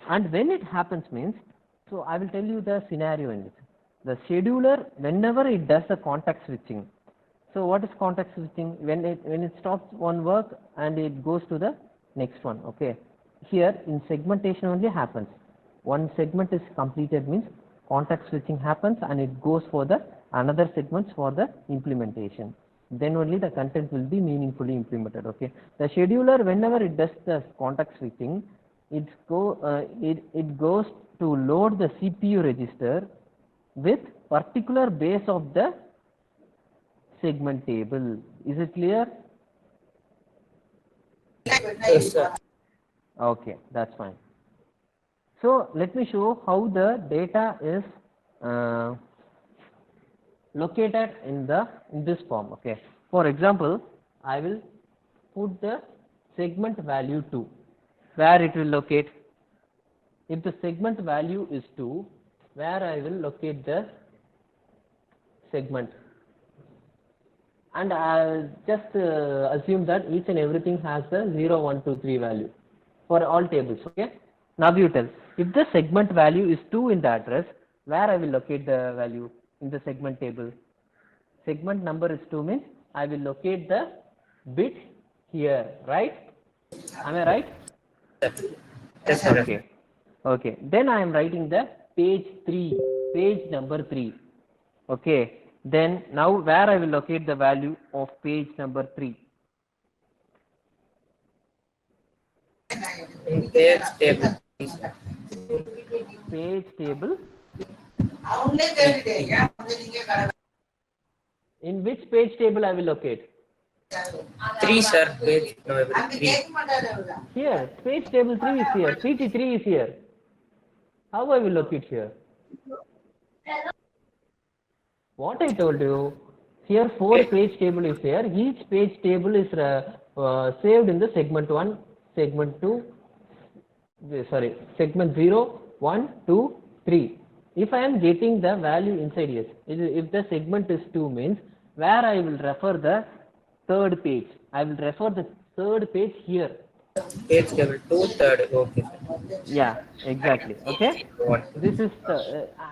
And when it happens means, so I will tell you the scenario in this. The scheduler, whenever it does the context switching. So what is context switching? When it stops one work and it goes to the next one. Okay. Here in segmentation only happens. One segment is completed means context switching happens and it goes for the another segments for the implementation. Then only the content will be meaningfully implemented. Okay. The scheduler, whenever it does the context switching, it goes to load the CPU register with particular base of the segment table. Is it clear? Yes, sir. Okay, that's fine. So let me show how the data is located in this form. Okay. For example, I will put the segment value 2. Where it will locate? If the segment value is 2, where I will locate the segment? And I'll just assume that each and everything has the 0, 1, 2, 3 value for all tables. Okay. Now you tell, if the segment value is 2 in the address, where I will locate the value in the segment table? Segment number is 2 means I will locate the bit here, right? Am I right? Yes, sir. Okay. Okay. Then I am writing the page 3, page number 3. Okay. Then now where I will locate the value of page number 3? In page table. Page table. In which page table I will locate? 3, sir. Page number 3. Here. Page table 3 is here. PT3 is here. How I will locate here? What I told you, here 4 page table is here. Each page table is saved in the segment 1, segment 2, segment 0, 1, 2, 3. If I am getting the value inside here, if the segment is 2 means, where I will refer the third page. I will refer the third page here. Page table 2, third. Okay, sir. Yeah, exactly. Okay. This is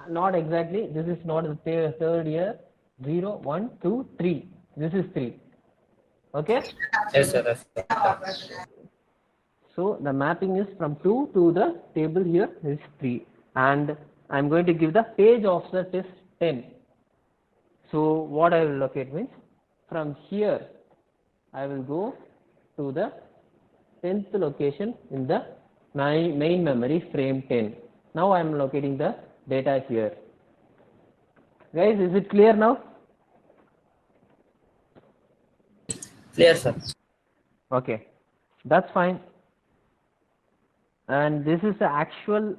not exactly. This is not the third here. 0, 1, 2, 3. This is 3. Okay. Yes, sir. So the mapping is from 2 to the table here is 3, and I am going to give the page offset is 10. So what I will locate means from here I will go to the 10th location in the main memory frame 10. Now I am locating the data here. Guys, is it clear now? Clear, sir. Okay, that's fine. And this is the actual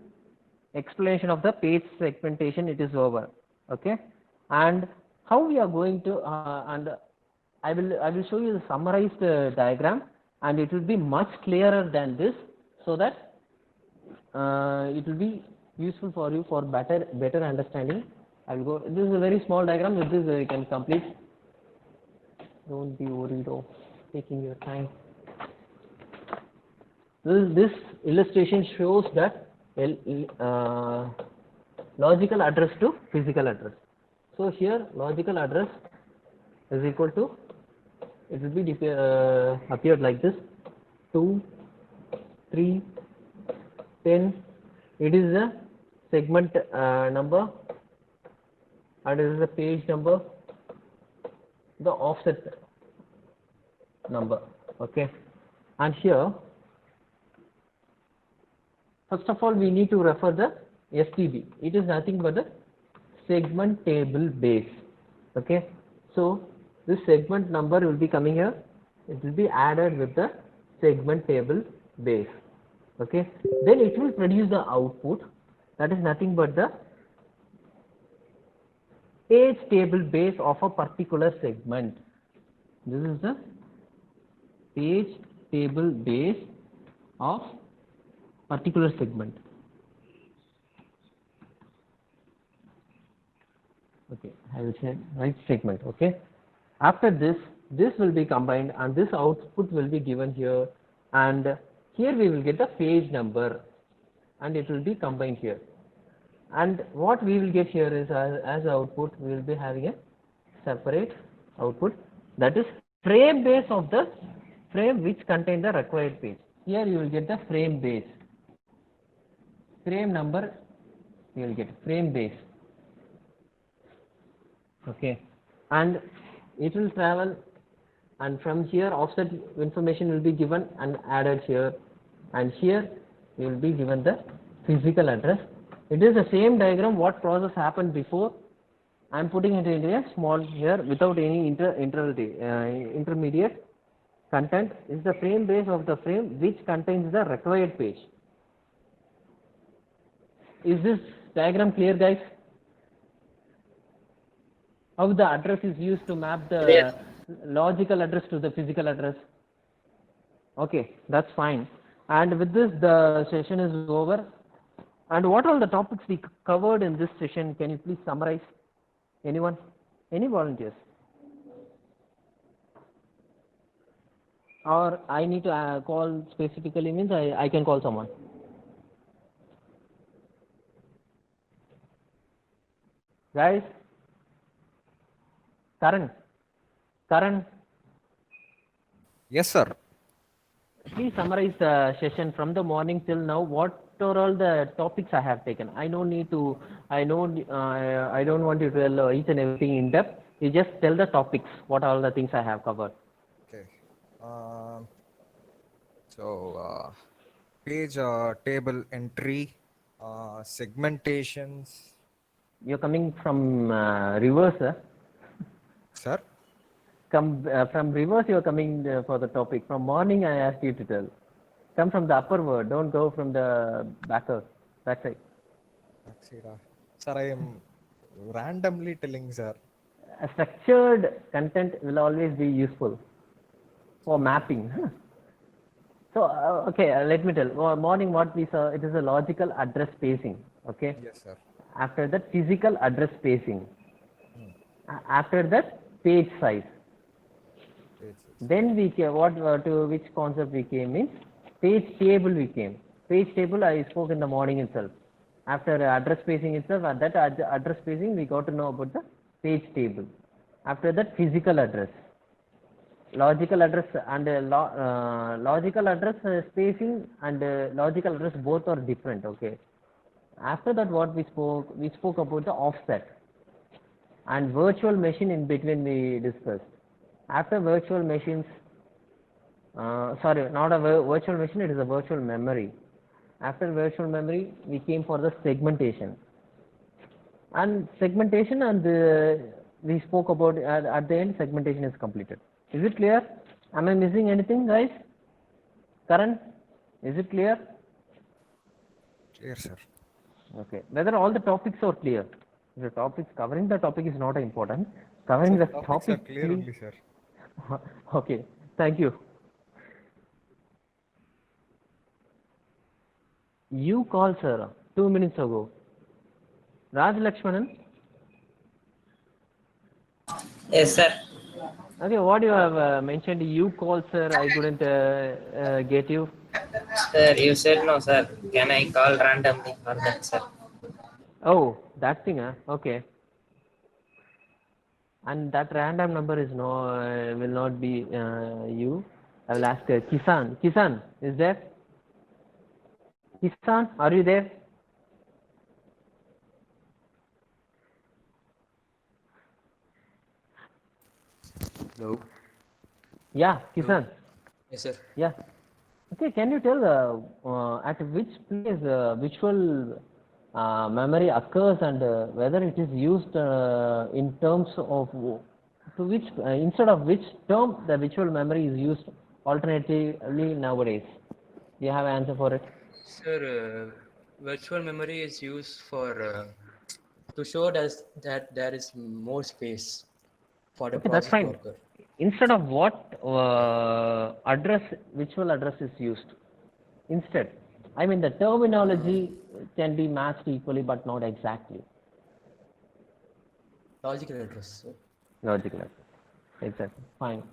explanation of the page segmentation. It is over. Okay, and how we are going to and I will show you the summarized diagram, and it will be much clearer than this, so that it will be useful for you for better understanding. I will go. This is a very small diagram. With this you can complete. Don't be worried of taking your time. This illustration shows that logical address to physical address. So here logical address is equal to, it will be appeared like this: 2, 3, 10. It is the segment number, and it is the page number, the offset number. Okay, and here first of all we need to refer the STB. It is nothing but the segment table base. Okay, so this segment number will be coming here. It will be added with the segment table base. Okay, then it will produce the output, that is nothing but the page table base of a particular segment. This is the page table base of particular segment. Okay, I will say right segment. Okay, after this will be combined, and this output will be given here, and here we will get the page number, and it will be combined here. And what we will get here is as output, we will be having a separate output, that is frame base of the frame which contain the required page. Here you will get the frame base. Frame number you will get frame base. Okay, and it will travel, and from here offset information will be given and added here, and here you will be given the physical address. It is the same diagram what process happened before. I am putting it in a small here without any intermediate. Content is the frame base of the frame which contains the required page. Is this diagram clear, guys? How the address is used to map the Clear. logical address to the physical address? Okay, that's fine. And with this, the session is over. And what are the topics we covered in this session? Can you please summarize? Anyone? Any volunteers? Or I need to call specifically, means I can call someone. Guys? Karan, Yes, sir. please summarize the session from the morning till now. What are all the topics I have taken? I don't want you to tell each and everything in depth. You just tell the topics. What are all the things I have covered? Okay. Page table entry, segmentations. You're coming from reverse, sir. Sir? From reverse, you're coming for the topic. From morning, I asked you to tell. Come from the upper word. Don't go from the backside. Sir, I am randomly telling, sir. A structured content will always be useful for mapping. So, okay, let me tell. Morning, what we saw, it is a logical address spacing. Okay. Yes, sir. After that, physical address spacing. After that, page size. Then we came, to which concept we came means page table we came. Page table I spoke in the morning itself. After address spacing itself, at that address spacing we got to know about the page table. After that, physical address. Logical address and logical address spacing and logical address both are different. Okay. After that, what we spoke about the offset and virtual machine in between we discussed. After virtual machines, sorry, not a virtual machine, it is a virtual memory. After virtual memory, we came for the segmentation. And segmentation, and we spoke about at the end, segmentation is completed. Is it clear? Am I missing anything, guys? Karan, is it clear? Clear, sir. Okay. Whether all the topics are clear. The topics, covering the topic is not important. Covering the Topics are topic. clear only, sir. Okay. Thank you. You called, sir, 2 minutes ago. Raj Lakshmanan? Yes, sir. Okay, what you have mentioned, you called, sir, I couldn't get you. Sir, you said no, sir. Can I call randomly for that, sir? Oh, that thing, huh? Okay. And that random number is no, will not be you. I will ask Kisan. Kisan, is there? Kisan, are you there? Hello. Yeah, Kisan. Yes, sir. Yeah. Okay, can you tell at which place visual memory occurs and whether it is used in terms of to which instead of which term the visual memory is used alternatively nowadays? Do you have an answer for it? Sir, virtual memory is used for to show us that there is more space for the Okay, that's process to fine. occur. Instead of what visual address is used? Instead, I mean the terminology can be matched equally but not exactly. Logical address, sir. Logical address. Exactly. Fine.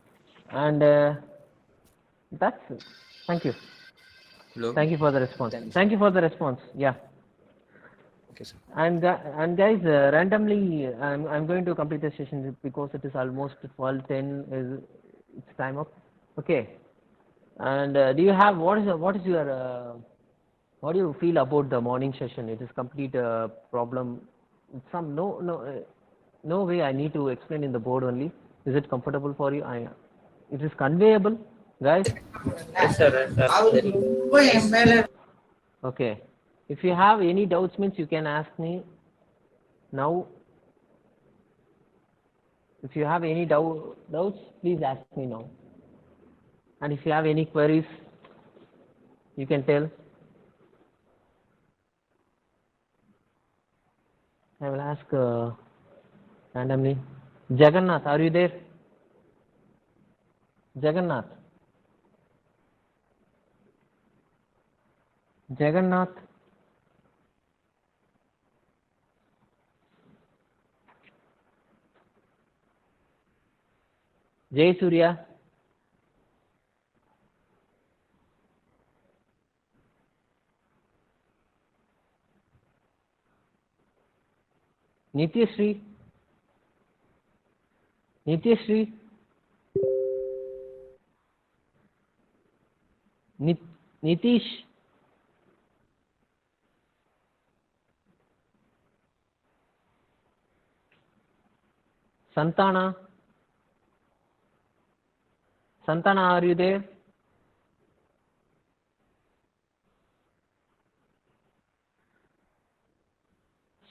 And that's it. Thank you. Hello. Thank you for the response. Thank you, Thank you for the response. Yeah. Okay, sir. And guys, randomly, I'm going to complete the session because it is almost 12:10. It's time up. Okay. And do you have what do you feel about the morning session? It is complete problem. No way I need to explain in the board only. Is it comfortable for you? It is conveyable, guys. Yes, sir. Yes, sir. Okay. If you have any doubts, means you can ask me now. If you have any doubts, please ask me now. And if you have any queries, you can tell. I will ask randomly. Jagannath, are you there? Jagannath. Jagannath. Jay Surya. Nityashree. Nityashree. Nitish. Santana. Santana, are you there?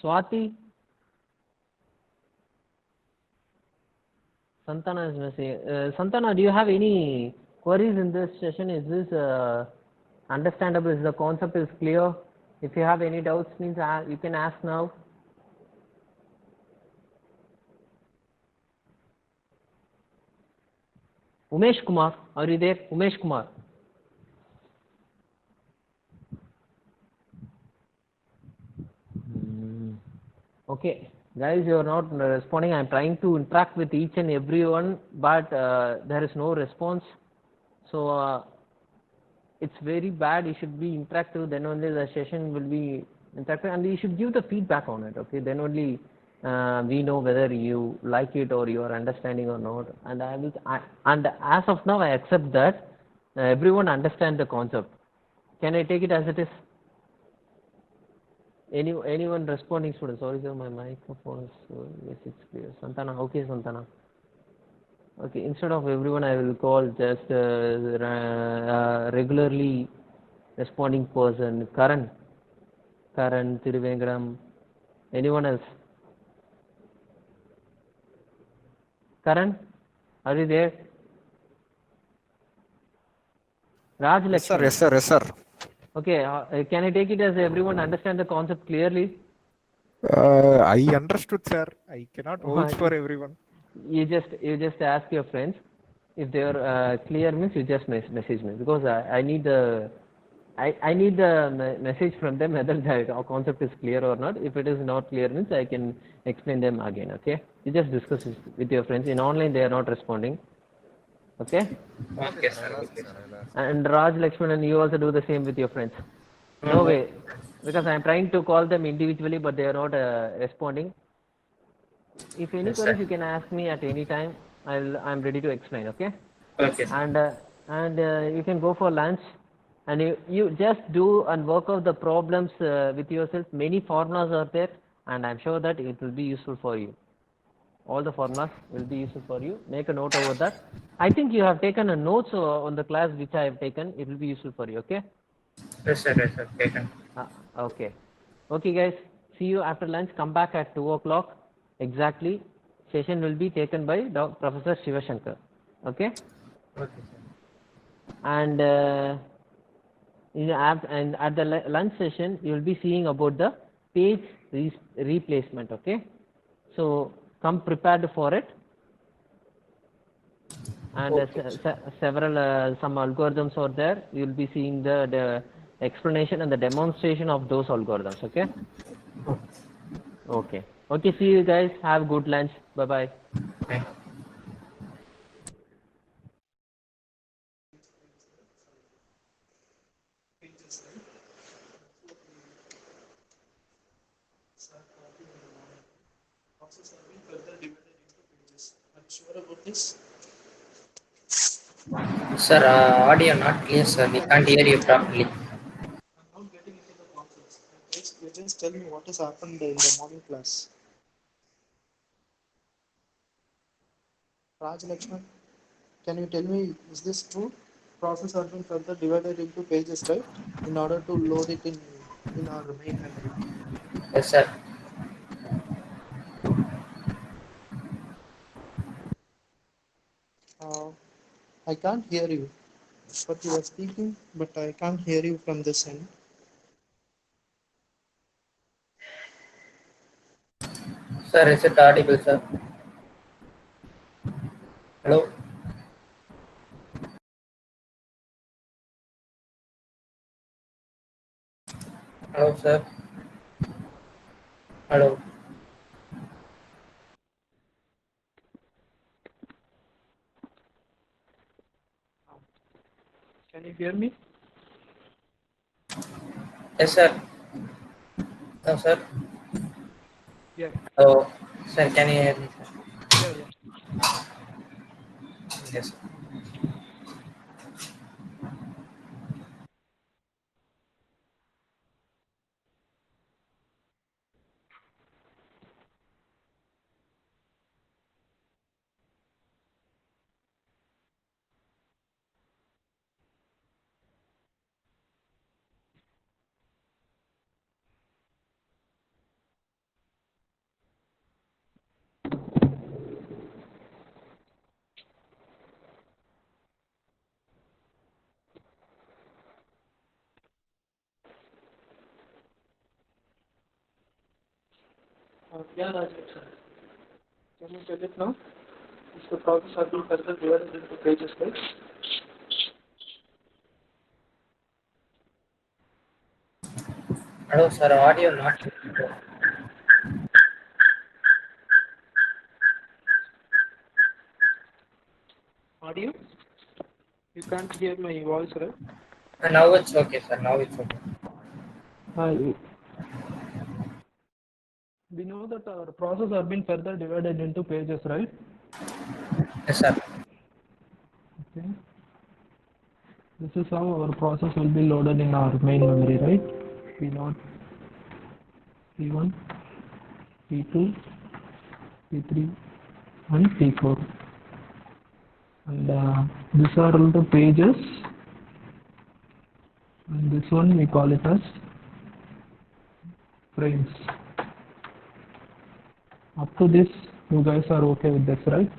Swati. Santana is missing. Santana, do you have any queries in this session? Is this understandable? Is the concept is clear? If you have any doubts, means you can ask now. Umesh Kumar, are you there? Umesh Kumar. Okay, guys, you are not responding. I am trying to interact with each and everyone, but there is no response. So it's very bad. You should be interactive. Then only the session will be interactive, and you should give the feedback on it. Okay, then only we know whether you like it or you are understanding or not. And and as of now, I accept that everyone understand the concept. Can I take it as it is? Anyone responding student? Sorry sir, my microphone is yes, it's clear. Santana, okay, Santana. Okay, instead of everyone, I will call just regularly responding person. Karan, Thiruvengadam. Anyone else? Karan, are you there? Raj Yes, sir. Lakshman. Yes, sir. Yes, sir. Okay, can I take it as everyone understand the concept clearly? I understood, sir. I cannot vouch for everyone. You just ask your friends if they are clear, means you just message me, because I need the message from them whether the concept is clear or not. If it is not clear, means I can explain them again. Okay, you just discuss it with your friends. In online, they are not responding. Okay. Okay, sir. Okay. And Raj Lakshman, and you also do the same with your friends. No way, because I am trying to call them individually, but they are not responding. If any queries, you can ask me at any time. I'm ready to explain. Okay. Okay. And you can go for lunch, and you just do and work out the problems with yourself. Many formulas are there, and I'm sure that it will be useful for you. All the formulas will be useful for you. Make a note over that. I think you have taken a notes on the class which I have taken. It will be useful for you. Okay. Yes, sir. Yes, sir. Taken. Okay. Okay, guys. See you after lunch. Come back at 2 o'clock exactly. Session will be taken by Professor Shivashankar. Okay. Okay, sir. And at the lunch session, you will be seeing about the page replacement. Okay. So come prepared for it. And several some algorithms are there. You will be seeing the explanation and the demonstration of those algorithms. Okay. Okay. Okay. See you guys. Have good lunch. Bye bye. Okay. Sir, audio not clear, sir. We can't hear you properly. I'm not getting into the concepts. You just tell me what has happened in the morning class. Raj Lakshman, can you tell me, is this true? Process has been further divided into pages, right? In order to load it in our main memory. Yes, sir. I can't hear you. but you are speaking, but I can't hear you from this end. Sir, is it audible, sir? Hello? Hello, sir? Hello? Can you hear me? Yes, sir. No, sir. Yeah, Hello? Sir, can you hear me, sir? yeah. Yes, sir. Yeah, Rajesh, sir. Can you tell it now? Is the process has been further divided into pages, right? Hello, sir. Audio not. Audio? You can't hear my voice, right? Now it's okay, sir. Now it's okay. We know that our process has been further divided into pages, right? Yes, sir. Okay. This is how our process will be loaded in our main memory, right? P0, P1, P2, P3, and P4. And these are all the pages. And this one we call it as frames. Up to this, you guys are okay with this, right?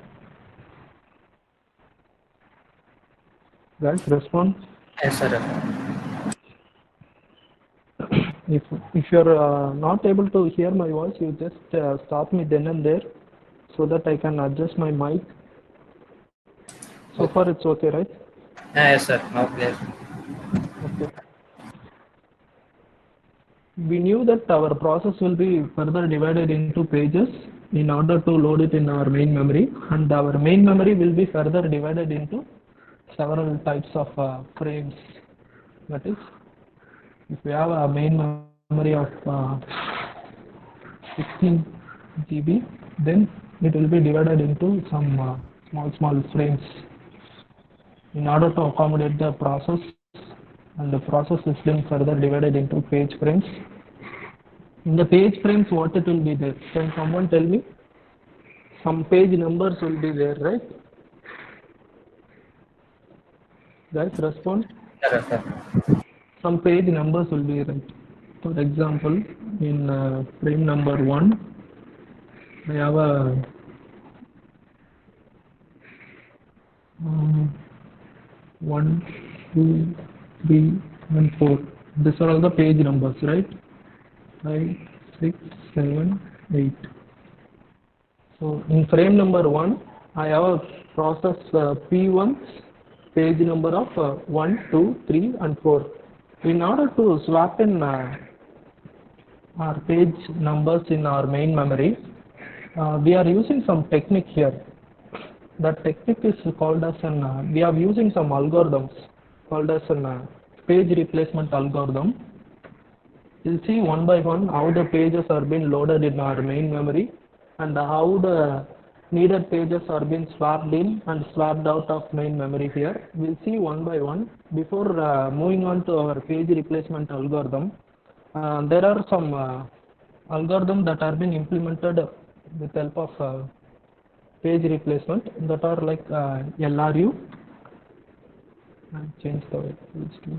Guys, respond. Yes, sir. If you're not able to hear my voice, you just stop me then and there so that I can adjust my mic. So far it's okay, right? Yes, sir. Now clear. Okay. We knew that our process will be further divided into pages in order to load it in our main memory, and our main memory will be further divided into several types of frames. That is, if we have a main memory of 16 GB, then it will be divided into some small frames in order to accommodate the process, and the process is then further divided into page frames. In the page frames, what it will be there? Can someone tell me? Some page numbers will be there, right? Guys, respond. Yes, sir. Some page numbers will be right. For example, in frame number 1, I have a 1, 2, 3, and 4. These are all the page numbers, right? 5, 6, 7, 8. So in frame number 1, I have a process P1 page number of 1, 2, 3, and 4. In order to swap in our page numbers in our main memory, we are using some technique here. That technique is called as we are using some algorithms called as an page replacement algorithm. You'll see one by one how the pages are being loaded in our main memory and how the needed pages are being swapped in and swapped out of main memory here. We'll see one by one. Before moving on to our page replacement algorithm, there are some algorithms that are being implemented with help of page replacement that are like LRU. I'll change the page to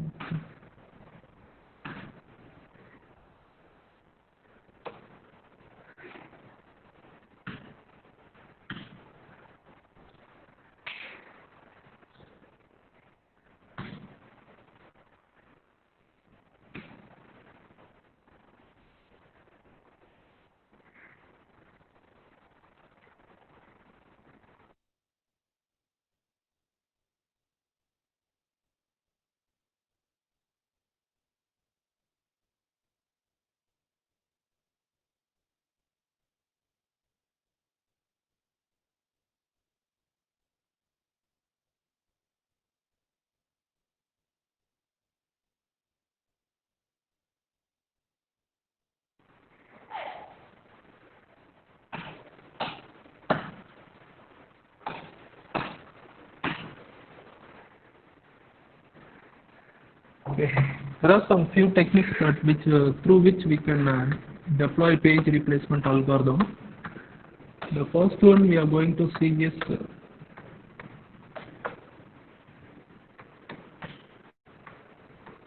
Okay. There are some few techniques through which we can deploy page replacement algorithm. The first one we are going to see is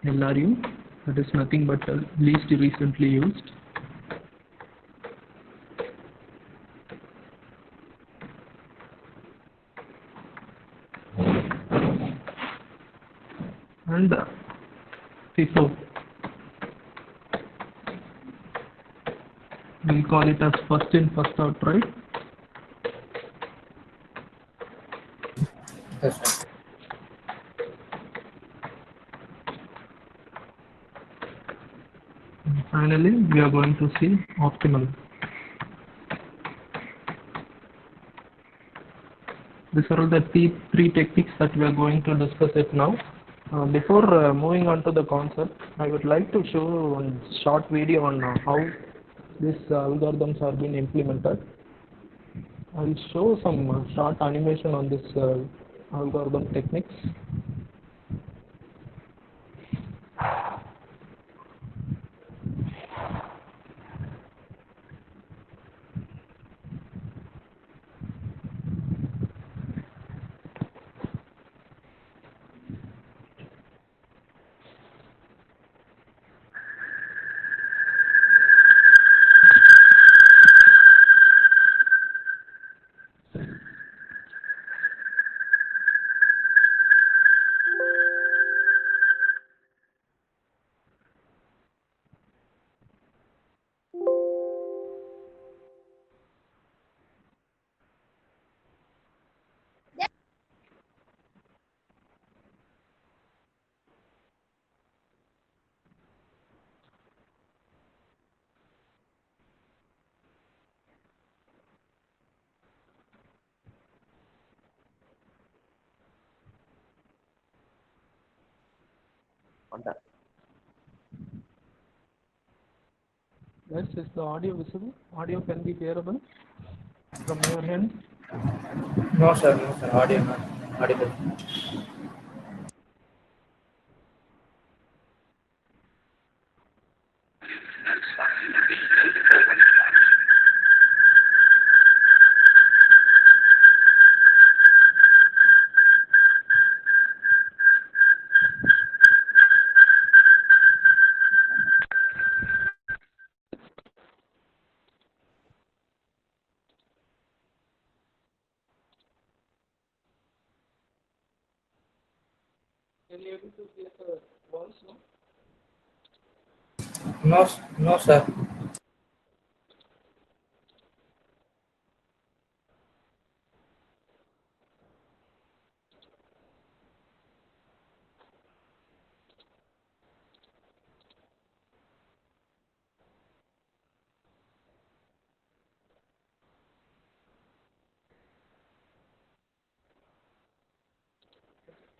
LRU. That is nothing but least recently used. And FIFO. We'll call it as first in, first out, right? Yes, sir. And finally, we are going to see optimal. These are all the three techniques that we are going to discuss it now. Before moving on to the concept, I would like to show one short video on how these algorithms are being implemented. I'll show some short animation on this algorithm techniques. Yes, is the audio visible? Audio can be hearable from your end? No, sir. No, sir. Audio not audible. Can you able to hear the voice now? No, no, sir.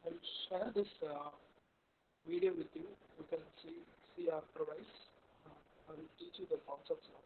I'll share this video with you. You can see afterwards. I will teach you the concepts now.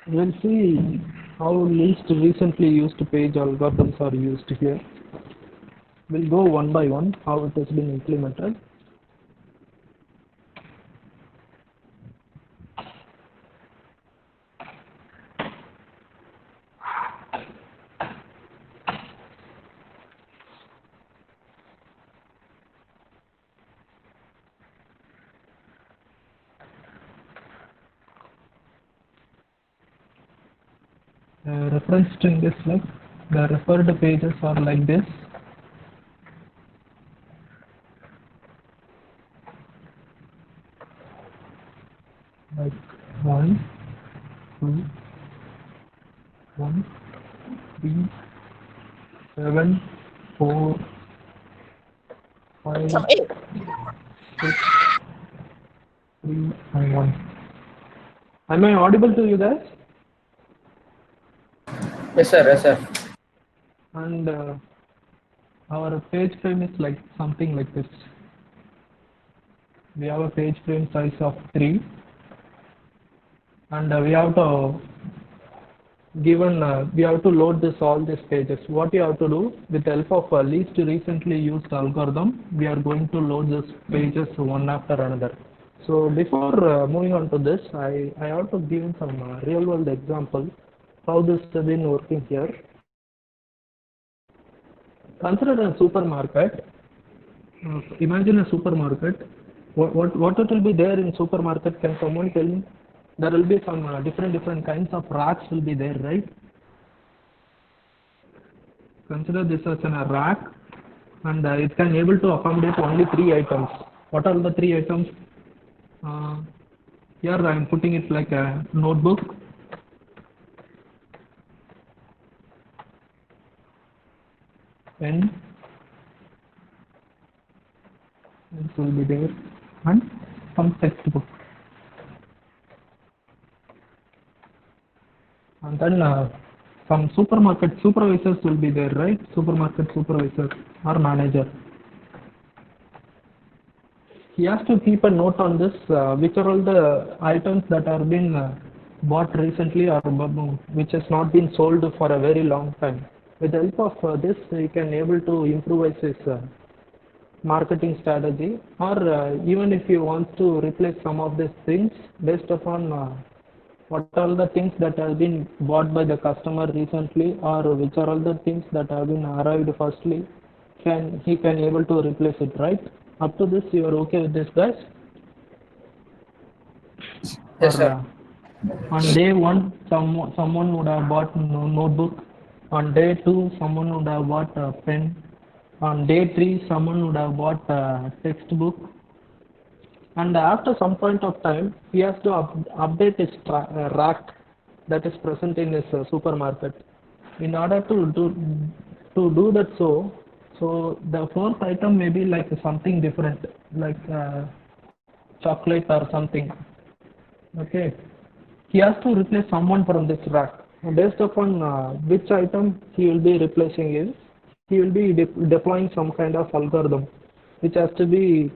We'll see how least recently used page algorithms are used here. We'll go one by one how it has been implemented. Reference string is like the referred pages are like this. Like 1, 2, 1, 3, 7, 4, 5, 6, 3, and 1. Am I audible to you guys? Yes, sir. Yes, sir. And our page frame is like something like this. We have a page frame size of 3, and we have to we have to load all these pages. What you have to do with the help of least recently used algorithm, we are going to load these pages one after another. So before moving on to this, I have to give some real world example how this has been working here. Consider a supermarket. Imagine a supermarket. What it will be there in supermarket? Can someone tell me? There will be some different kinds of racks will be there, right? Consider this as a rack, and it can able to accommodate only 3 items. What are the 3 items? Here I am putting it like a notebook, pen, this will be there, and some textbook. And then some supermarket supervisors will be there, right? Supermarket supervisor or manager. He has to keep a note on this, which are all the items that are been bought recently or which has not been sold for a very long time. With the help of this, he can able to improvise his marketing strategy, or even if he wants to replace some of these things based upon what are the things that have been bought by the customer recently, or which are all the things that have been arrived firstly, he can able to replace it, right? Up to this, you are okay with this, guys? Yes, sir. On day 1, someone would have bought notebook. On day 2, someone would have bought a pen. On day 3, someone would have bought a textbook. And after some point of time, he has to update his rack that is present in his supermarket. In order to do that, so the 4th item may be like something different, like chocolate or something. Okay, he has to replace someone from this rack. Based upon which item he will be replacing is, he will be deploying some kind of algorithm which has to be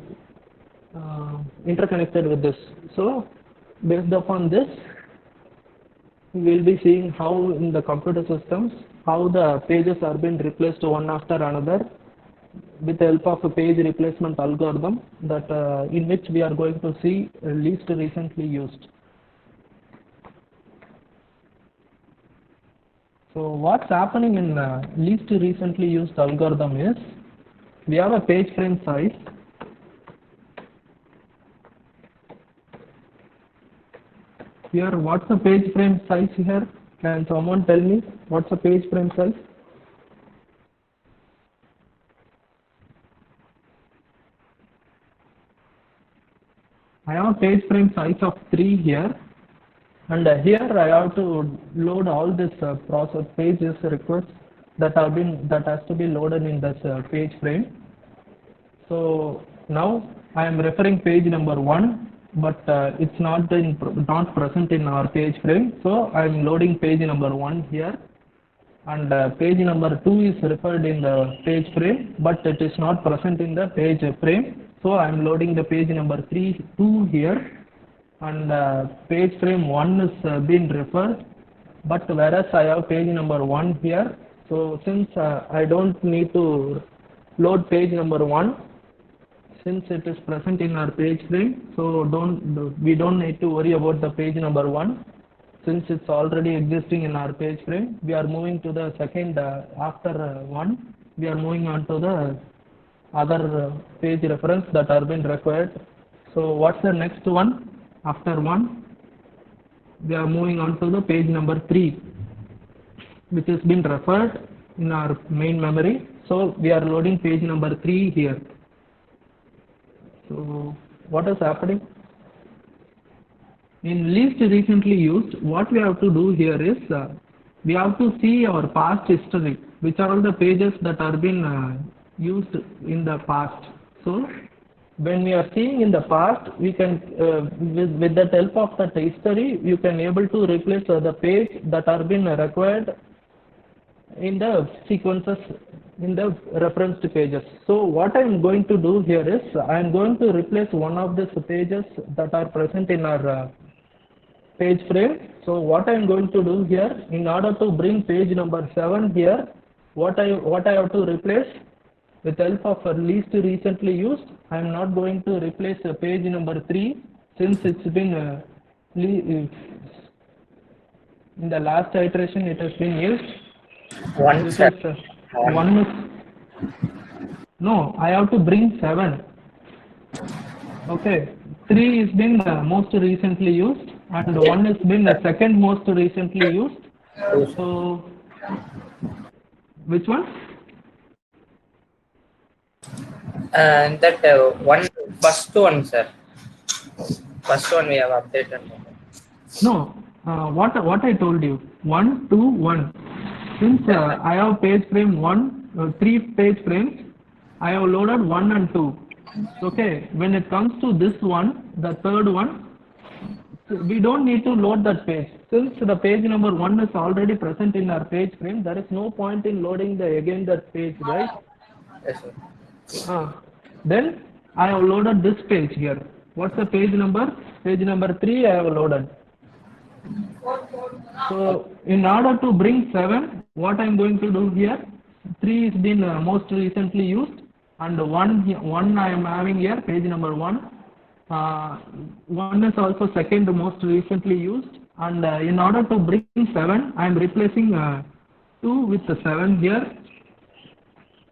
interconnected with this. So based upon this, we will be seeing how in the computer systems how the pages are being replaced one after another with the help of a page replacement algorithm that in which we are going to see least recently used. So what's happening in least recently used algorithm is, we have a page frame size. Here, what's the page frame size here? Can someone tell me what's the page frame size? I have a page frame size of 3 here, and here I have to load all this process pages requests that has to be loaded in this page frame. So now I am referring page number 1, but it's not present in our page frame. So I am loading page number 1 here, and page number 2 is referred in the page frame, but it is not present in the page frame. So I am loading the page number 2 here, and page frame 1 is being referred, but whereas I have page number 1 here, so since I don't need to load page number 1, since it is present in our page frame, so we don't need to worry about the page number 1. Since it's already existing in our page frame, we are moving to the second after 1. We are moving on to the other page reference that are been required. So what's the next one after 1? We are moving on to the page number 3, which has been referred in our main memory. So we are loading page number 3 here. So what is happening? In least recently used, what we have to do here is we have to see our past history, which are all the pages that are been used in the past. So when we are seeing in the past, we can with the help of that history, you can able to replace the page that are been required in the sequences in the referenced pages. So what I am going to do here is I am going to replace one of these pages that are present in our page frame. So what I am going to do here, in order to bring page number 7 here, what I have to replace with help of least recently used, I am not going to replace page number 3 since it's been in the last iteration it has been used. One set. One is, no, I have to bring 7. Okay, 3 is been most recently used and 1 is been the second most recently used. So which one? And that first one, sir. First one we have updated. No, what I told you, 1, 2, 1. Since I have page frame 1, 3 page frames, I have loaded 1 and 2. Okay, when it comes to this one, the third one, we don't need to load that page. Since the page number 1 is already present in our page frame, there is no point in loading again that page, right? Yes, sir. Then I have loaded this page here. What's the page number? Page number 3 I have loaded. So in order to bring 7, what I am going to do here, 3 is been most recently used and 1 I am having here, page number 1. 1 is also second most recently used, and in order to bring 7, I am replacing 2 with the 7 here.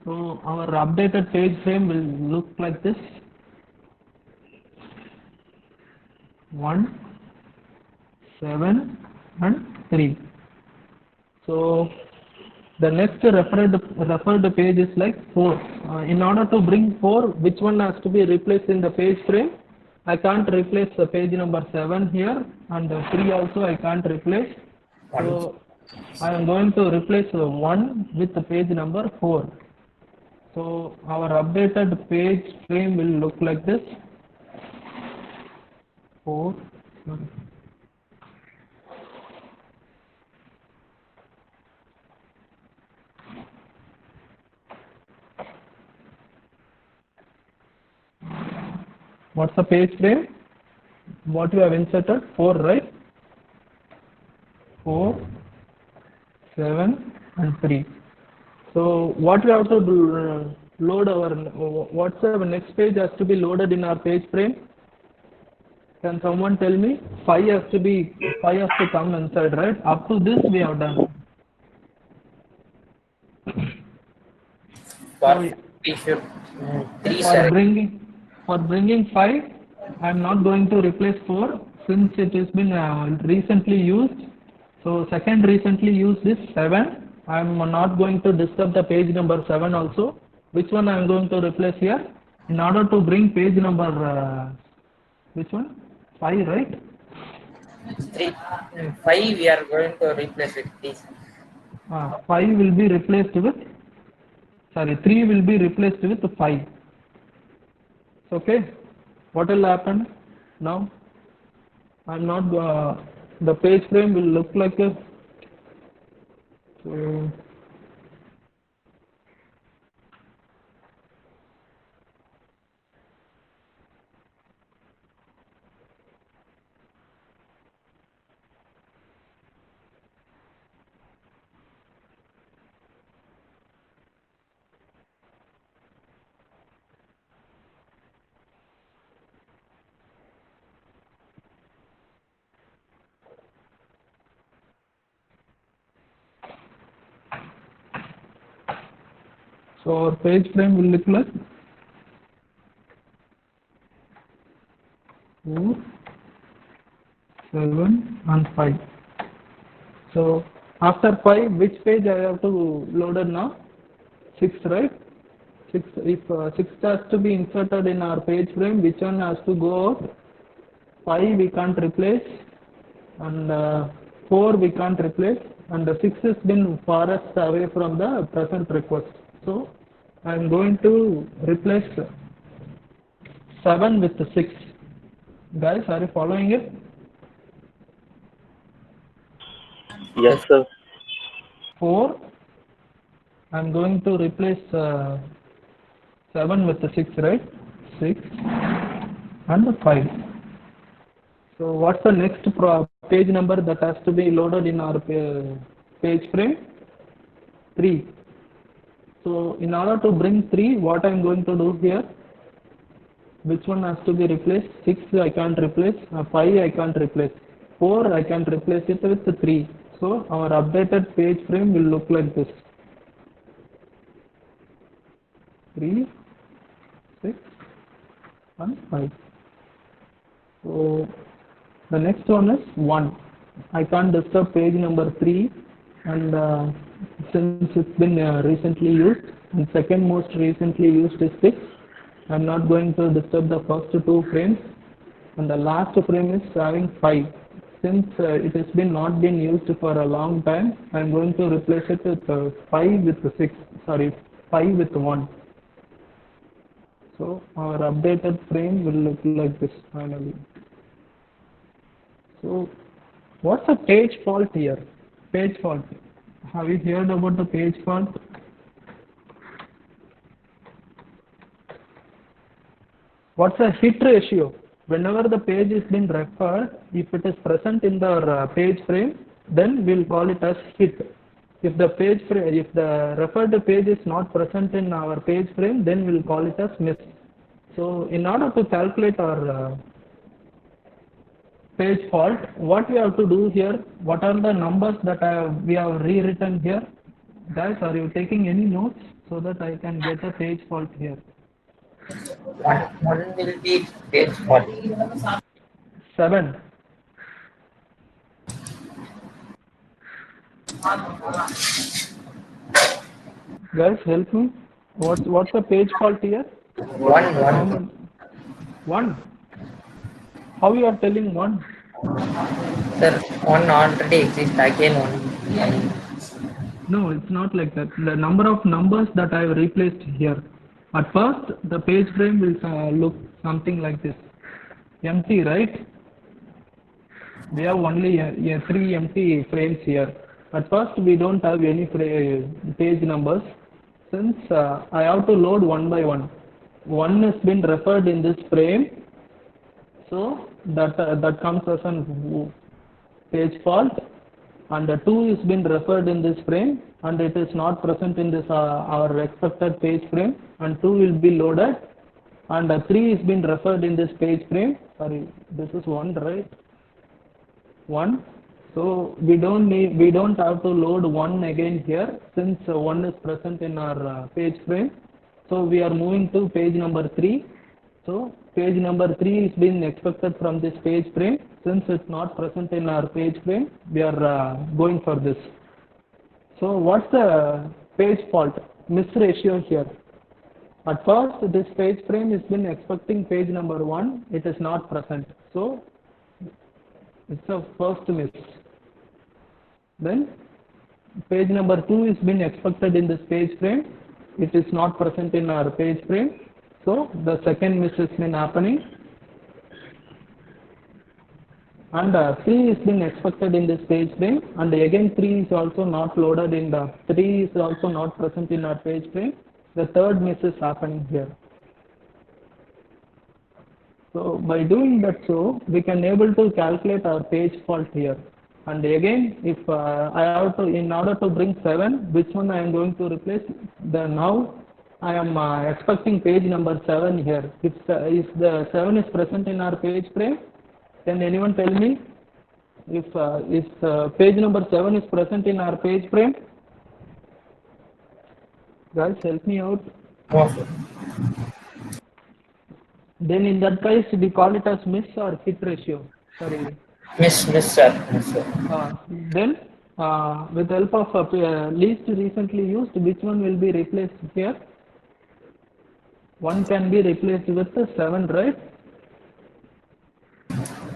So our updated page frame will look like this: 1, 7, and 3. So the next referred page is like 4. In order to bring 4, which one has to be replaced in the page frame? I can't replace the page number 7 here, and 3 also I can't replace. So I am going to replace 1 with the page number 4. So our updated page frame will look like this: 4. What's the page frame? What you have inserted? 4, right? 4, 7, and 3. So what we have to do, load our, what's the next page has to be loaded in our page frame? Can someone tell me? 5 has to come inside, right? Up to this we have done. For bringing 5, I am not going to replace 4 since it has been recently used. So second recently used is 7. I am not going to disturb the page number 7 also. Which one I am going to replace here? In order to bring page number, which one? 5, right? 3, 5 we are going to replace it, please. 5 will be replaced with, 3 will be replaced with 5. Okay, what will happen now? I'm not, the page frame will look like a, so So our page frame will look like 4, 7 and 5. So after 5, which page I have to load it now? 6, right? 6. If 6 has to be inserted in our page frame, which one has to go out? 5 we can't replace, and 4 we can't replace, and the 6 has been farthest away from the present request. So I am going to replace 7 with 6. Guys, are you following it? Yes, sir. 4. I am going to replace 7 with 6, right? 6 and 5. So what's the next page number that has to be loaded in our page frame? 3. So in order to bring 3, what I am going to do here? Which one has to be replaced? 6 I can't replace, 5 I can't replace, 4 I can replace it with 3. So our updated page frame will look like this. 3, 6 and 5. So the next one is 1. I can't disturb page number 3, and since it's been recently used, and second most recently used is 6, I'm not going to disturb the first 2 frames, and the last frame is having 5. Since it has been not been used for a long time, I'm going to replace it with 5 with 6. Sorry, 5 with 1. So our updated frame will look like this finally. So what's the page fault here? Page fault. Have you heard about the page fault? What's the hit ratio? Whenever the page is being referred, if it is present in the page frame, then we'll call it as hit. If the referred page is not present in our page frame, then we'll call it as miss. So in order to calculate our page fault, what we have to do here? What are the numbers that we have rewritten here? Guys, are you taking any notes so that I can get a page fault here? One will be page fault. 7. Guys, help me. What's the page fault here? 1. 1. How you are telling 1? Sir, 1 already exists. Again 1. No, it's not like that. The number of numbers that I have replaced here. At first, the page frame will look something like this. Empty, right? We have only 3 empty frames here. At first, we don't have any page numbers. Since I have to load one by one. 1 has been referred in this frame. So that comes as a page fault. And 2 is been referred in this frame, and it is not present in this our expected page frame, and 2 will be loaded, and 3 is been referred in this page frame. Sorry, this is 1, right? 1. So we don't have to load 1 again here, since 1 is present in our page frame. So we are moving to page number 3. So page number 3 is being expected from this page frame. Since it's not present in our page frame, we are going for this. So what's the page fault? Miss ratio here. At first, this page frame has been expecting page number 1. It is not present. So it's a first miss. Then page number 2 is been expected in this page frame. It is not present in our page frame. So the second miss has been happening. And 3 is being expected in this page frame, and again 3 is also not loaded in 3 is also not present in our page frame. The third miss is happening here. So by doing that, we can able to calculate our page fault here. And again, if I have to, in order to bring 7, which one I am going to replace? Now I am expecting page number 7 here. If the 7 is present in our page frame, can anyone tell me if page number 7 is present in our page frame? Guys, help me out. Okay. Then in that case, we call it as miss or hit ratio. Sorry. Miss, sir. Miss, sir. Then, with help of least recently used, which one will be replaced here? 1 can be replaced with 7, right?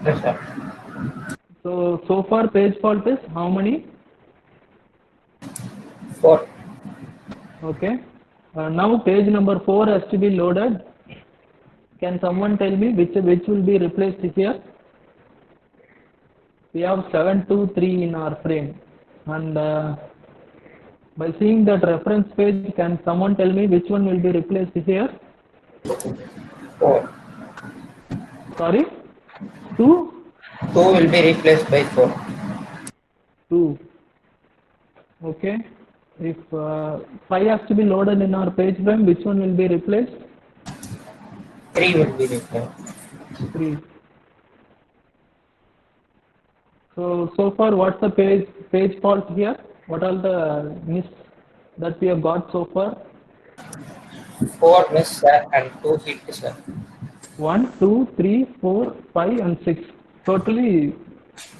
Yes, sir. So far page fault is how many? 4. Okay. Now page number 4 has to be loaded. Can someone tell me which will be replaced here? We have 7, 2, 3 in our frame, and by seeing that reference page, can someone tell me which one will be replaced here? 4. Sorry? 2? 2 will be replaced by 4. 2. Okay. If 5 has to be loaded in our page frame, which one will be replaced? 3 will be replaced. 3. So far, what's the page fault here? What are the miss that we have got so far? 4 miss, sir, and 2 hit, sir. 1, 2, 3, 4, 5, and 6. Totally,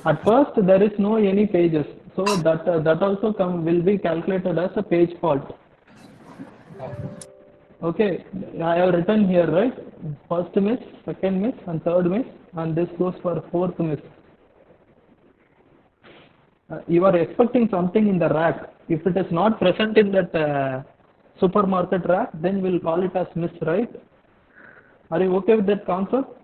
at first there is no any pages, so that also will be calculated as a page fault. Okay, I have written here, right? First miss, second miss, and third miss, and this goes for fourth miss. You are expecting something in the rack. If it is not present in that supermarket rack, then we'll call it as miss, right? Are you okay with that concept?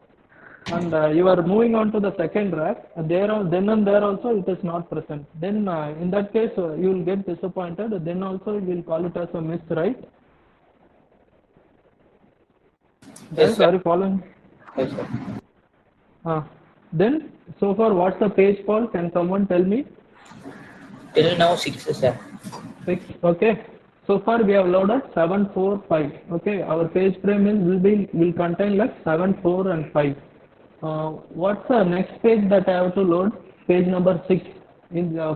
And you are moving on to the second rack. Then and there also it is not present. Then in that case you will get disappointed. Then also we'll call it as a miss, right? Yes, Guys, are you following? Yes, sir. Then so far what's the page fault? Can someone tell me? Till now 6, sir. 6. Okay. So far we have loaded 7, 4, 5. Okay. Our page frame will contain like 7, 4, and 5. What's the next page that I have to load? Page number 6.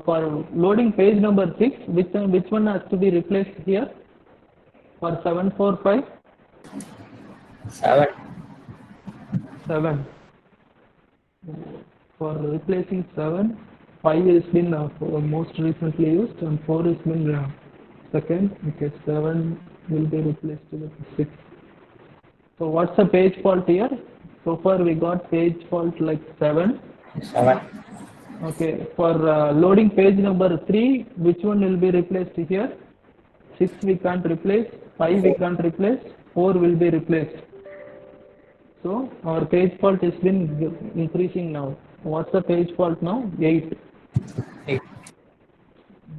For loading page number 6, which one has to be replaced here? For 7, 4, 5? 7. 7. For replacing 7, 5 has been most recently used, and 4 has been second. Okay, 7 will be replaced with 6. So what's the page fault here? So far we got page fault like 7. 7. Okay, for loading page number 3, which one will be replaced here? 6 we can't replace, 5 we can't replace, 4 will be replaced. So our page fault has been increasing now. What's the page fault now? 8. 8.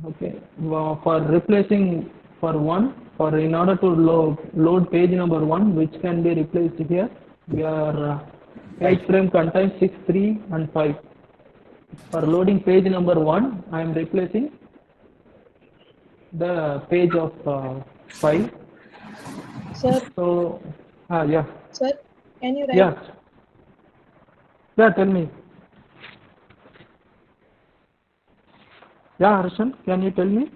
Okay, for replacing for 1, in order to load page number 1, which can be replaced here, your page frame contains 6, 3, and 5. For loading page number 1, I am replacing the page of 5. Sir. So, yeah. Sir, can you write? Yeah, tell me. Yeah, Harshan, can you tell me?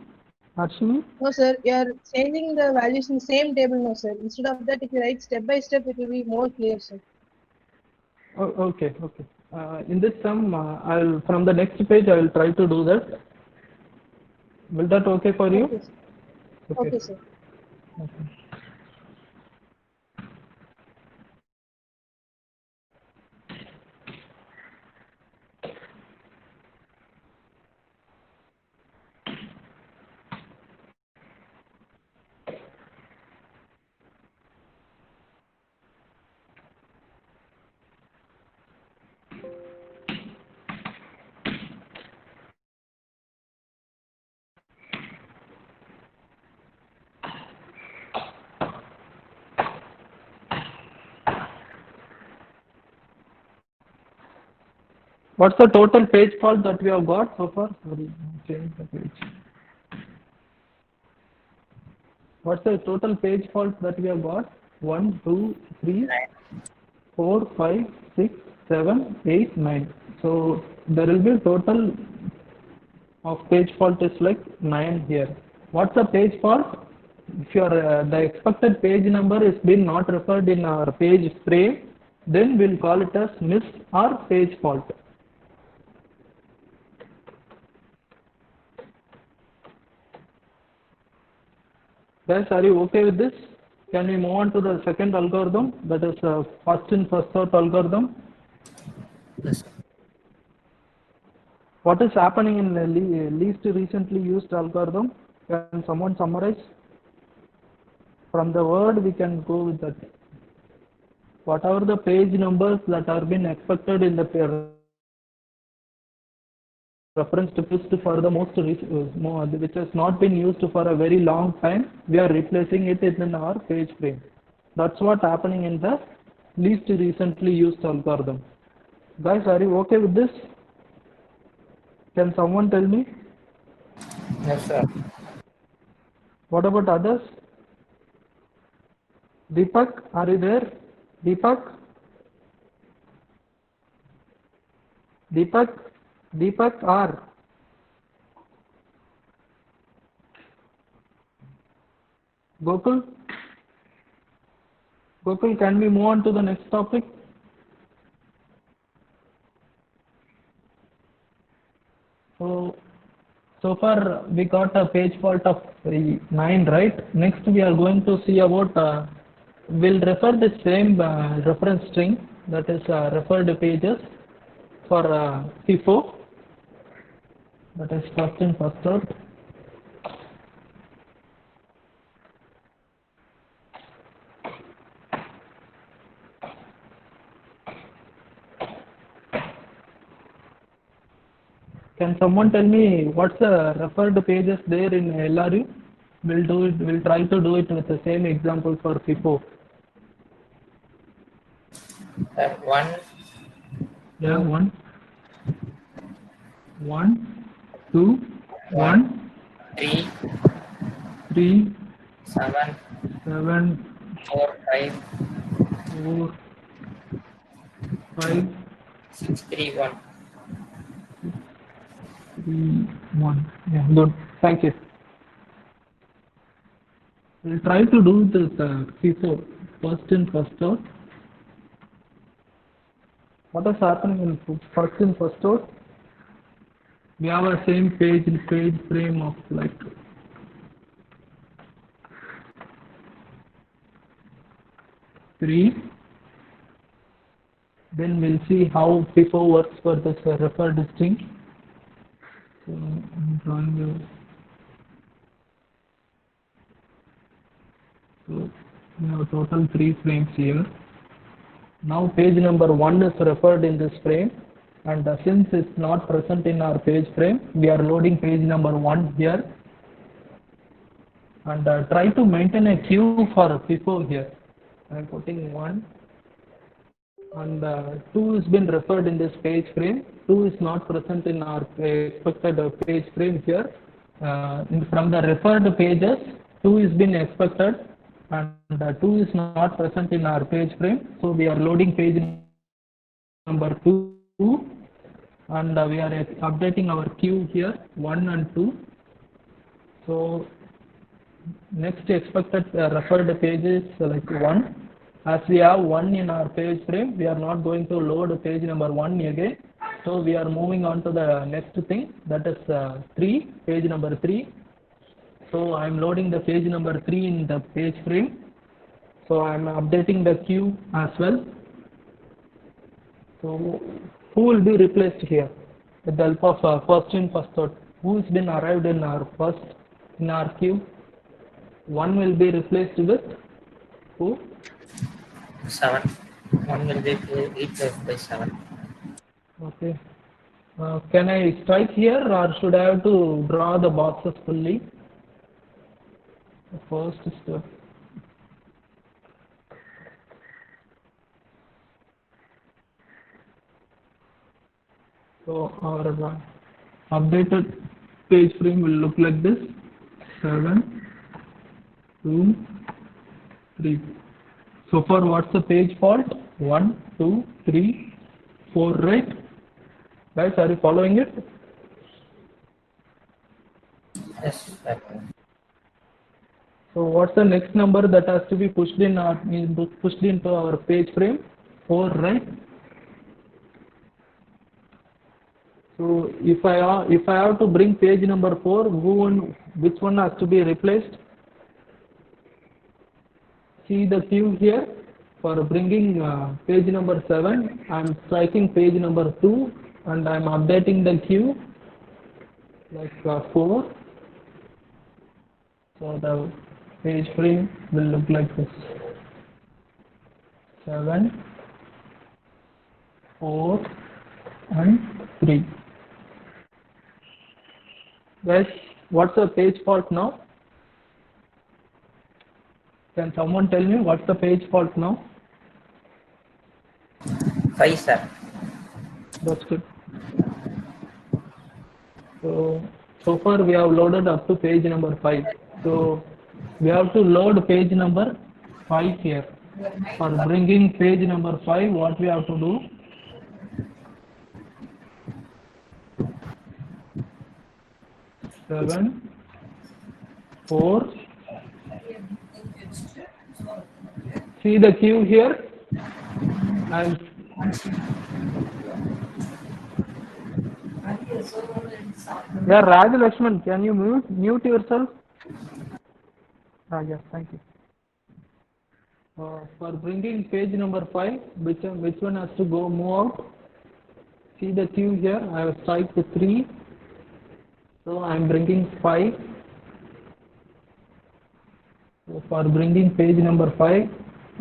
Harshini? No, sir, you are changing the values in the same table now, sir. Instead of that, if you write step by step, it will be more clear, sir. Oh, okay. In this sum, from the next page, I will try to do that. Will that okay for you? Okay, sir. Okay, sir. Okay. What's the total page fault that we have got so far? Sorry, change the page. What's the total page fault that we have got? 1, 2, 3, 4, 5, 6, 7, 8, 9. So there will be a total of page fault is like 9 here. What's the page fault? if your the expected page number is been not referred in our page frame, then we'll call it as miss or page fault. Guys, are you okay with this? Can we move on to the second algorithm, that is first in first out algorithm? Yes, sir. What is happening in the least recently used algorithm? Can someone summarize? From the word we can go with that. Whatever the page numbers that are been expected in the reference to list for the which has not been used for a very long time, we are replacing it in our page frame. That's what happening in the least recently used algorithm. Guys, are you okay with this? Can someone tell me? Yes, sir. What about others? Deepak, are you there? Deepak? Deepak R. Gokul? Gokul, can we move on to the next topic? So far we got a page fault of 9, right? Next we are going to see about, we'll refer the same reference string, that is referred pages for FIFO, that is first in first out. Can someone tell me what's the referred pages there in LRU? We'll do it. We'll try to do it with the same example for FIFO. One. Yeah, 1, 2, 1, 3, 3, 7, 7, 4, 5, 4, 5, 6, 3, 1. 3, 1. Yeah, good. Thank you. We'll try to do this FIFO, first in first out. What is happening in first in first out? We have a same page frame of like 3. Then we'll see how FIFO works for this referred string. So I'm drawing so we have total 3 frames here. Now page number 1 is referred in this frame, and since it's not present in our page frame, we are loading page number 1 here, and try to maintain a queue for FIFO here. I'm putting 1, and 2 has been referred in this page frame. 2 is not present in our expected page frame here. From the referred pages, 2 is been expected, and 2 is not present in our page frame, so we are loading page number 2, and we are updating our queue here 1 and 2. So next expected referred page is like 1. As we have 1 in our page frame, we are not going to load page number 1 again, so we are moving on to the next thing, that is 3, page number 3. So I am loading the page number 3 in the page frame. So I am updating the queue as well. So who will be replaced here with the help of first in first out? Who has been arrived in our queue? 1 will be replaced with who? 7. 1 will be replaced by 7. Okay. Can I strike here, or should I have to draw the boxes fully? The first step. So our updated page frame will look like this: 7, 2, 3. So far, what's the page fault? 1, 2, 3, 4, right? Guys, are you following it? Yes, sir. So what's the next number that has to be pushed into our page frame? 4, right? So if I have to bring page number 4, which one has to be replaced? See the queue here. For bringing page number 7, I'm striking page number 2 and I'm updating the queue like 4. So the page frame will look like this: 7, 4, and 3. Guys, what's the page fault now? Can someone tell me what's the page fault now? 5, sir. That's good. So far we have loaded up to page number 5. So we have to load page number 5 here. For bringing page number 5, what we have to do? Seven, 4. See the queue here. Yeah, Raj Lakshman, can you mute yourself? Yes, thank you. For bringing page number 5, which one has to go move out? See the queue here. I have strike to 3. So I am bringing 5. So for bringing page number 5,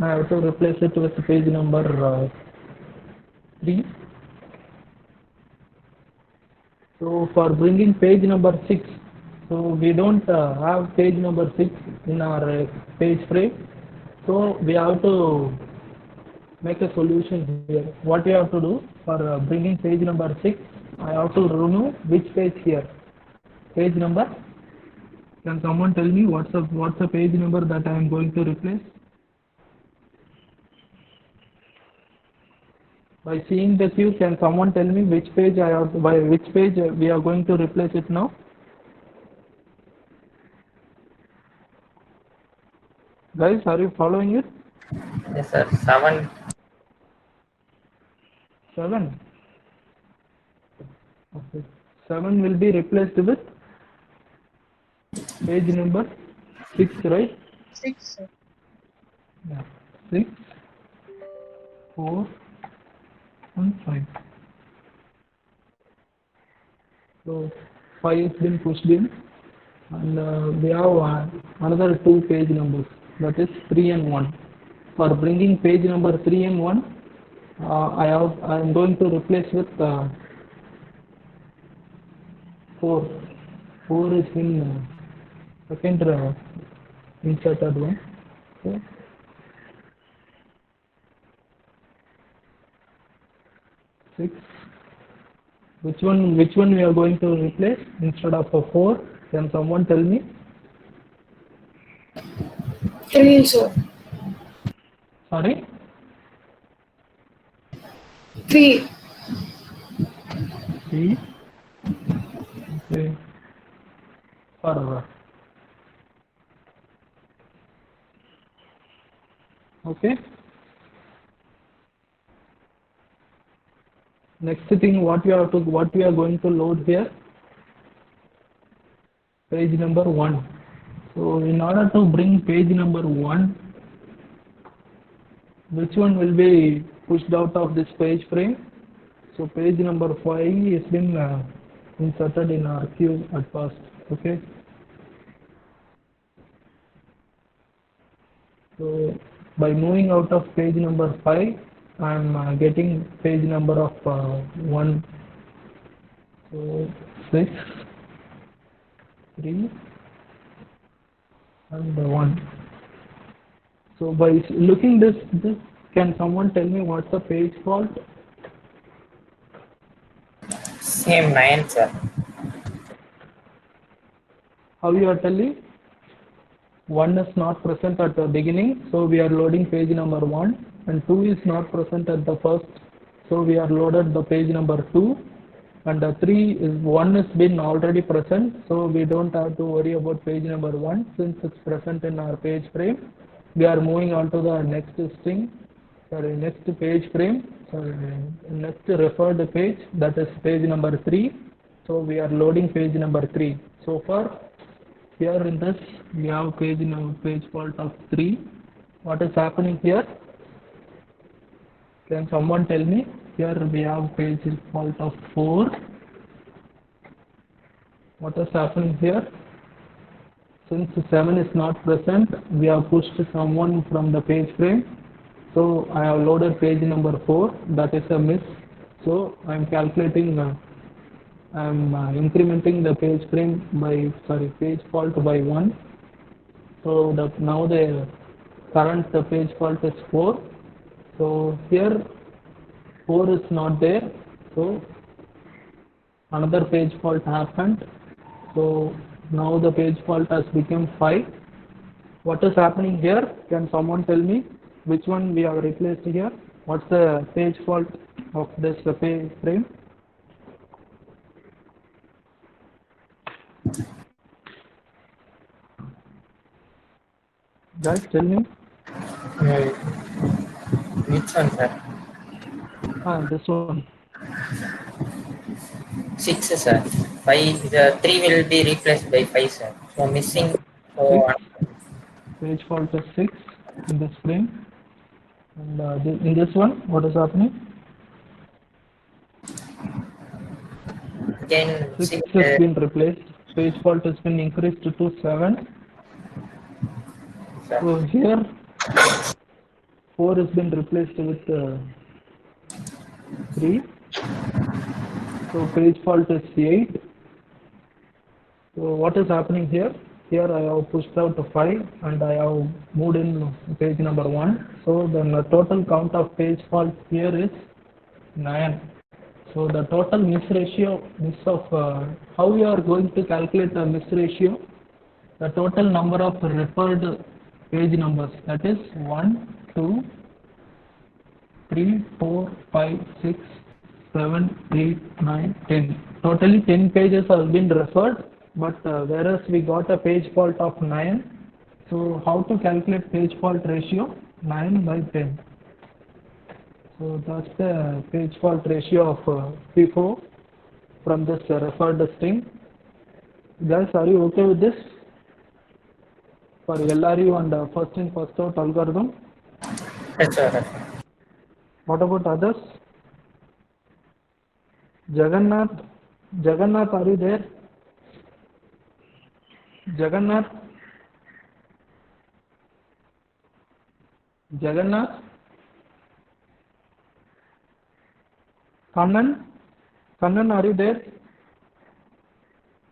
I have to replace it with page number 3. So for bringing page number 6, so we don't have page number 6 in our page frame. So we have to make a solution here. What we have to do for bringing page number 6, I have to remove which page here? Page number. Can someone tell me what's the page number that I am going to replace? By seeing the queue, can someone tell me which page by which page we are going to replace it now? Guys, are you following it? Yes, sir. 7. 7. Okay. 7 will be replaced with page number 6, right? 6, sir. Yeah. 6, 4, and 5. So 5 has been pushed in, and we have another 2 page numbers, that is 3 and 1. For bringing page number 3 and 1, I am going to replace with 4. 4 is in second inserted one. Okay. 6. Which one we are going to replace instead of a 4? Can someone tell me? 3, sir. Sorry? 3. 3. Okay. For okay. Next thing, what we are going to load here? Page number 1. So in order to bring page number 1, which one will be pushed out of this page frame? So page number 5 has been inserted in our queue at first. Okay. So by moving out of page number 5, I am getting page number of 1. So 6, 3, and 1. So by looking this, can someone tell me what's the page fault? Same 9, sir. How you are telling? 1 is not present at the beginning, so we are loading page number 1, and 2 is not present at the first, so we are loaded the page number 2, and 1 is been already present, so we don't have to worry about page number 1 since it's present in our page frame. We are moving on to the next string, next page frame, next referred page, that is page number 3. So we are loading page number 3. So far, here in this we have page fault of 3. What is happening here? Can someone tell me? Here we have page fault of 4. What is happening here? Since 7 is not present, we have pushed someone from the page frame. So I have loaded page number 4. That is a miss. So I am calculating. I am incrementing the page fault by 1. So that now the current page fault is 4. So here 4 is not there. So another page fault happened. So now the page fault has become 5. What is happening here? Can someone tell me which one we have replaced here? What's the page fault of this page frame? Guys, tell me. Which one, sir? This one. 6, sir. 5. The 3 will be replaced by 5, sir. So missing. So page fault is 6 in this frame. And in this one, what is happening? again 6 has been replaced. Page fault has been increased to 7. So here 4 has been replaced with 3. So page fault is 8. So what is happening here? Here I have pushed out 5 and I have moved in page number 1. So the total count of page fault here is 9. So the total miss of how we are going to calculate the miss ratio? The total number of referred page numbers, that is 1, 2, 3, 4, 5, 6, 7, 8, 9, 10. Totally 10 pages have been referred, but whereas we got a page fault of 9. So how to calculate page fault ratio? 9 by 10. So that's the page fault ratio of P4 from this referred string. Guys, are you okay with this? For LRU and first in first out algorithm? yes, sir. What about others? Jagannath, are you there? Jagannath? Kannan, are you there?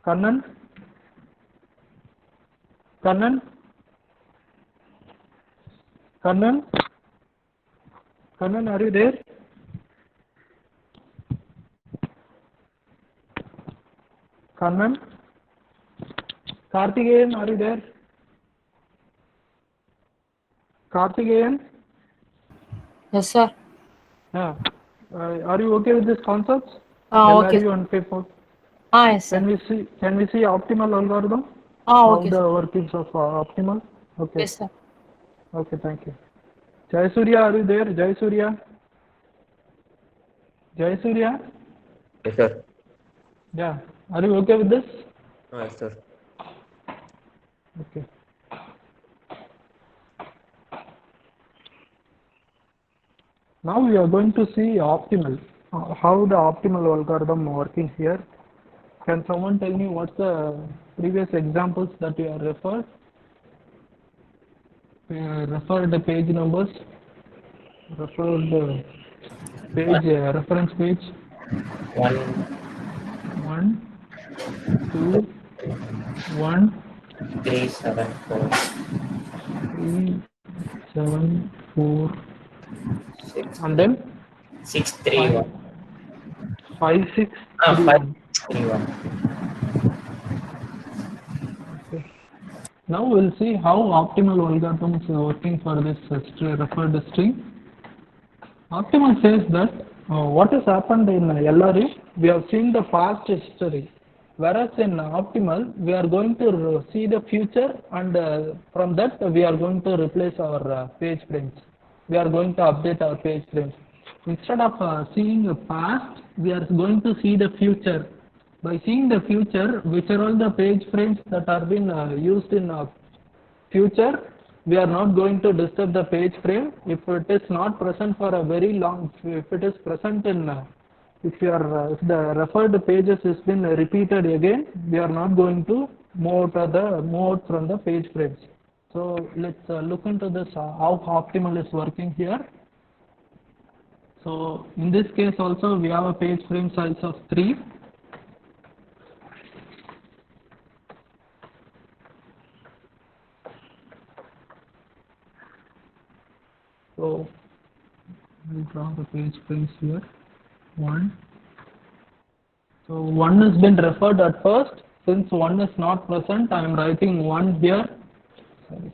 Kannan, are you there? Kannan? Karthikeyan, are you there? Karthikeyan? Yes, sir. Yeah. Are you okay with this concept? Okay. LRU and P4. Yes, sir. Can we see optimal algorithm? Okay. How the workings of optimal? Okay. Yes, sir. Okay, thank you. Jayasuriya, are you there? Jayasuriya? Yes, sir. Yeah. Are you okay with this? Yes, sir. Okay. Now we are going to see optimal. How the optimal algorithm working here. Can someone tell me what's the previous examples that you have referred? Refer the page numbers. Refer the page reference page. 1, 2, 1, 3, 7, 4, 3, 7, 4, 6, and then 6, 3, 1. 5, 6, 3, 5, 1. 3, 1. Okay. Now we'll see how optimal algorithms are working for this referred string. Optimal says that what has happened in LRU? we have seen the past history. Whereas in optimal, we are going to see the future, and from that we are going to replace our page frames. We are going to update our page frames. Instead of seeing the past, we are going to see the future. By seeing the future, which are all the page frames that are being used in future, we are not going to disturb the page frame. If it is not present for a very long, if it is present in, if the referred pages has been repeated again, we are not going to move out from the page frames. So let's look into this, how optimal is working here. So in this case also we have a page frame size of 3. So we'll draw the page frames here. 1. So 1 has been referred at first. Since 1 is not present, I am writing 1 here. Sorry.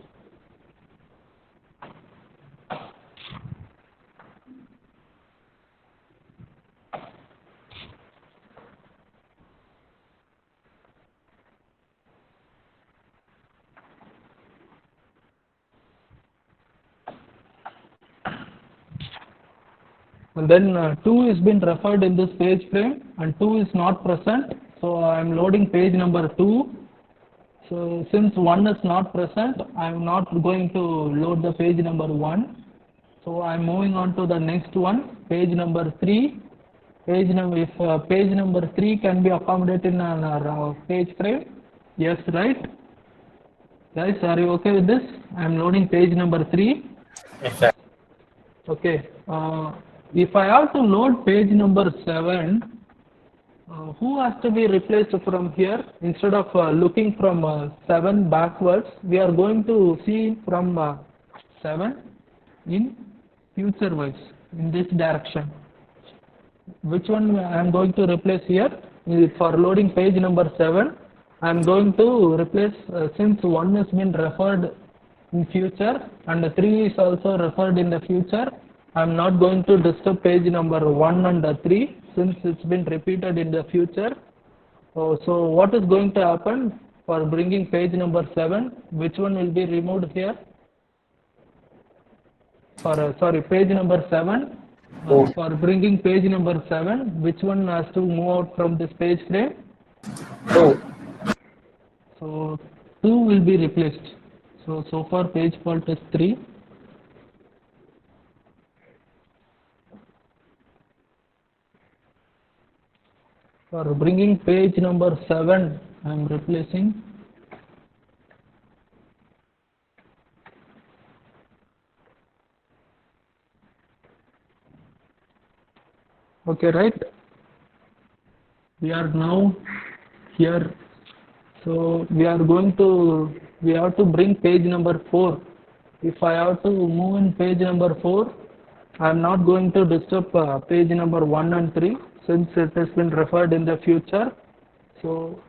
And then 2 is been referred in this page frame and 2 is not present, so I am loading page number 2. So since 1 is not present, I am not going to load the page number 1. So I am moving on to the next one, page number 3. Page number 3 can be accommodated in our page frame. Yes, right? Guys, are you okay with this? I am loading page number 3. Yes, sir. Okay. If I have to load page number 7, who has to be replaced from here? Instead of looking from 7 backwards, we are going to see from 7 in future wise, in this direction. Which one I am going to replace here? For loading page number 7, I am going to replace, since 1 has been referred in future and 3 is also referred in the future, I am not going to disturb page number 1 and 3 since it's been repeated in the future. So what is going to happen for bringing page number 7? Which one will be removed here? Sorry, page number 7. For bringing page number 7, which one has to move out from this page frame? 2. So 2 will be replaced. So far page fault is 3. For bringing page number 7, I am replacing okay, right? We are now here. So we have to bring page number 4. If I have to move in page number 4, I am not going to disturb page number 1 and 3 since it has been referred in the future. So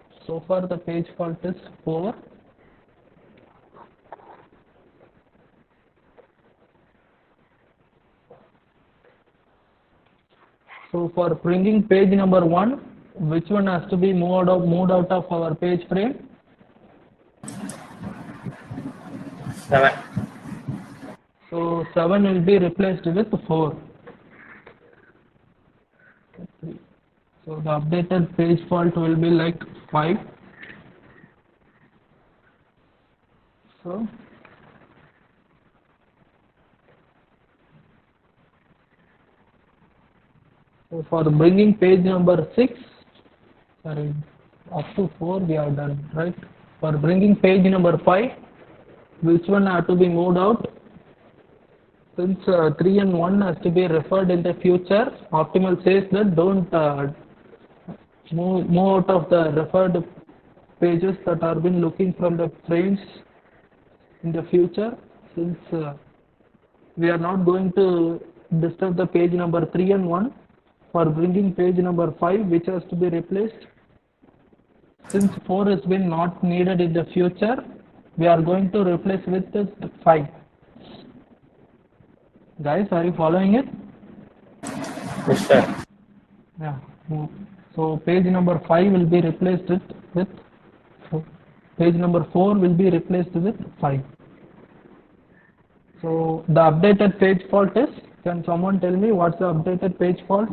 far the page fault is 4. So for bringing page number 1, which one has to be moved out of our page frame? 7. So 7 will be replaced with 4. So the updated page fault will be like 5. So for bringing page number 6, sorry, up to 4 we have done, right? For bringing page number 5, which one have to be moved out? Since 3 and 1 has to be referred in the future, optimal says that don't move out of the referred pages that are been looking from the frames in the future, since we are not going to disturb the page number 3 and 1. For bringing page number 5, which has to be replaced, since 4 has been not needed in the future, we are going to replace with this 5. Guys, are you following it? Yes, sir. Yeah. So page number 5 will be replaced with page number 4 will be replaced with 5. So the updated page fault is, can someone tell me what's the updated page fault?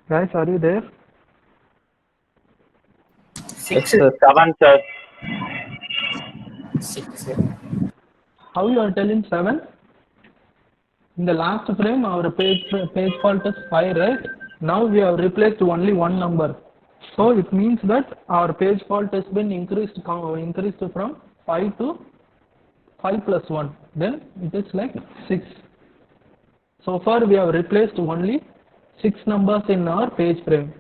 Guys, are you there? 6. 7, sir. 6. How you are telling 7? In the last frame, our page fault is 5, right? Now we have replaced only one number. So it means that our page fault has been increased from 5 to 5 plus 1. Then it is like 6. So far we have replaced only 6 numbers in our page frame.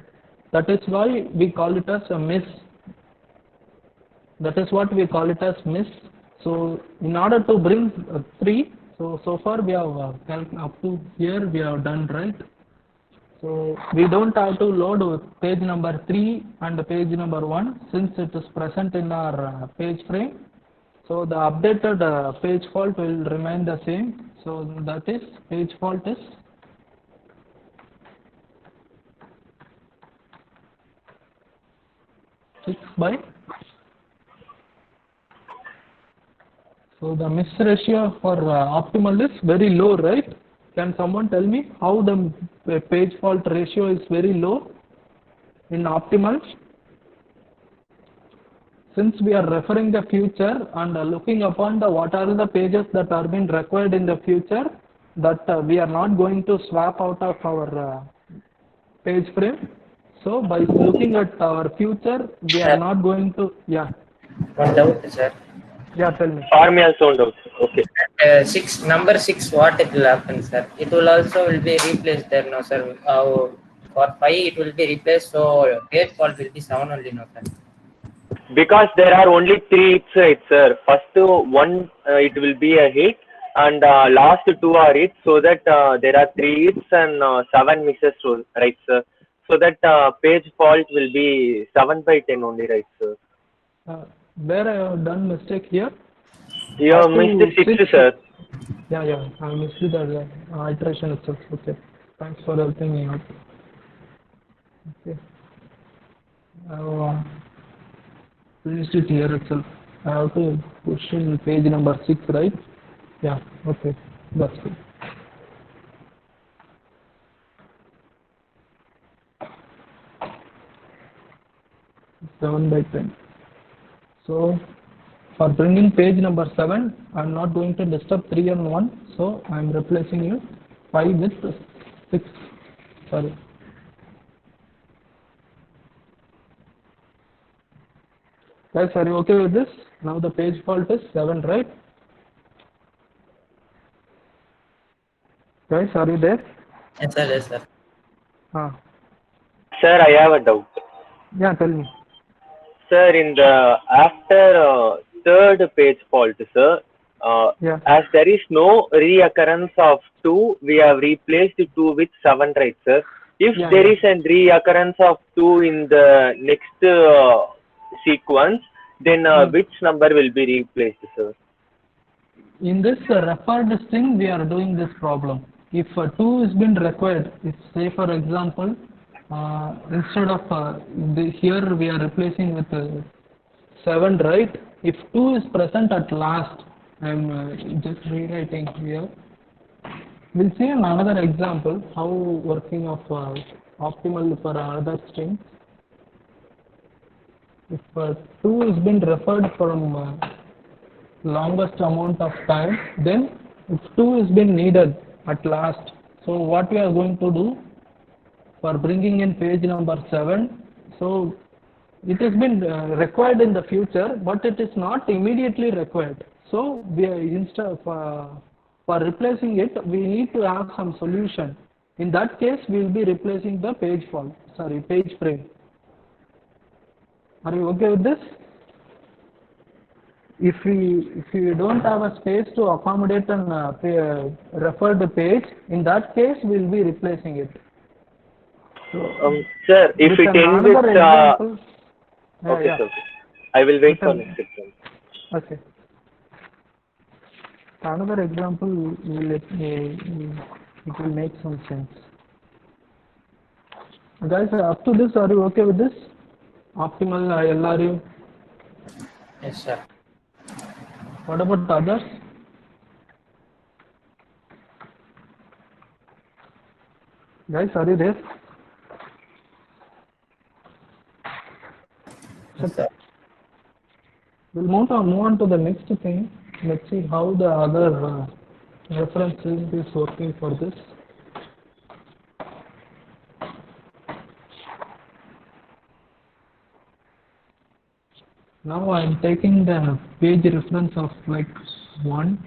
That is why we call it as a miss. That is what we call it as miss. So in order to bring 3, so far we have up to here we have done, right? So we don't have to load page number 3 and page number 1 since it is present in our page frame. So the updated page fault will remain the same. So that is page fault is 6 by. So the miss ratio for optimal is very low, right? Can someone tell me how the page fault ratio is very low in optimal? Since we are referring the future and looking upon what are the pages that are being required in the future, that we are not going to swap out of our page frame. So by looking at our future, we are not going to, yeah. One doubt, sir. Yeah, tell me. For me also doubt. Okay. Number 6, what it will happen, sir? It will also will be replaced there, no, sir. For 5, it will be replaced. So page fault will be 7 only, no, sir. Because there are only 3 hits, right, sir. First one, it will be a hit, and last 2 are hits, so that there are 3 hits and 7 misses, right, sir. So that page fault will be 7 by 10 only, right, sir. Where I have done mistake here? You have missed 6, sir. Yeah, I missed the iteration itself. Okay, thanks for helping me out. Okay, finished it here itself. I have to push in page number 6, right? Yeah, okay, that's good. Seven by 10. So for bringing page number 7, I am not going to disturb 3 and 1, so I am replacing it 5 with 6. Sorry. Guys, are you okay with this? Now the page fault is 7, right? Guys, are you there? Yes, sir. Yes, sir. Sir, I have a doubt. Yeah, tell me. Sir, in the after third page fault, sir, as there is no reoccurrence of 2, we have replaced 2 with 7, right, sir? If there is a reoccurrence of 2 in the next sequence, then which number will be replaced, sir? In this referred string, we are doing this problem. If 2 is been required, if say for example, instead of here we are replacing with 7, right? If 2 is present at last, I am just rewriting here. We'll see another example how working of optimal for other strings. If 2 is been referred from longest amount of time, then if 2 is been needed at last, so what we are going to do for bringing in page number 7, so it has been required in the future, but it is not immediately required. So we are instead for replacing it, we need to have some solution. In that case, we will be replacing the page frame. Are you okay with this? If we don't have a space to accommodate an referred page, in that case we will be replacing it. So, sir, if it ends with okay, sir. I will wait for next example. Okay. Another example, let me it will make some sense. Guys, up to this, are you okay with this? Optimal LRU? Yes, sir. What about others? Guys, are you there? Yes, sir. We'll move on to the next thing. Let's see how the other reference is working for this. Now I'm taking the page reference of like 1.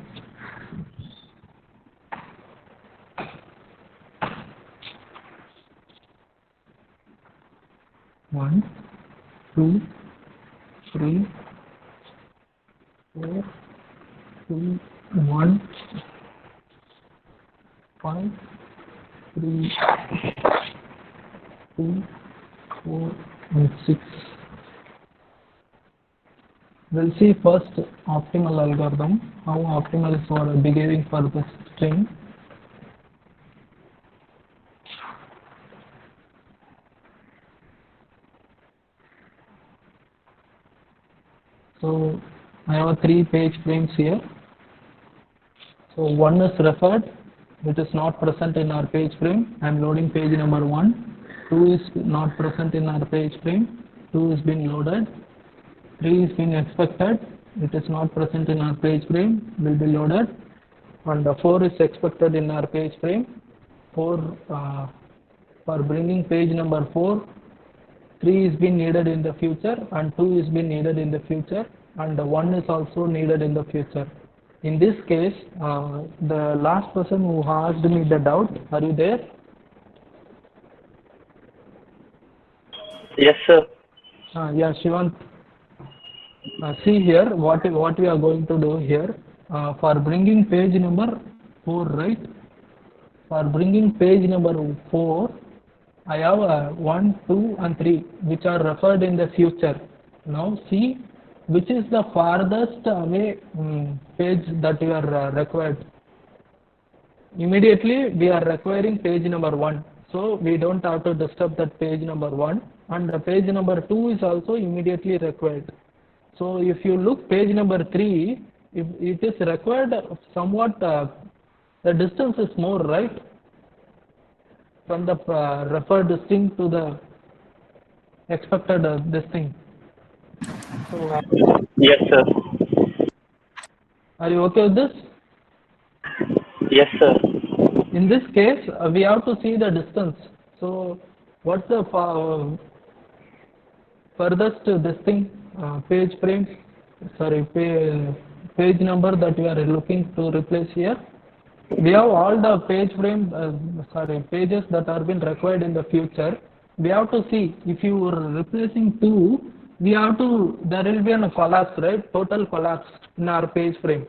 One, 2, 3, 4, 2, 1, 5, 3, 2, 4, and 6. We'll see first optimal algorithm, how optimal is for behaving for this string. So I have 3 page frames here. So one is referred, which is not present in our page frame. I am loading page number 1. 2 is not present in our page frame. 2 is being loaded. 3 is being expected. It is not present in our page frame. Will be loaded. And 4 is expected in our page frame. 4 for bringing page number 4. 3 is being needed in the future and 2 is being needed in the future and 1 is also needed in the future. In this case, the last person who asked me the doubt, are you there? Yes, sir. Yeah, Shivant. See here, what we are going to do here, for bringing page number 4, right? For bringing page number 4, I have 1, 2 and 3 which are referred in the future. Now see which is the farthest away page that you are required. Immediately we are requiring page number 1. So we don't have to disturb that page number 1 and the page number 2 is also immediately required. So if you look page number 3, if it is required somewhat, the distance is more, right? From the referred string to the expected this thing. So, yes, sir. Are you okay with this? Yes, sir. In this case, we have to see the distance. So, what's the furthest this thing, page frame? Sorry, page number that we are looking to replace here. We have all the page frame, pages that are been required in the future. We have to see if you are replacing 2, we have to, there will be a collapse, right? Total collapse in our page frame.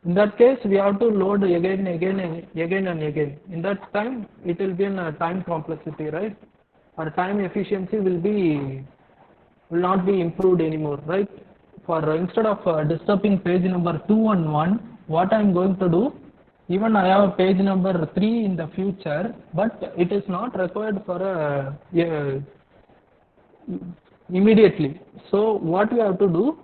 In that case, we have to load again and again. In that time, it will be in a time complexity, right? Our time efficiency will not be improved anymore, right? For instead of disturbing page number 2 and 1, what I am going to do, even I have page number 3 in the future, but it is not required for immediately. So what we have to do,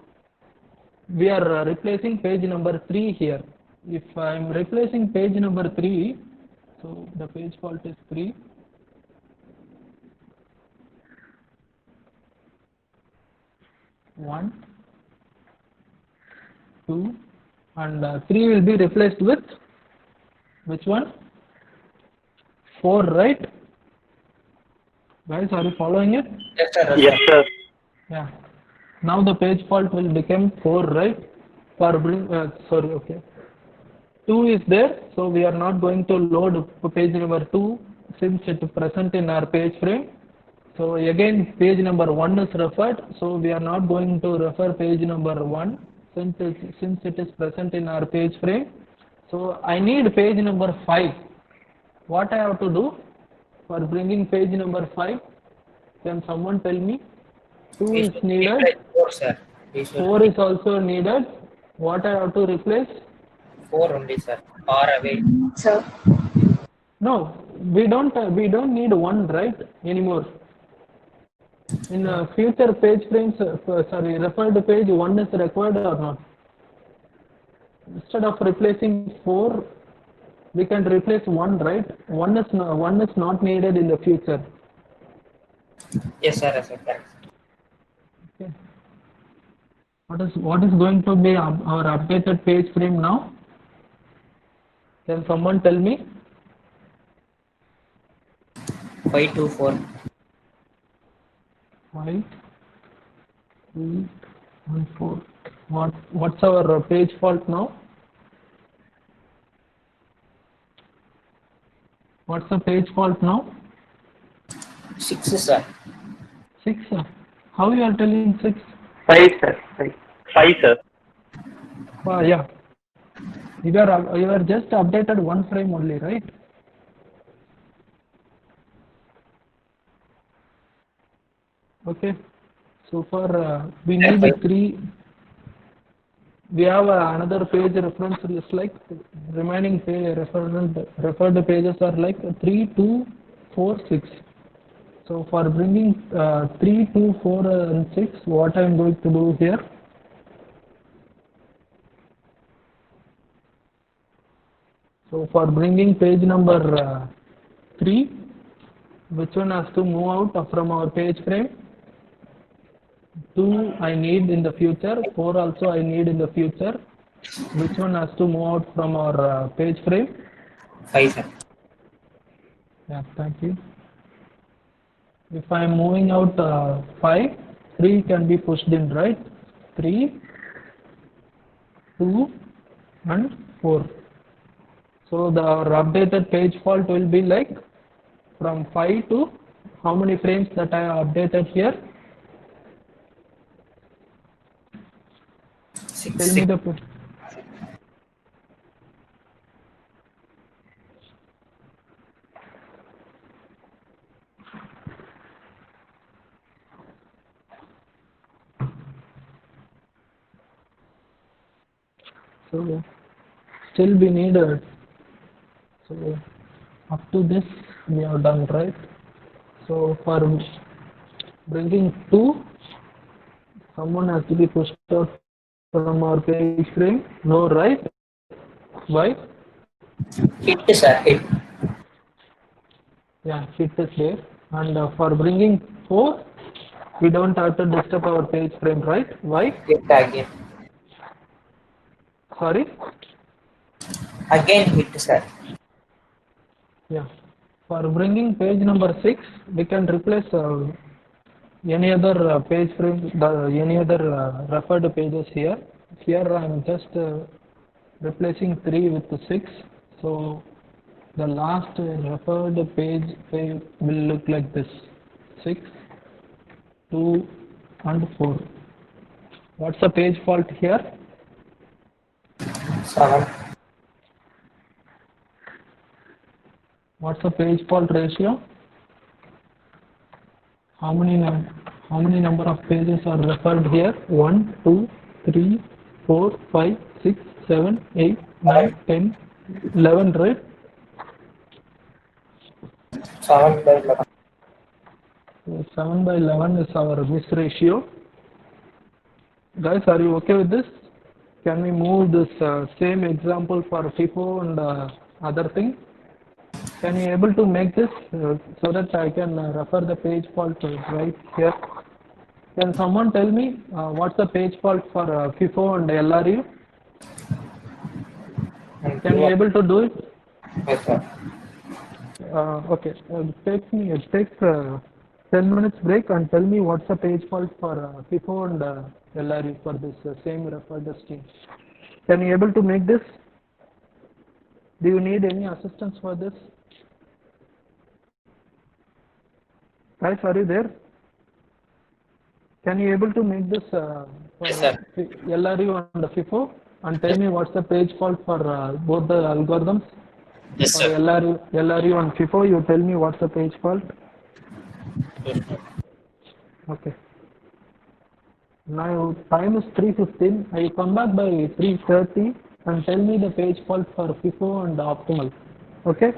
we are replacing page number 3 here. If I am replacing page number 3, so the page fault is 3. One, 2, and 3 will be replaced with which one? 4, right? Guys, are you following it? Yes, sir. Yes, sir. Yeah. Now the page fault will become 4, right? For sorry, okay. 2 is there, so we are not going to load page number 2 since it is present in our page frame. So again, page number 1 is referred, so we are not going to refer page number 1 since it is present in our page frame. So I need page number 5. What I have to do for bringing page number 5? Can someone tell me? 2 is needed. 4, sir. 4 is also needed. What I have to replace? 4 only, sir. Far away. Sir. No, we don't need one, right, anymore. In future page frames, referred page, one is required or not? Instead of replacing 4, we can replace 1, right? One is not needed in the future. Yes, sir. Yes, sir. Correct. Okay. What is going to be our updated page frame now? Can someone tell me? 524. 5, 2, 1, 4. What's our page fault now? What's the page fault now? 6, sir. 6. How you are telling 6? 5, sir. 5. 5, sir. Yeah. You are just updated one frame only, right? Okay. So for we need 3. We have another page reference list, like remaining page referred pages are like 3, 2, 4, 6. So for bringing 3, 2, 4 and 6, what I am going to do here? So for bringing page number 3, which one has to move out from our page frame? 2 I need in the future, 4 also I need in the future. Which one has to move out from our page frame? 5, sir. Yeah, thank you. If I am moving out 5, 3 can be pushed in, right? 3, 2 and 4. So the updated page fault will be like from 5 to how many frames that I have updated here? 6. Tell me the. So still we need so up to this we have done, right? So for bringing 2, someone has to be pushed out from our page frame. No, right? Why? Hit, sir. Hit. Yeah, hit is there. And for bringing 4, we don't have to disturb our page frame, right? Why? Hit again. Sorry? Again hit, sir. Yeah. For bringing page number 6, we can replace any other page frame, any other referred pages here. Here I am just replacing 3 with 6. So the last referred page will look like this: 6, 2 and 4. What's the page fault here? 7. What's the page fault ratio? How many number of pages are referred here? 1, 2, 3, 4, 5, 6, 7, 8, 9, 10, 11, right? 7 by 11. So 7 by 11 is our miss ratio. Guys, are you okay with this? Can we move this same example for FIFO and other things? Can you able to make this so that I can refer the page fault right here? Can someone tell me what's the page fault for FIFO and LRU? Can you able to do it? Yes, sir. Okay, take 10 minutes break and tell me what's the page fault for FIFO and LRU for this same referred stream. Can you able to make this? Do you need any assistance for this? Guys, are you there? Can you able to make this for Yes, sir. LRU and FIFO and tell me what's the page fault for both the algorithms? Yes, For sir. LRU and FIFO, you tell me what's the page fault? Yes, sir. Okay. Now time is 3:15. I will come back by 3:30 and tell me the page fault for FIFO and optimal. Okay?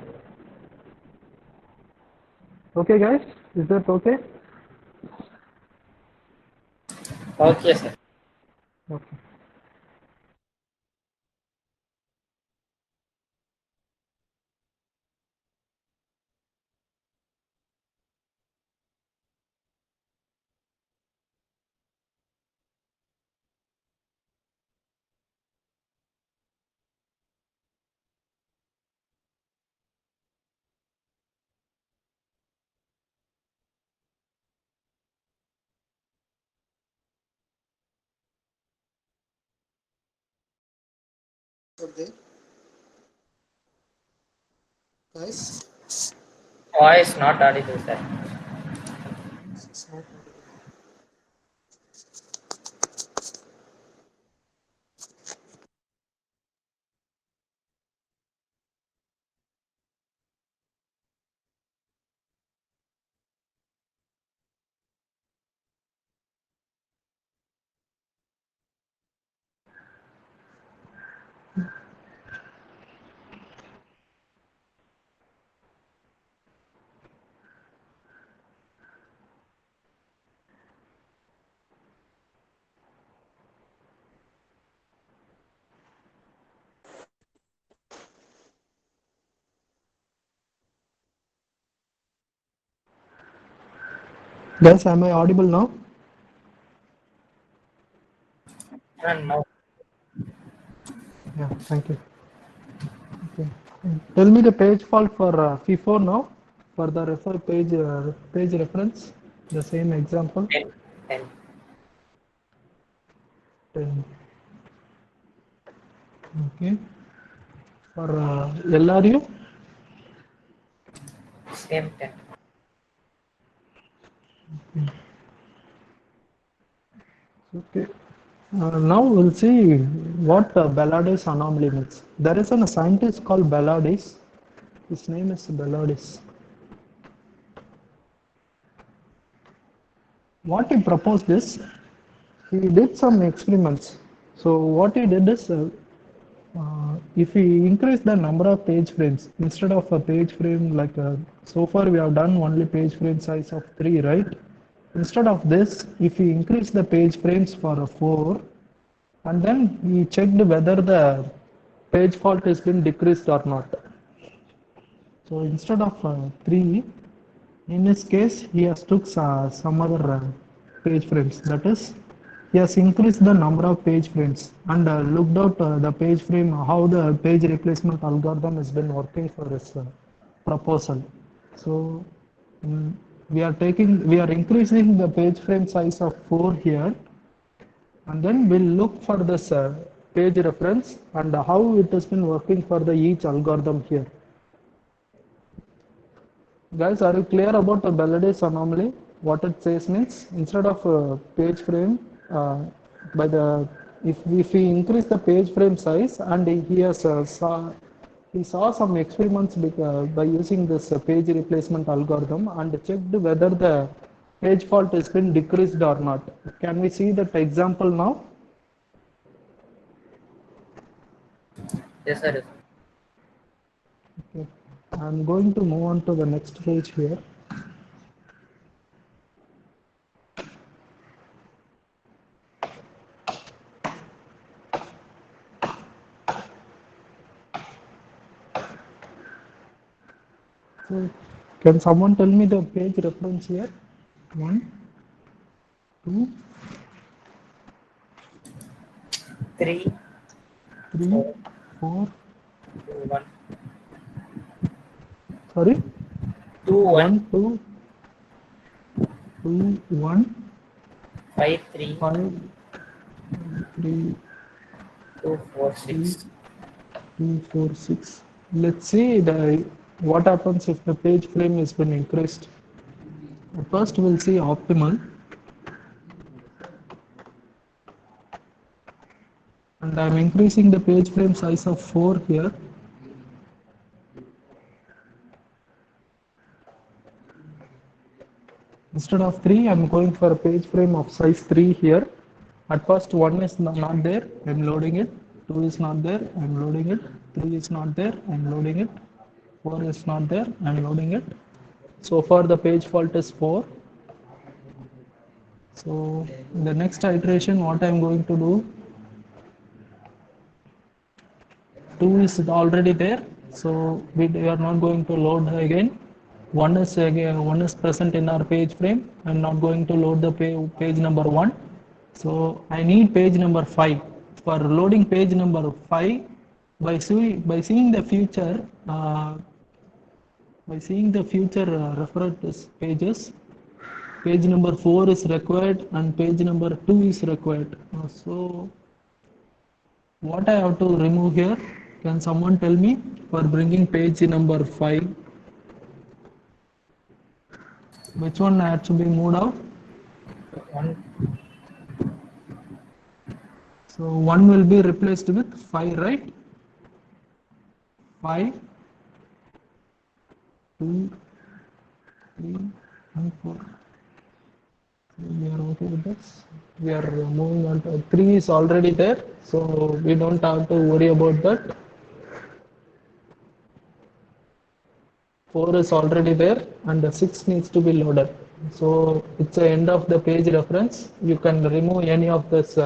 Okay, guys, is that okay? Okay, sir. Okay. Okay, guys. Voice not audible, sir. It's not audible. Guys, am I audible now? And now, Yeah, thank you. Okay. Tell me the page fault for FIFO now, for the page reference, the same example. 10, 10. 10. Okay. For LRU, Same 10. okay. Now we'll see what Ballard's anomaly means. There is a scientist called Ballard's. His name is Ballard's. What he proposed is, he did some experiments. So what he did is, if we increase the number of page frames, instead of a page frame like so far we have done only page frame size of 3, right? Instead of this, if we increase the page frames for 4, and then we checked whether the page fault has been decreased or not. So instead of 3, in this case, he has took some other page frames. That is, he has increased the number of page frames and looked out the page frame, how the page replacement algorithm has been working for his proposal. So we are increasing the page frame size of 4 here, and then we'll look for this page reference and how it has been working for the each algorithm here. Guys, are you clear about the Ballard's anomaly? What it says means, instead of page frame, if we increase the page frame size, and he saw some experiments by using this page replacement algorithm and checked whether the page fault has been decreased or not. Can we see that example now? Yes, sir. Okay. I'm going to move on to the next page here. So, can someone tell me the page reference here? 1, 2, 3, 3, 4. 2, 1. Sorry? 2, 1. 1, 2, 1. 5, 3. 5, 3, 2, 4, 6. 2, 4, 6. Let's see what happens if the page frame has been increased. First, we'll see optimal. And I'm increasing the page frame size of 4 here. Instead of 3, I'm going for a page frame of size 3 here. At first, 1 is not there, I'm loading it. 2 is not there, I'm loading it. 3 is not there, I'm loading it. 4 is not there, I'm loading it. So far the page fault is 4. So in the next iteration, what I'm going to do, 2 is already there, so we are not going to load again. 1 is present in our page frame. I'm not going to load the page number 1. So I need page number 5. For loading page number 5, by seeing the future, referred pages, page number 4 is required and page number 2 is required. So what I have to remove here? Can someone tell me for bringing page number 5? Which one had to be moved out? 1. So 1 will be replaced with 5, right? 5, 2, 3, and 4. We are okay with this. We are moving on to 3 is already there, so we don't have to worry about that. 4 is already there and the 6 needs to be loaded. So it's the end of the page reference. You can remove any of this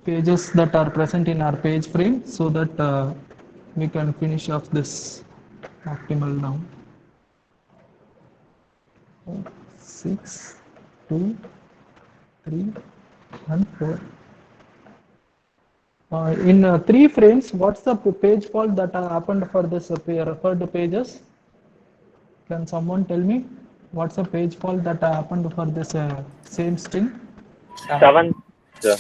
pages that are present in our page frame so that we can finish off this optimal now. 6, 2, 3, and 4. In 3 frames, what's the page fault that happened for this referred pages? Can someone tell me what's the page fault that happened for this same string? 7. Sir.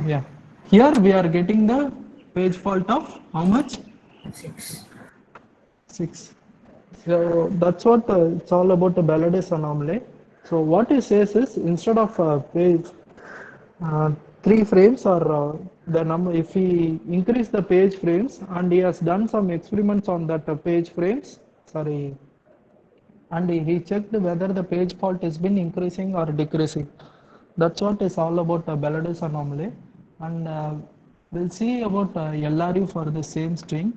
Yeah. Here we are getting the page fault of how much? 6. 6. So that's what it's all about, the Balades anomaly. So what it says is, instead of page 3 frames or the number, if we increase the page frames, and he has done some experiments on that page frames, and he checked whether the page fault has been increasing or decreasing. That's what is all about the Balades anomaly. And we'll see about LRU for the same string.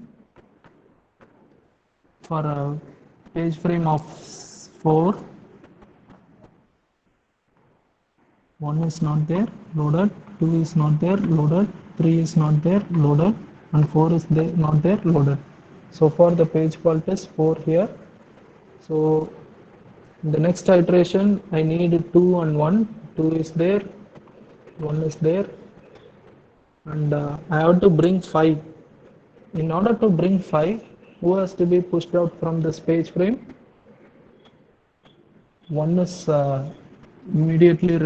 For a page frame of 4, 1 is not there, loaded, 2 is not there, loaded, 3 is not there, loaded, and 4 is there, not there, loaded. So far the page fault is 4 here. So in the next iteration I need 2 and 1. 2 is there, 1 is there, and I have to bring 5. In order to bring 5, who has to be pushed out from this page frame? 1 is immediately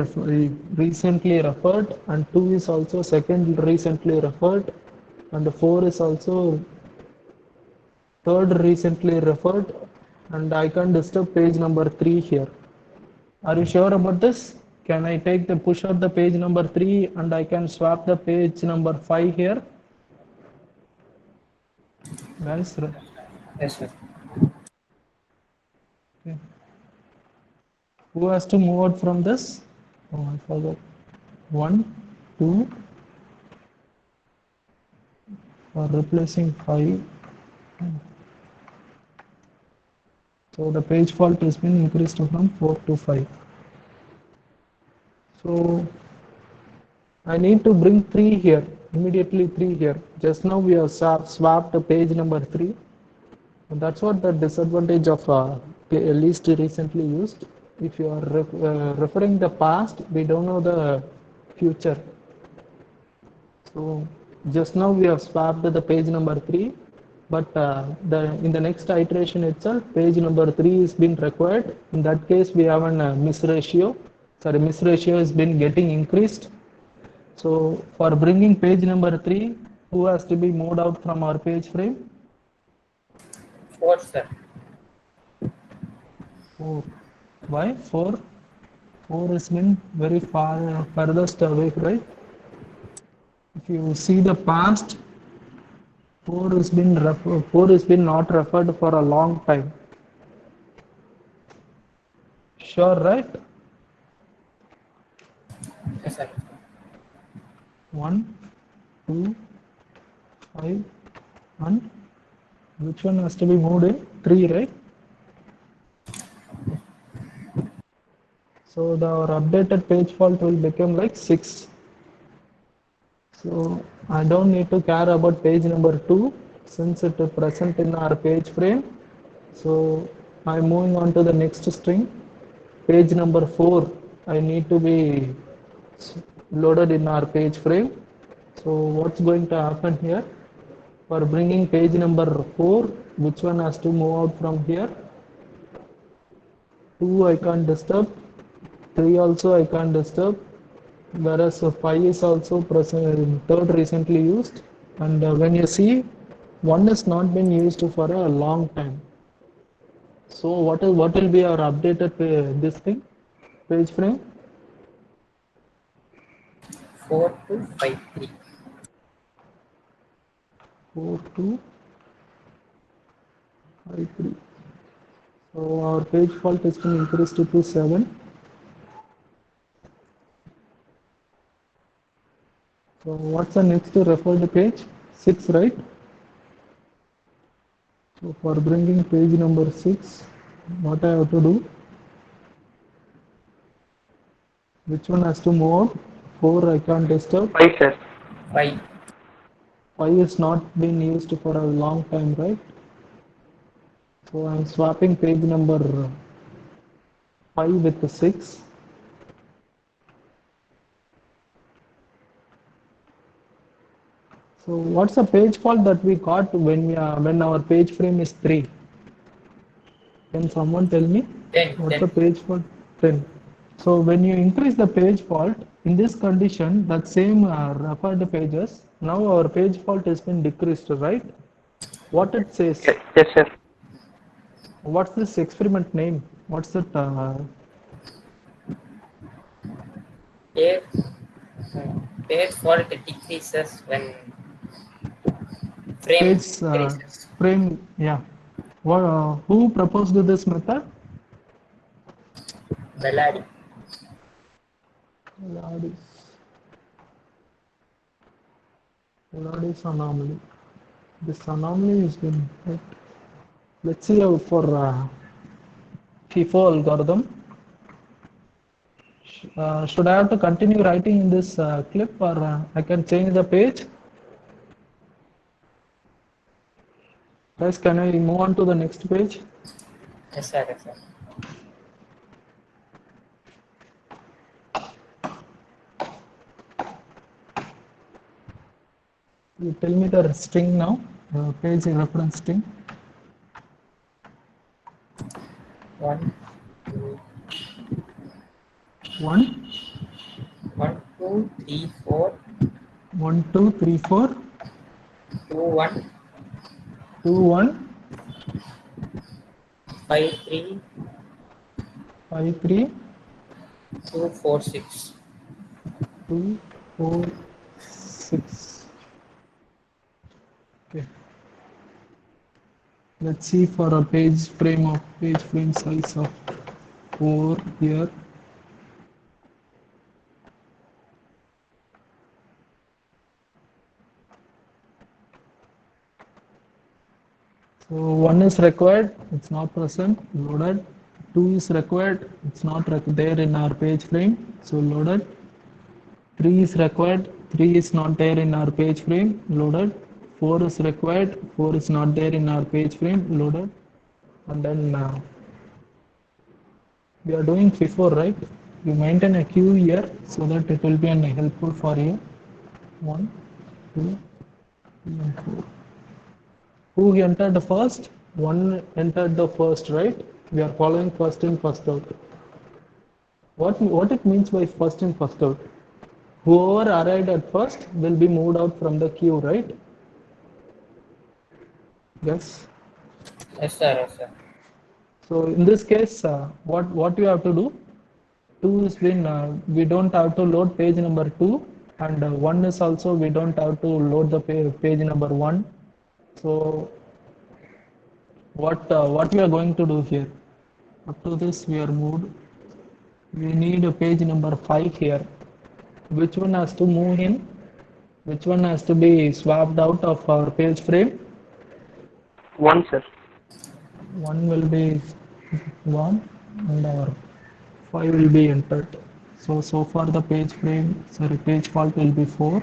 recently referred, and 2 is also second recently referred, and 4 is also third recently referred, and I can disturb page number 3 here. Are you sure about this? Can I take the push out the page number 3 and I can swap the page number 5 here? Guys, Yes, sir. Okay. Who has to move out from this? Oh, I forgot. 1, 2, for replacing 5. So the page fault has been increased from 4 to 5. So I need to bring 3 here, immediately 3 here. Just now we have swapped page number 3. And that's what the disadvantage of least recently used. If you are referring the past, we don't know the future. So just now we have swapped the page number 3, but in the next iteration itself, page number 3 is being required. In that case, we have a miss ratio. Miss ratio has been getting increased. So for bringing page number 3, who has to be moved out from our page frame? 4, sir. 4. Why 4? 4 has been very far furthest away, right? If you see the past, 4 has been not referred for a long time. Sure, right? Yes, sir. 1, 2, 5, and which one has to be moved in? 3, right? So our updated page fault will become like 6. So I don't need to care about page number 2 since it is present in our page frame. So I'm moving on to the next string. Page number 4 I need to be loaded in our page frame. So what's going to happen here? For bringing page number 4, which one has to move out from here? 2 I can't disturb, 3 also I can't disturb, whereas 5 is also present, third recently used, and when you see 1 has not been used for a long time. So what will be our updated this thing page frame? 4253. 4253. So our page fault has been increased to 7. So what's the next referred page? 6, right? So for bringing page number 6, what I have to do? Which one has to move out? 4 I can't disturb. 5, sir. 5. 5 is not been used for a long time, right? So I'm swapping page number 5 with the 6. So what's the page fault that we got when our page frame is 3? Can someone tell me? 10. What's 10. the page fault? 10. So when you increase the page fault, in this condition, that same referred pages, now our page fault has been decreased, right? What it says? Yes, sir. What's this experiment name? What's it? Page fault decreases when frame increases. Frame, yeah. What, who proposed this method? Belladi. Belladi's anomaly. This anomaly has been right. Let's see how for FIFO algorithm. Should I have to continue writing in this clip, or I can change the page? Guys, can I move on to the next page? Yes, sir. Yes, sir. You tell me the string now, page reference string. 1, 2, 1, 1, 2, 3, 4. 1, 2, 3, 4. 2, 1. 2, 1. 5, 3. 5, 3. 2, 4, 6. 2, 4, 6. Okay. Let's see for a page frame size of 4 here. So 1 is required, it's not present, loaded. 2 is required, it's not there in our page frame, so loaded. 3 is required, 3 is not there in our page frame, loaded. 4 is required, 4 is not there in our page frame, loaded. And then we are doing FIFO, right? You maintain a queue here so that it will be helpful for you. 1, 2, 3, and 4. Who entered first? 1 entered the first, right? We are following first in, first out. What it means by first in, first out? Whoever arrived at first will be moved out from the queue, right? Yes. Yes, sir. Yes, sir. So in this case, what you have to do? 2 is been we don't have to load page number 2, and 1 is also we don't have to load the page number 1. So what we are going to do here? Up to this we are moved. We need a page number 5 here. Which one has to move in? Which one has to be swapped out of our page frame? 1, sir. 1 will be 1, and our 5 will be entered. So far the page fault will be 4.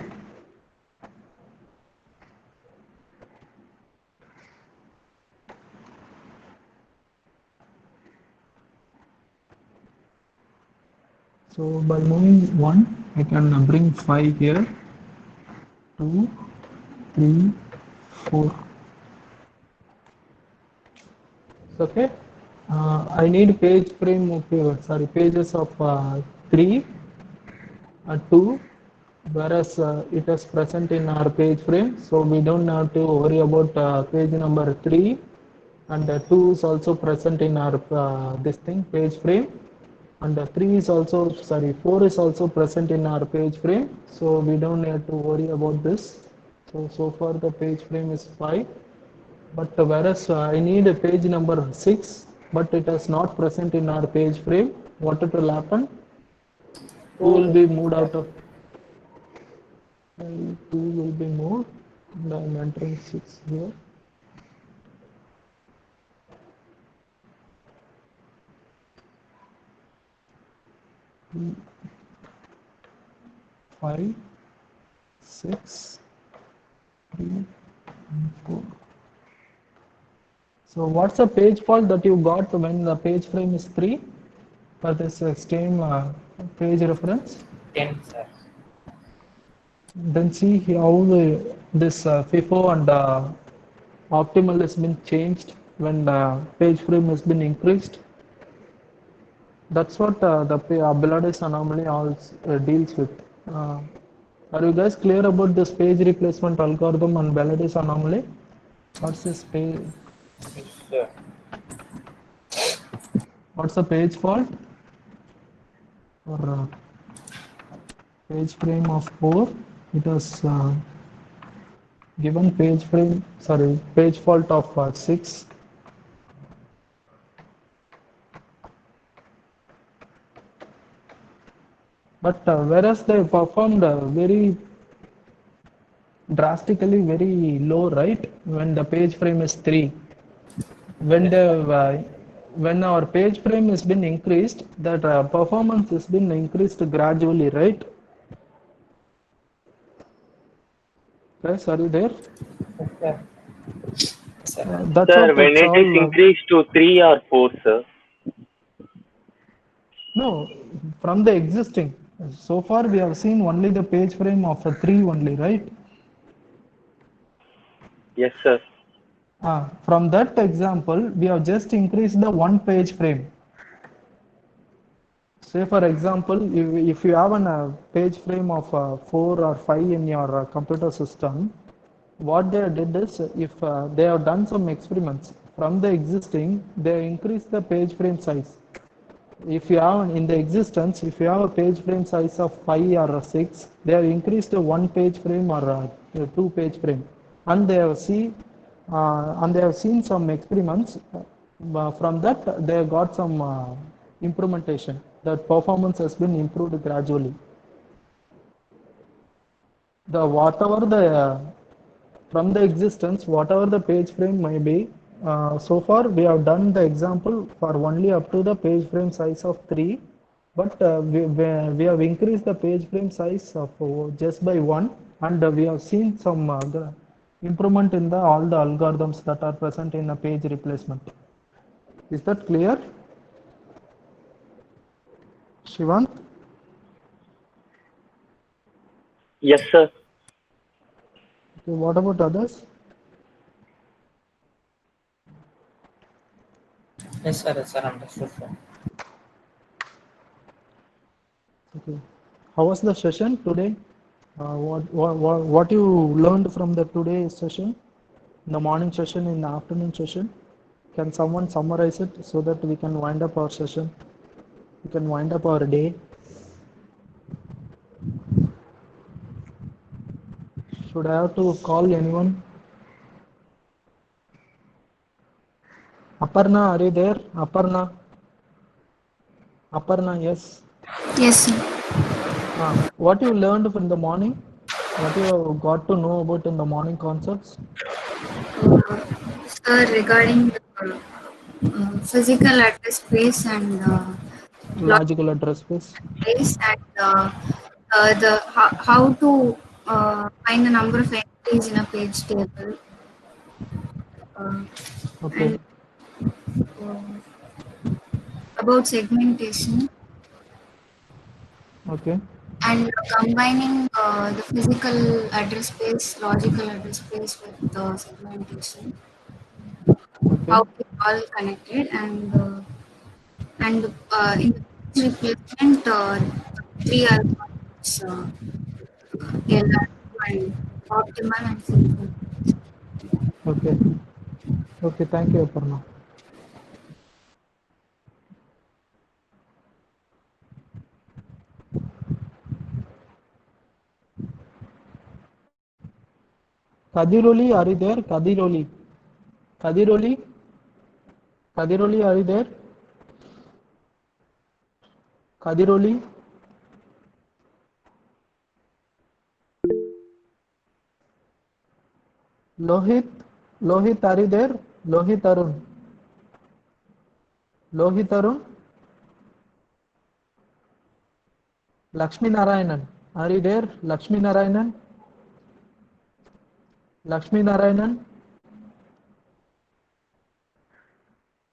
So by moving 1, I can bring 5 here, 2, 3, 4. Okay. I need pages of 3 2, whereas it is present in our page frame, so we don't have to worry about page number 3, and 2 is also present in our page frame, and 4 is also present in our page frame, so we don't have to worry about this. So far the page frame is 5, but whereas I need a page number 6, but it is not present in our page frame. What it will happen? 2 will be moved out of 2 will be moved, and I am entering 6 here. Five, 6, 3, and 4. So what's the page fault that you got when the page frame is 3 for this same page reference? 10, sir. Then see how this FIFO and optimal has been changed when the page frame has been increased. That's what the Bilard's anomaly deals with. Are you guys clear about this page replacement algorithm and Bilard's anomaly? What's this page? Yes, sir. What's the page fault? Or page frame of 4, it was given page fault of 6. But whereas they performed very drastically very low, right? When the page frame is 3. When our page frame has been increased, that performance has been increased gradually, right? Guys, are you there? Okay. That's Sir, what when it's it is all, increased to 3 or 4, sir? no, from the existing. So far we have seen only the page frame of 3 only, right? Yes, sir. From that example, we have just increased the 1 page frame. Say for example, if you have a page frame of 4 or 5 in your computer system, what they did is, if they have done some experiments from the existing, they increase the page frame size. If you have in the existence, if you have a page frame size of 5 or 6, they have increased to 1 page frame or 2 page frame, and they have seen some experiments. From that, they have got some implementation. That performance has been improved gradually. From the existence, whatever the page frame may be, so far we have done the example for only up to the page frame size of 3, but we have increased the page frame size of just by 1, and we have seen some improvement in all the algorithms that are present in a page replacement. Is that clear? Shivant? Yes, sir. Okay, what about others? Yes, sir. Yes, sir. Understood, sir. Okay. How was the session today? What you learned from the today's session? In the morning session, in the afternoon session? Can someone summarize it so that we can wind up our session? We can wind up our day. Should I have to call anyone? Aparna, are you there? Aparna? Aparna, yes. Yes, sir. What you learned from the morning? What you got to know about in the morning concepts? Sir, regarding the physical address space and logical address space. Space and the how to find the number of entries in a page table. Okay. And about segmentation. Okay. And combining the physical address space, logical address space with the segmentation. Okay. How they all connected and in the replacement three algorithms, LR2 and optimal and simple. Okay. Okay. Thank you, Aparna. Kadiroli, are you there? Kadiroli. Kadiroli? Kadiroli, are you there? Kadiroli? Lohit? Lohit, are you there? Lohit Arun. Lohit Arun? Lakshmi Narayanan. Are you there? Lakshmi Narayanan? Lakshmi Narayanan?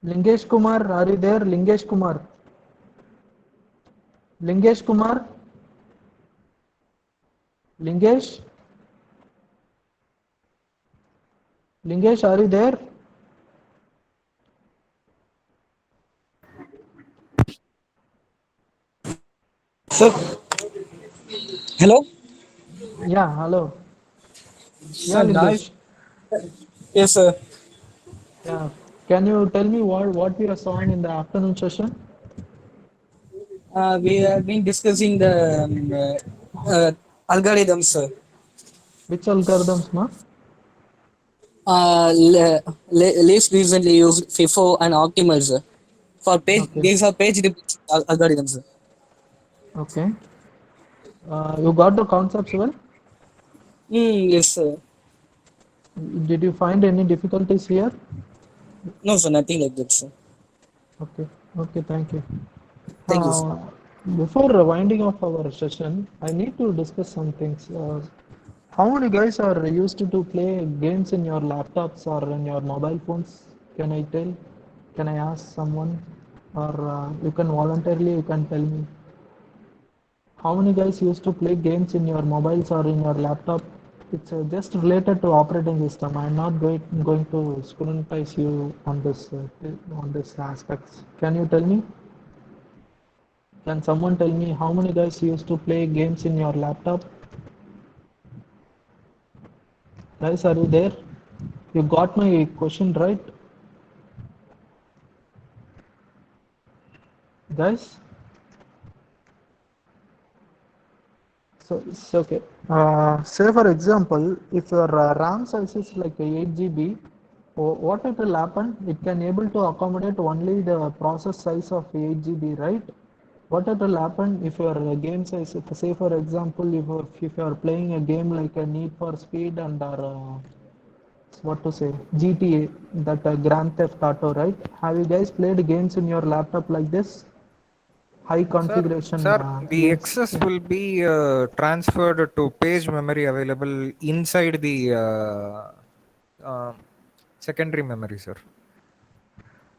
Lingesh Kumar, are you there? Lingesh Kumar. Lingesh Kumar? Lingesh? Lingesh, are you there? Sir, hello? Yeah, hello. Yeah, Sir, Lingesh. yes, sir. Yeah. Can you tell me what you saw in the afternoon session? We have been discussing the algorithms, sir. Which algorithms, ma? Least recently used FIFO and Optimal, sir. For page, Okay. these are page algorithms, sir. Okay. You got the concepts well? Yes, sir. Did you find any difficulties here? No, sir, nothing like that, sir. Okay. Okay, thank you. Thank you, sir. Before winding off our session, I need to discuss some things. How many guys are used to play games in your laptops or in your mobile phones? Can I tell? Can I ask someone? Or you can voluntarily, you can tell me. How many guys used to play games in your mobiles or in your laptop? It's just related to operating system. I'm not going to scrutinize you on this aspects. Can you tell me? Can someone tell me how many guys used to play games in your laptop? Guys, are you there? You got my question right? Guys? So it's okay. Say for example, if your RAM size is like 8 GB, what it will happen? It can able to accommodate only the process size of 8 GB, right? What it will happen if your game size, say for example, if you are playing a game like a Need for Speed and what to say, GTA, that Grand Theft Auto, right? Have you guys played games in your laptop like this? High configuration Sir, the games? access will be transferred to page memory available inside the secondary memory, sir.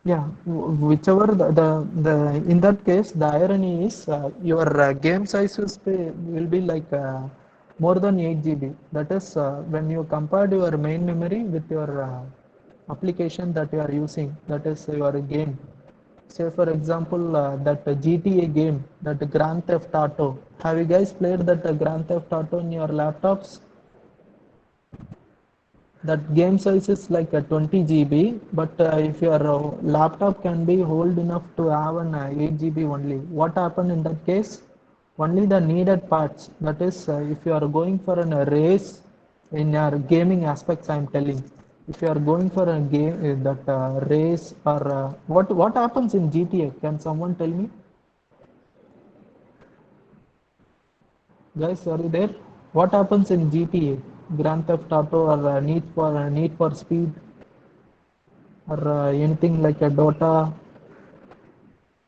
Yeah, whichever the in that case, the irony is your game size will be like more than 8 GB. That is when you compared your main memory with your application that you are using, that is your game. Say for example, that GTA game, that Grand Theft Auto. Have you guys played that Grand Theft Auto in your laptops? That game size is like a 20 GB, but if your laptop can be old enough to have an 8 GB only, what happened in that case? Only the needed parts. That is, if you are going for a race in your gaming aspects, I'm telling. If you are going for a game that race or what happens in GTA? Can someone tell me? Guys, are you there? What happens in GTA, Grand Theft Auto, or Need for Speed, or anything like a Dota?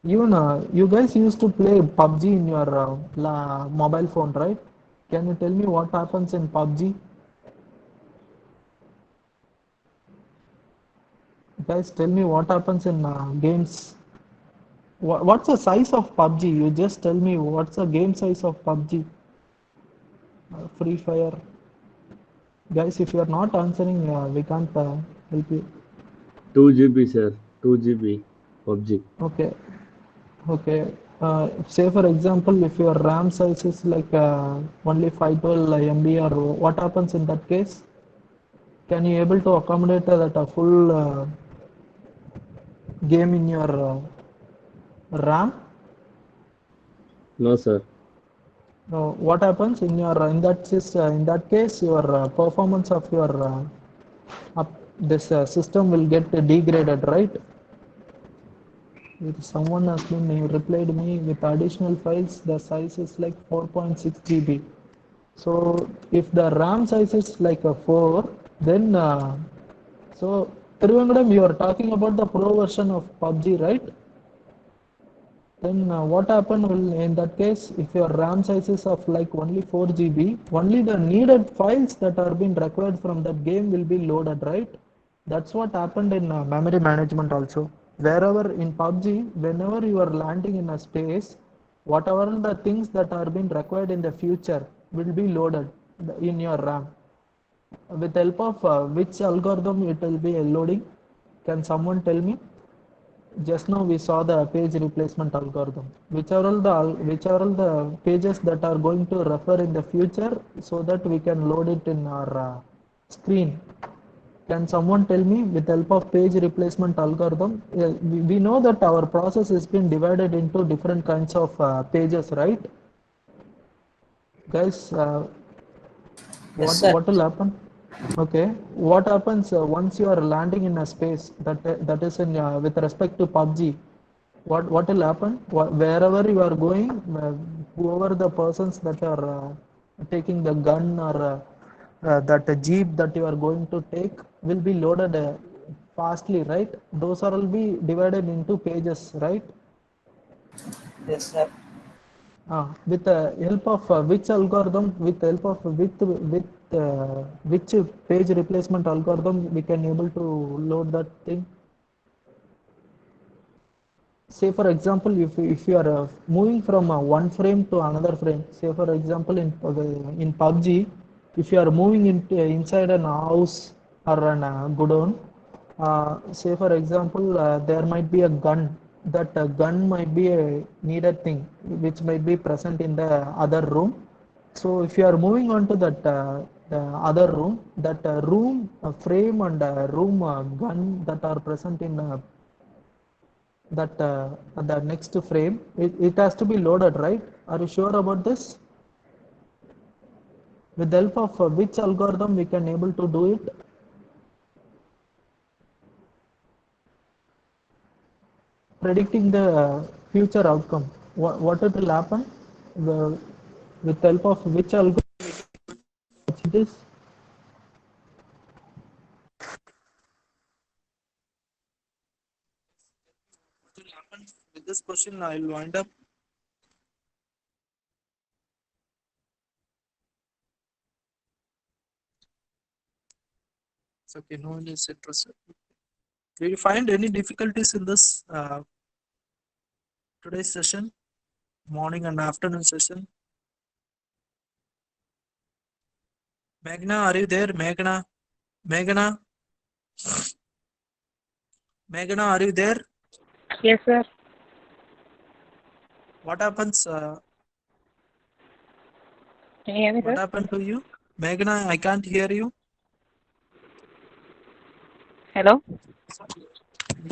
Even you guys used to play PUBG in your mobile phone, right? Can you tell me what happens in PUBG? Guys, tell me what happens in games. What's the size of PUBG? You just tell me what's the game size of PUBG. Free Fire. Guys, if you are not answering, we can't help you. 2 GB, sir. 2 GB PUBG. Okay. Okay. Say for example, if your RAM size is like only 512 MB, or what happens in that case? Can you able to accommodate that a full game in your RAM? No, sir. No. What happens in your in that case your performance of your this system will get degraded, right? If someone has been replied me with additional files, the size is like 4.6 GB. So if the RAM size is like a 4, then so Thiruvangadam, you are talking about the pro version of PUBG, right? Then what happened will in that case, if your RAM size is of like only 4 GB, only the needed files that are being required from that game will be loaded, right? That's what happened in memory management also. Wherever in PUBG, whenever you are landing in a space, whatever the things that are being required in the future will be loaded in your RAM. With help of which algorithm it will be loading? Can someone tell me? Just now we saw the page replacement algorithm. Which are all the pages that are going to refer in the future, so that we can load it in our screen. Can someone tell me with help of page replacement algorithm? We know that our process has been divided into different kinds of pages, right? Guys, Yes, sir. what will happen? Okay, what happens once you are landing in a space that is in with respect to PUBG? What will happen? Wherever you are going, whoever the persons that are taking the gun or that jeep that you are going to take will be loaded fastly, right? Those are will be divided into pages, right? Yes, sir. With the help of which algorithm? With the help of which page replacement algorithm we can able to load that thing? Say for example, if you are moving from one frame to another frame, say for example in PUBG, if you are moving inside an house or an godown, say for example there might be a gun. That gun might be a needed thing which might be present in the other room. So if you are moving on to that the other room, that room frame and room gun that are present in that the next frame, it has to be loaded, right? Are you sure about this? With the help of which algorithm we can able to do it? Predicting the future outcome. What it will happen? With the help of which algorithm it is? What will happen with this question? I will wind up. It's okay, no one is interested. Do you find any difficulties in this today's session, morning and afternoon session? Meghna, are you there? Meghna? Meghna? Meghna, are you there? Yes, sir. What happens? Can you hear me, What sir? happened to you? Meghna, I can't hear you. Hello?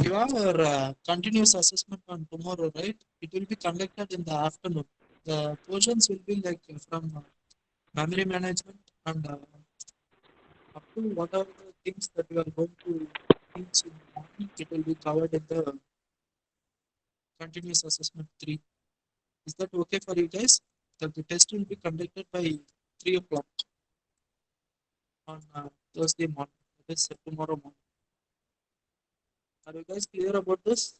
You have your continuous assessment on tomorrow, right? It will be conducted in the afternoon. The portions will be like from memory management and up to whatever the things that you are going to teach in the morning, it will be covered in the continuous assessment 3. Is that okay for you guys? That the test will be conducted by 3 o'clock on Thursday morning. That is tomorrow morning. Are you guys clear about this?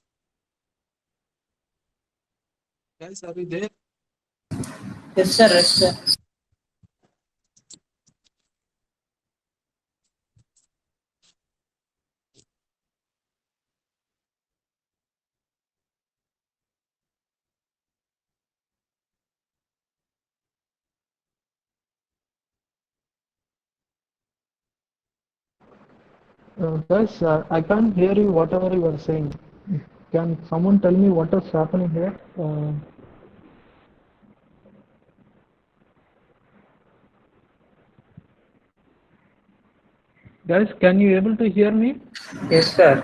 Guys, are you there? Yes, sir. Yes, sir. Guys, I can't hear you whatever you are saying. Can someone tell me what is happening here? Guys, can you able to hear me? Yes, sir.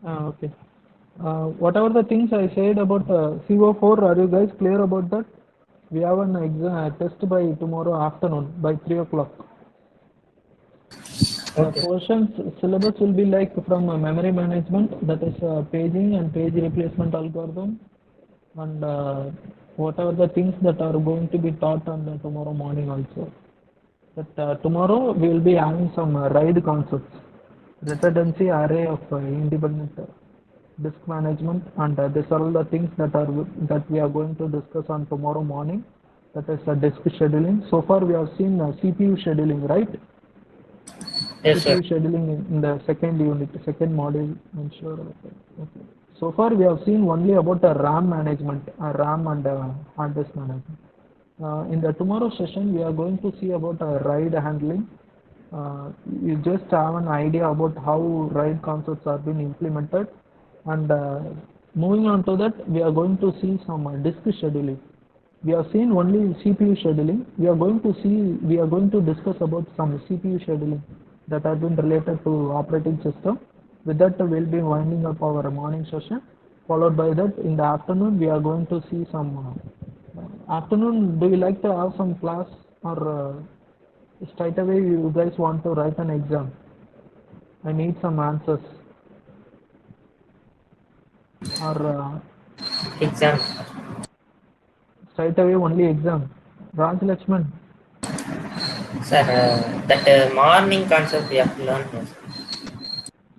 Okay. Whatever the things I said about CO4, are you guys clear about that? We have an exam test by tomorrow afternoon by 3 o'clock. The portions syllabus will be like from memory management, that is paging and page replacement algorithm, and whatever the things that are going to be taught on tomorrow morning also. But tomorrow we will be having some RAID concepts, redundancy array of independent disk management, and these are all the things that we are going to discuss on tomorrow morning. That is disk scheduling. So far we have seen CPU scheduling, right? Yes, sir. CPU scheduling in the second unit, second module. I'm sure. Okay. So far we have seen only about RAM management, RAM and hard disk management. In the tomorrow session, we are going to see about RAID handling. You just have an idea about how RAID concepts are being implemented, and moving on to that, we are going to see some disk scheduling. We have seen only CPU scheduling. We are going to discuss about some CPU scheduling that have been related to operating system. With that, we'll be winding up our morning session. Followed by that, in the afternoon, we are going to see some. Afternoon, do you like to have some class, or straight away you guys want to write an exam? I need some answers. Or exam. Straight away only exam. Raj Lakshman. Sir, that morning concept we have to learn.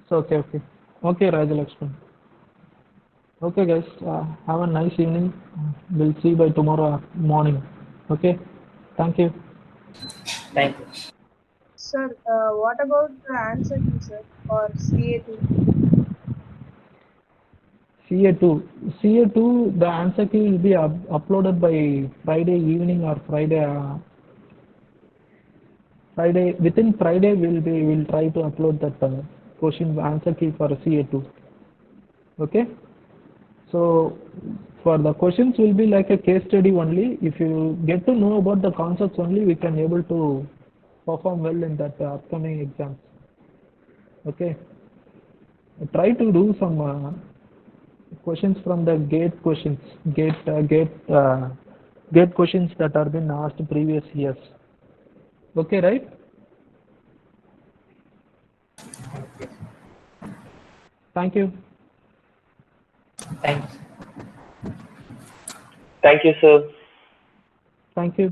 So, okay. Okay, Raj Lakshman. Okay, guys. Have a nice evening. We'll see you by tomorrow morning. Okay. Thank you. Thank you. Sir, what about the answer key, sir, for CA2? CA2, the answer key will be uploaded by Friday evening or Friday. Within Friday, we'll try to upload that question answer key for CA2. Okay. So for the questions will be like a case study only. If you get to know about the concepts only, we can able to perform well in that upcoming exams. Okay. Try to do some questions from the gate questions, gate questions that are been asked previous years. Okay, right? Thank you. Thanks. Thank you, sir. Thank you.